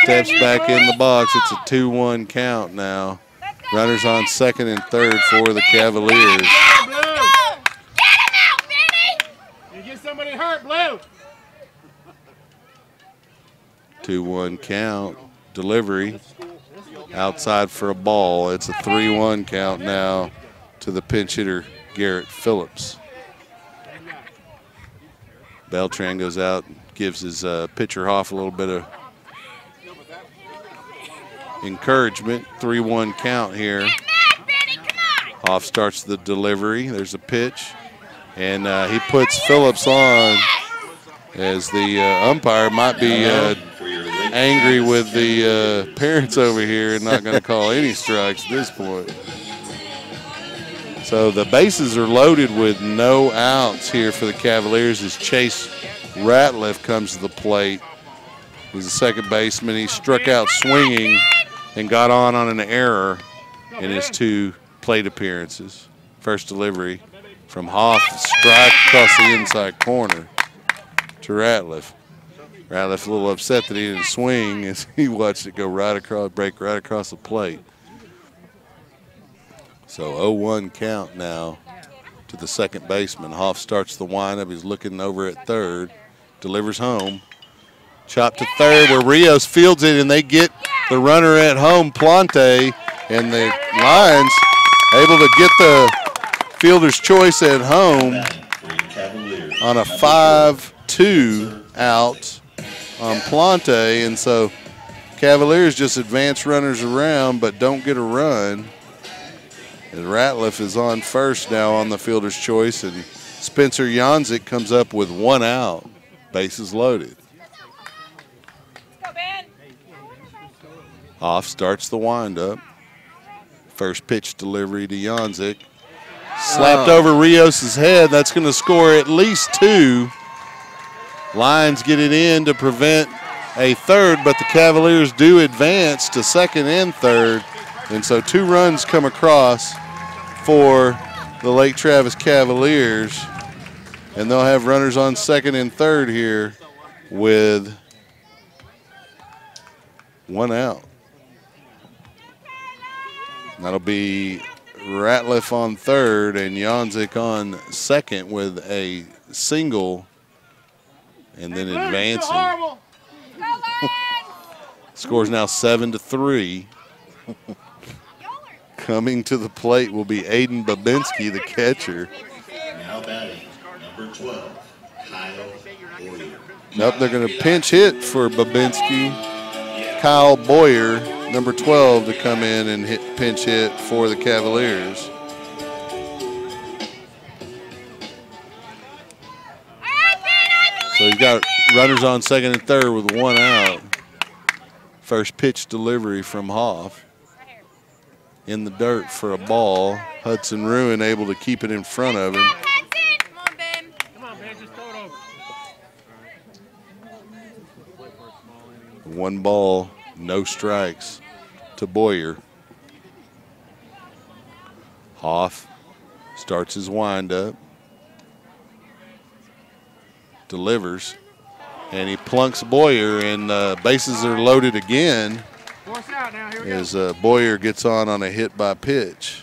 steps back in the box. It's a 2-1 count now. Runners on second and third for the Cavaliers. Get him out, Vinny! You get somebody hurt, Blue. 2-1 count. Delivery. Outside for a ball. It's a 3-1 count now to the pinch hitter, Garrett Phillips. Beltran goes out, gives his pitcher Hoff a little bit of encouragement. 3-1 count here. Hoff starts the delivery. There's a pitch. And he puts Phillips on as the umpire might be angry with the parents over here and not going to call any strikes at this point. So the bases are loaded with no outs here for the Cavaliers as Chase Ratliff comes to the plate. He's a second baseman. He struck out swinging and got on an error in his 2 plate appearances. First delivery from Hoff, strike across the inside corner to Ratliff. Ratliff a little upset that he didn't swing as he watched it go right across, break right across the plate. So 0-1 count now to the second baseman. Hoff starts the windup. He's looking over at third. Delivers home. Chop to third where Rios fields it, and they get the runner at home, Plante, and the Lions able to get the fielder's choice at home on a 5-2 out on Plante. And so Cavaliers just advance runners around but don't get a run. And Ratliff is on first now on the fielder's choice, and Spencer Janzik comes up with 1 out. Bases loaded. Hoff starts the windup. First pitch delivery to Janzik. Slapped over Rios' head. That's going to score at least 2. Lions get it in to prevent a third, but the Cavaliers do advance to second and third. And so 2 runs come across for the Lake Travis Cavaliers, and they'll have runners on second and third here with 1 out. That'll be Ratliff on third and Janzik on second with a single and then advancing. Score's now 7-3. Coming to the plate will be Aiden Babinski, the catcher. Now batting, number 12, Kyle Boyer. Nope, they're going to pinch hit for Babinski. Kyle Boyer, number 12, to come in and pinch hit for the Cavaliers. So you've got runners on second and third with 1 out. First pitch delivery from Hoff. In the dirt for a ball. Hudson Ruin able to keep it in front of him. Come on, Ben. Come on, Ben. Just throw it over. 1 ball, no strikes to Boyer. Hoff starts his windup. Delivers. And he plunks Boyer, and bases are loaded again. Force out now. Here we As go. Boyer gets on a hit by pitch.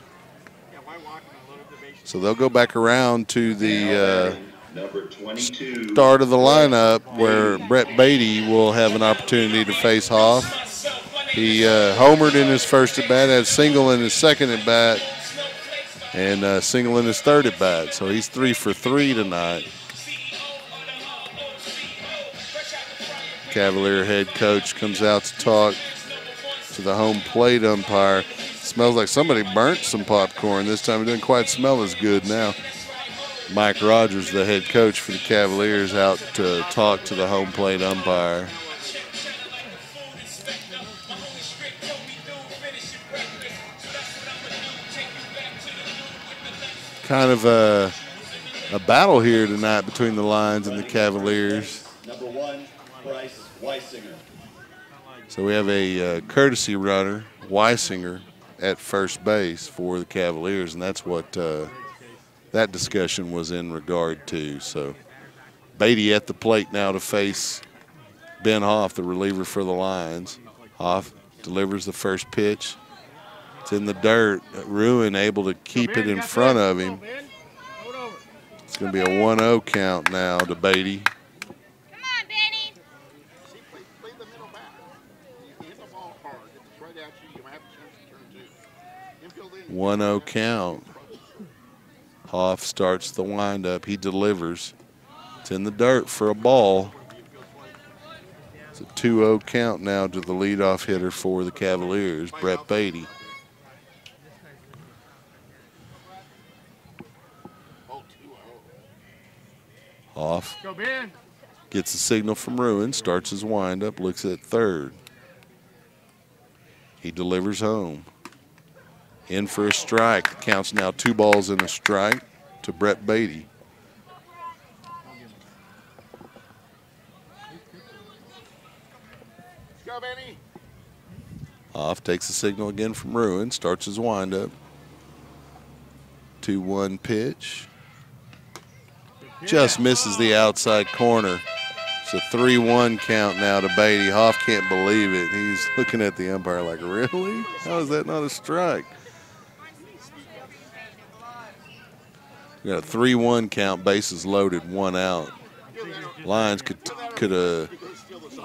So they'll go back around to the Number 22. start of the lineup where Brett Beatty will have an opportunity to face Hoff. He homered in his first at bat, had a single in his second at bat, and a single in his third at bat. So he's 3 for 3 tonight. Cavalier head coach comes out to talk to the home plate umpire. Smells like somebody burnt some popcorn. This time it doesn't quite smell as good now. Mike Rogers, the head coach for the Cavaliers, out to talk to the home plate umpire. Kind of a battle here tonight between the Lions and the Cavaliers. Number 1, Bryce Weisinger. So we have a courtesy runner, Weisinger, at first base for the Cavaliers, and that's what that discussion was in regard to. So Beatty at the plate now to face Ben Hoff, the reliever for the Lions. Hoff delivers the first pitch. It's in the dirt. Ruin able to keep it in front of him. It's going to be a 1-0 count now to Beatty. 1-0 count. Hoff starts the windup. He delivers. It's in the dirt for a ball. It's a 2-0 count now to the leadoff hitter for the Cavaliers, Brett Beatty. Hoff gets the signal from Ruin, starts his windup, looks at third. He delivers home. In for a strike. The count's now 2 balls and a strike to Brett Beatty. Go, Benny. Hoff takes the signal again from Ruin, starts his windup. 2-1 pitch. Just misses the outside corner. It's a 3-1 count now to Beatty. Hoff can't believe it. He's looking at the umpire like, really? How is that not a strike? We got a 3-1 count, bases loaded, 1 out. Lions could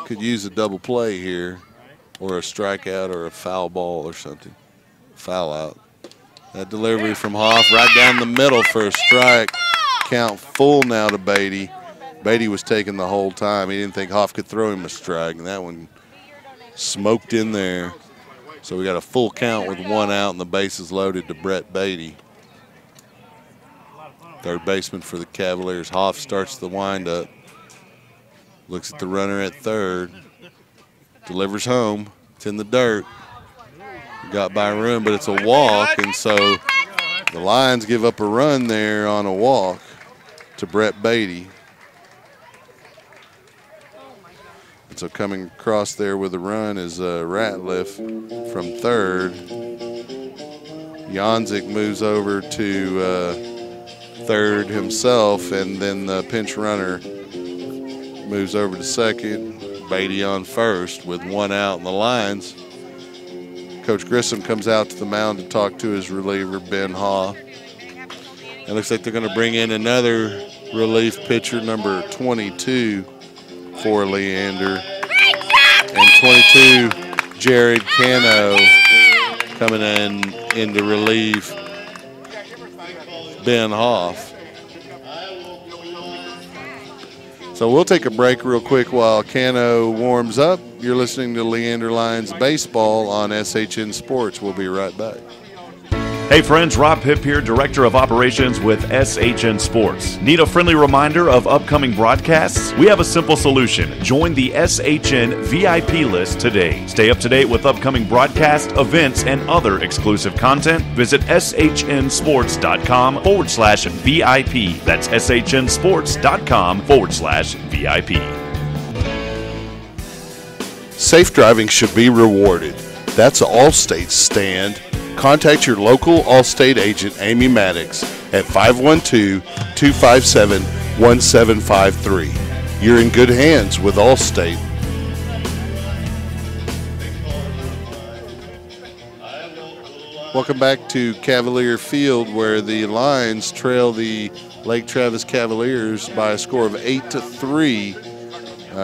use a double play here, or a strikeout, or a foul ball, or something. Foul out. That delivery from Hoff right down the middle for a strike. Count full now to Beatty. Beatty was taking the whole time. He didn't think Hoff could throw him a strike, and that one smoked in there. So we got a full count with 1 out, and the bases loaded to Brett Beatty. Third baseman for the Cavaliers. Hoff starts the windup. Looks at the runner at third. Delivers home. It's in the dirt. Got by a run, but it's a walk, and so the Lions give up a run there on a walk to Brett Beatty. And so coming across there with a run is Ratliff from third. Janzik moves over to third himself, and then the pinch runner moves over to second. Beatty on first with 1 out, and the Lions. Coach Grissom comes out to the mound to talk to his reliever, Ben Hoff. It looks like they're going to bring in another relief pitcher, number 22 for Leander. And 22, Jared Cano, coming in to relieve Ben Hoff. So we'll take a break real quick while Cano warms up. You're listening to Leander Lions Baseball on SHN Sports. We'll be right back. Hey friends, Rob Hipp here, Director of Operations with SHN Sports. Need a friendly reminder of upcoming broadcasts? We have a simple solution. Join the SHN VIP list today. Stay up to date with upcoming broadcasts, events, and other exclusive content. Visit shnsports.com/VIP. That's shnsports.com/VIP. Safe driving should be rewarded. That's Allstate's stand. Contact your local Allstate agent, Amy Maddox, at 512-257-1753. You're in good hands with Allstate. Welcome back to Cavalier Field, where the Lions trail the Lake Travis Cavaliers by a score of 8-3.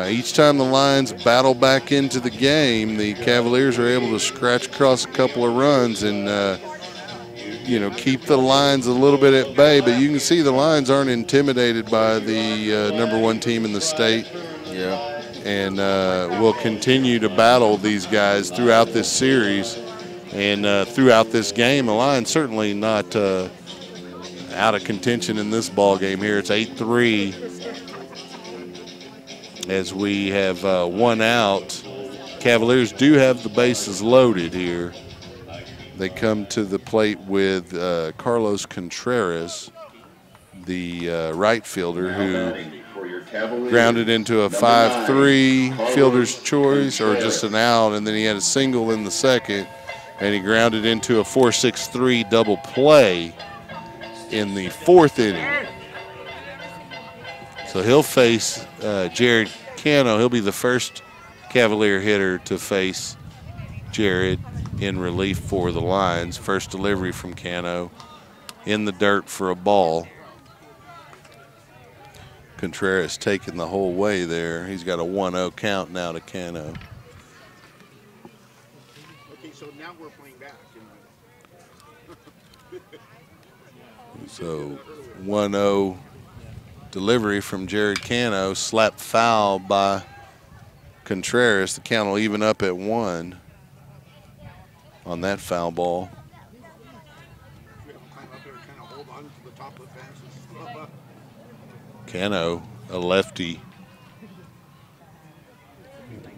Each time the Lions battle back into the game, the Cavaliers are able to scratch across a couple of runs and, keep the Lions a little bit at bay. But you can see the Lions aren't intimidated by the number 1 team in the state. Yeah. And will continue to battle these guys throughout this series and throughout this game. The Lions certainly not out of contention in this ball game here. It's 8-3. As we have 1 out. Cavaliers do have the bases loaded here. They come to the plate with Carlos Contreras, the right fielder, who grounded into a 5-3 fielder's choice, or just an out, and then he had a single in the second, and he grounded into a 4-6-3 double play in the 4th inning. So he'll face Jared Cano. He'll be the first Cavalier hitter to face Jared in relief for the Lions. First delivery from Cano in the dirt for a ball. Contreras taking the whole way there. He's got a 1-0 count now to Cano. Okay, so now we're playing back. So 1-0 delivery from Jared Cano, slapped foul by Contreras. The count will even up at 1 on that foul ball. Cano, a lefty,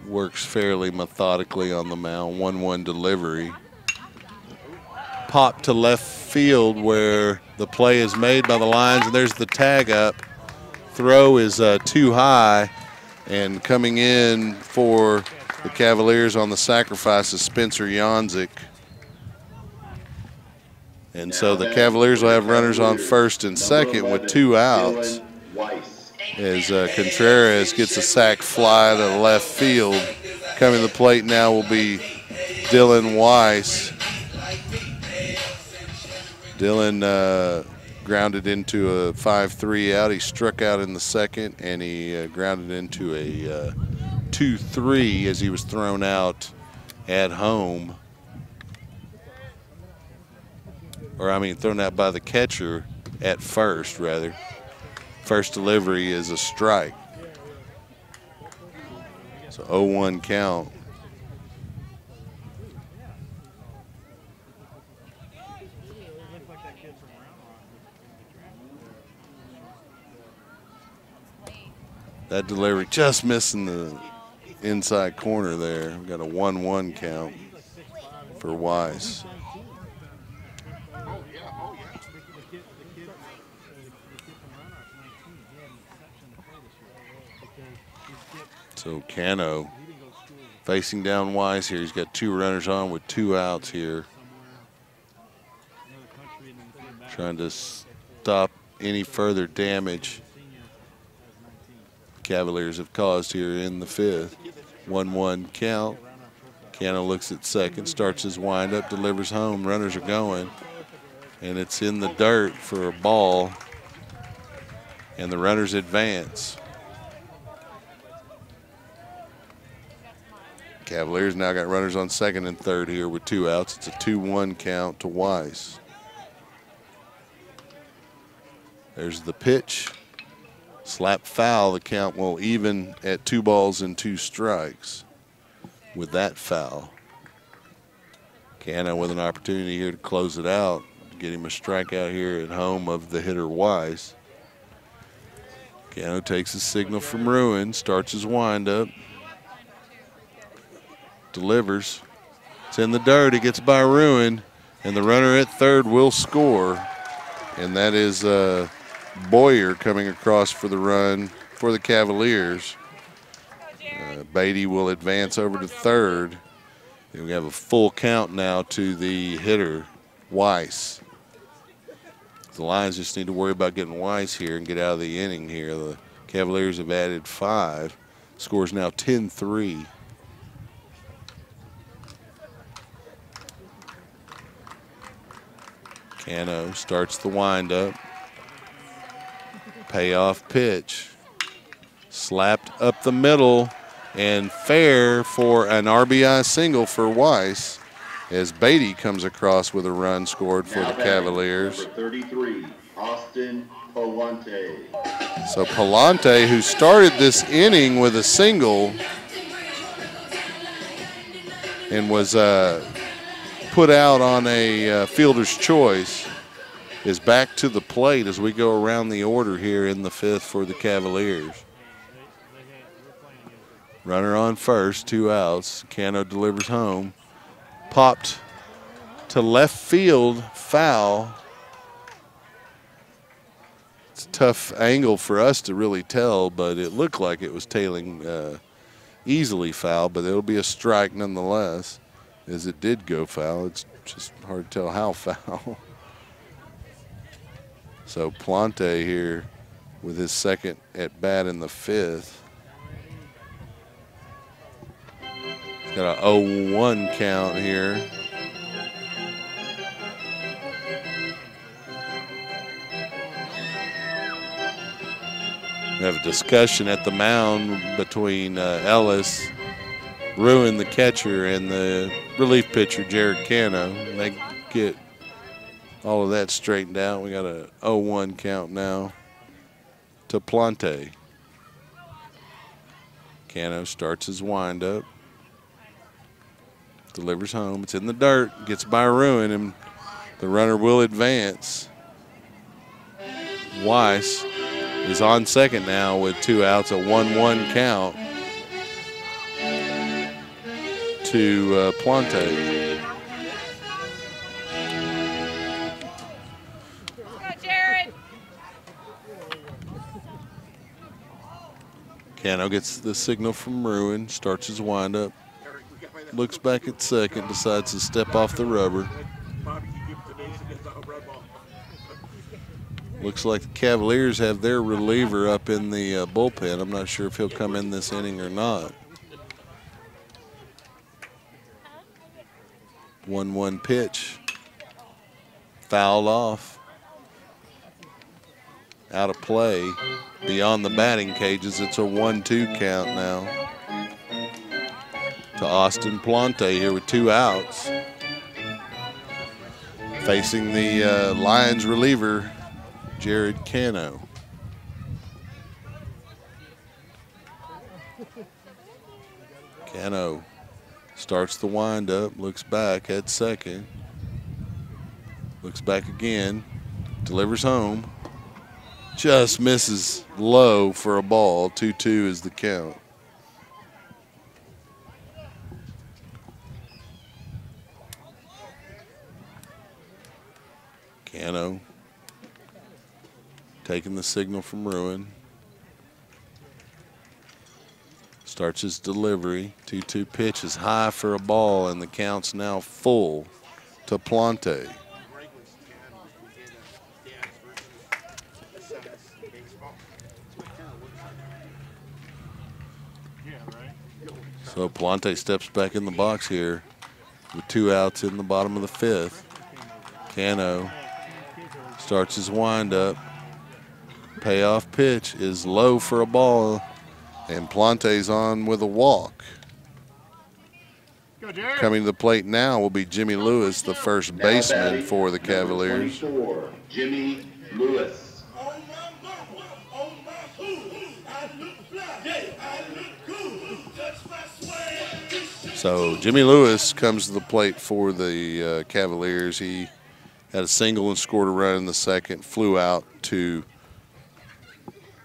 works fairly methodically on the mound. 1-1 delivery. Pop to left field where the play is made by the Lions, and there's the tag up. Throw is too high, and coming in for the Cavaliers on the sacrifice is Spencer Janzik. And so the Cavaliers will have runners on first and second with 2 outs, as Contreras gets a sac fly to left field. Coming to the plate now will be Dylan Weiss. Dylan grounded into a 5-3 out. He struck out in the second, and he grounded into a 2-3 as he was thrown out at home. Thrown out by the catcher at first, rather. First delivery is a strike. So 0-1 count. That delivery just missing the inside corner there. We've got a 1-1 count for Weiss. So Cano facing down Weiss here. He's got 2 runners on with 2 outs here. Trying to stop any further damage Cavaliers have caused here in the 5th. 1-1 count. Cano looks at second, starts his windup, delivers home. Runners are going, and it's in the dirt for a ball, and the runners advance. Cavaliers now got runners on second and third here with 2 outs. It's a 2-1 count to Weiss. There's the pitch. Slap foul. The count will even at 2 balls and 2 strikes with that foul. Cano with an opportunity here to close it out, get him a strikeout here at home of the hitter Weiss. Cano takes a signal from Ruin, starts his windup. Delivers. It's in the dirt. He gets by Ruin, and the runner at third will score. And that is Boyer coming across for the run for the Cavaliers. Beatty will advance over to third. And we have a full count now to the hitter, Weiss. The Lions just need to worry about getting Weiss here and get out of the inning here. The Cavaliers have added 5. Score's now 10-3. Cano starts the windup. Payoff pitch. Slapped up the middle and fair for an RBI single for Weiss as Beatty comes across with a run scored for the Cavaliers. Number 33, Austin Palante. So Palante, who started this inning with a single and was put out on a fielder's choice, is back to the plate as we go around the order here in the 5th for the Cavaliers. Runner on first, 2 outs. Cano delivers home. Popped to left field, foul. tough angle for us to really tell, but it looked like it was tailing easily foul, but it'll be a strike nonetheless, as it did go foul. It's just hard to tell how foul. So Plante here with his second at bat in the 5th. He's got an 0-1 count here. We have a discussion at the mound between Ellis, Ruin, the catcher, and the relief pitcher, Jared Cano. They get all of that straightened out. We got a 0-1 count now to Plante. Cano starts his windup, delivers home. It's in the dirt, gets by Ruin, and the runner will advance. Weiss is on second now with 2 outs, a 1-1 count to Plante. Go, Jared. Cano gets the signal from Ruin, starts his windup, looks back at second, decides to step off the rubber. Looks like the Cavaliers have their reliever up in the bullpen. I'm not sure if he'll come in this inning or not. 1-1 pitch. Fouled off. Out of play. Beyond the batting cages, it's a 1-2 count now to Austin Plante here with 2 outs. Facing the Lions reliever, Jared Cano. Cano starts the windup, looks back at second, looks back again, delivers home, just misses low for a ball. 2-2 is the count. Cano taking the signal from Ruin. Starts his delivery. 2-2 pitch is high for a ball, and the count's now full to Plante. So Plante steps back in the box here with 2 outs in the bottom of the 5th. Cano starts his windup. Payoff pitch is low for a ball, and Plante's on with a walk. Coming to the plate now will be Jimmy Lewis, the first baseman for the Cavaliers. 24, Jimmy Lewis. So Jimmy Lewis comes to the plate for the Cavaliers. He had a single and scored a run in the second, flew out to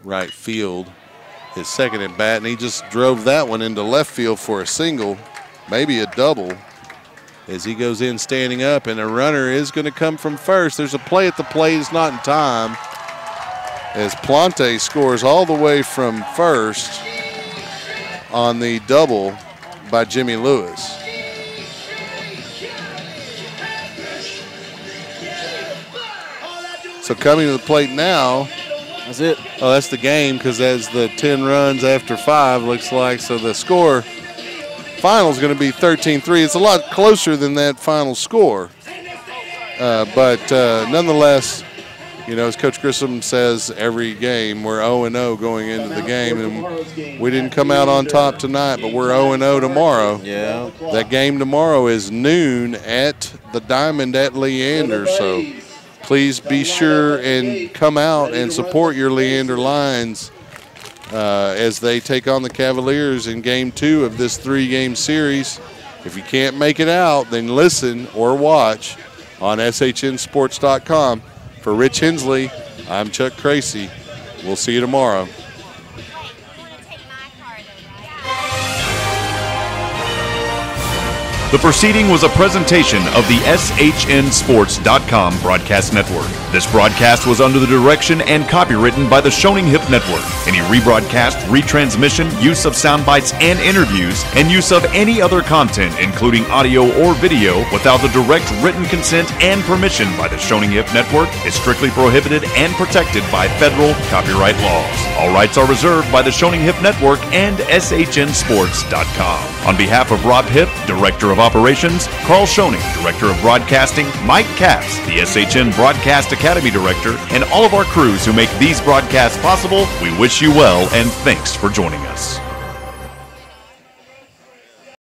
right field, his second at bat, and he just drove that one into left field for a single, maybe a double, as he goes in standing up, and a runner is going to come from first. There's a play at the plate, it's not in time, as Plante scores all the way from first on the double by Jimmy Lewis. So coming to the plate now. That's it. Oh, that's the game, because that's the 10 runs after 5, looks like. So the score final is going to be 13-3. It's a lot closer than that final score. But nonetheless, you know, as Coach Grissom says every game, we're 0-0 going into the game. And we didn't come out on top tonight, but we're 0-0 tomorrow. Yeah. That game tomorrow is noon at the Diamond at Leander. So please be sure and come out and support your Leander Lions as they take on the Cavaliers in Game 2 of this 3-game series. If you can't make it out, then listen or watch on SHNSports.com. For Rich Hensley, I'm Chuck Kracy. We'll see you tomorrow. The proceeding was a presentation of the SHNSports.com broadcast network. This broadcast was under the direction and copywritten by the Shoning Hip Network. Any rebroadcast, retransmission, use of sound bites and interviews, and use of any other content, including audio or video, without the direct written consent and permission by the Shoning Hip Network is strictly prohibited and protected by federal copyright laws. All rights are reserved by the Shoning Hip Network and SHNSports.com. On behalf of Rob Hip, Director of Operations, Carl Shoning, Director of Broadcasting, Mike Capps, the SHN Broadcast Academy Director, and all of our crews who make these broadcasts possible, we wish you well and thanks for joining us.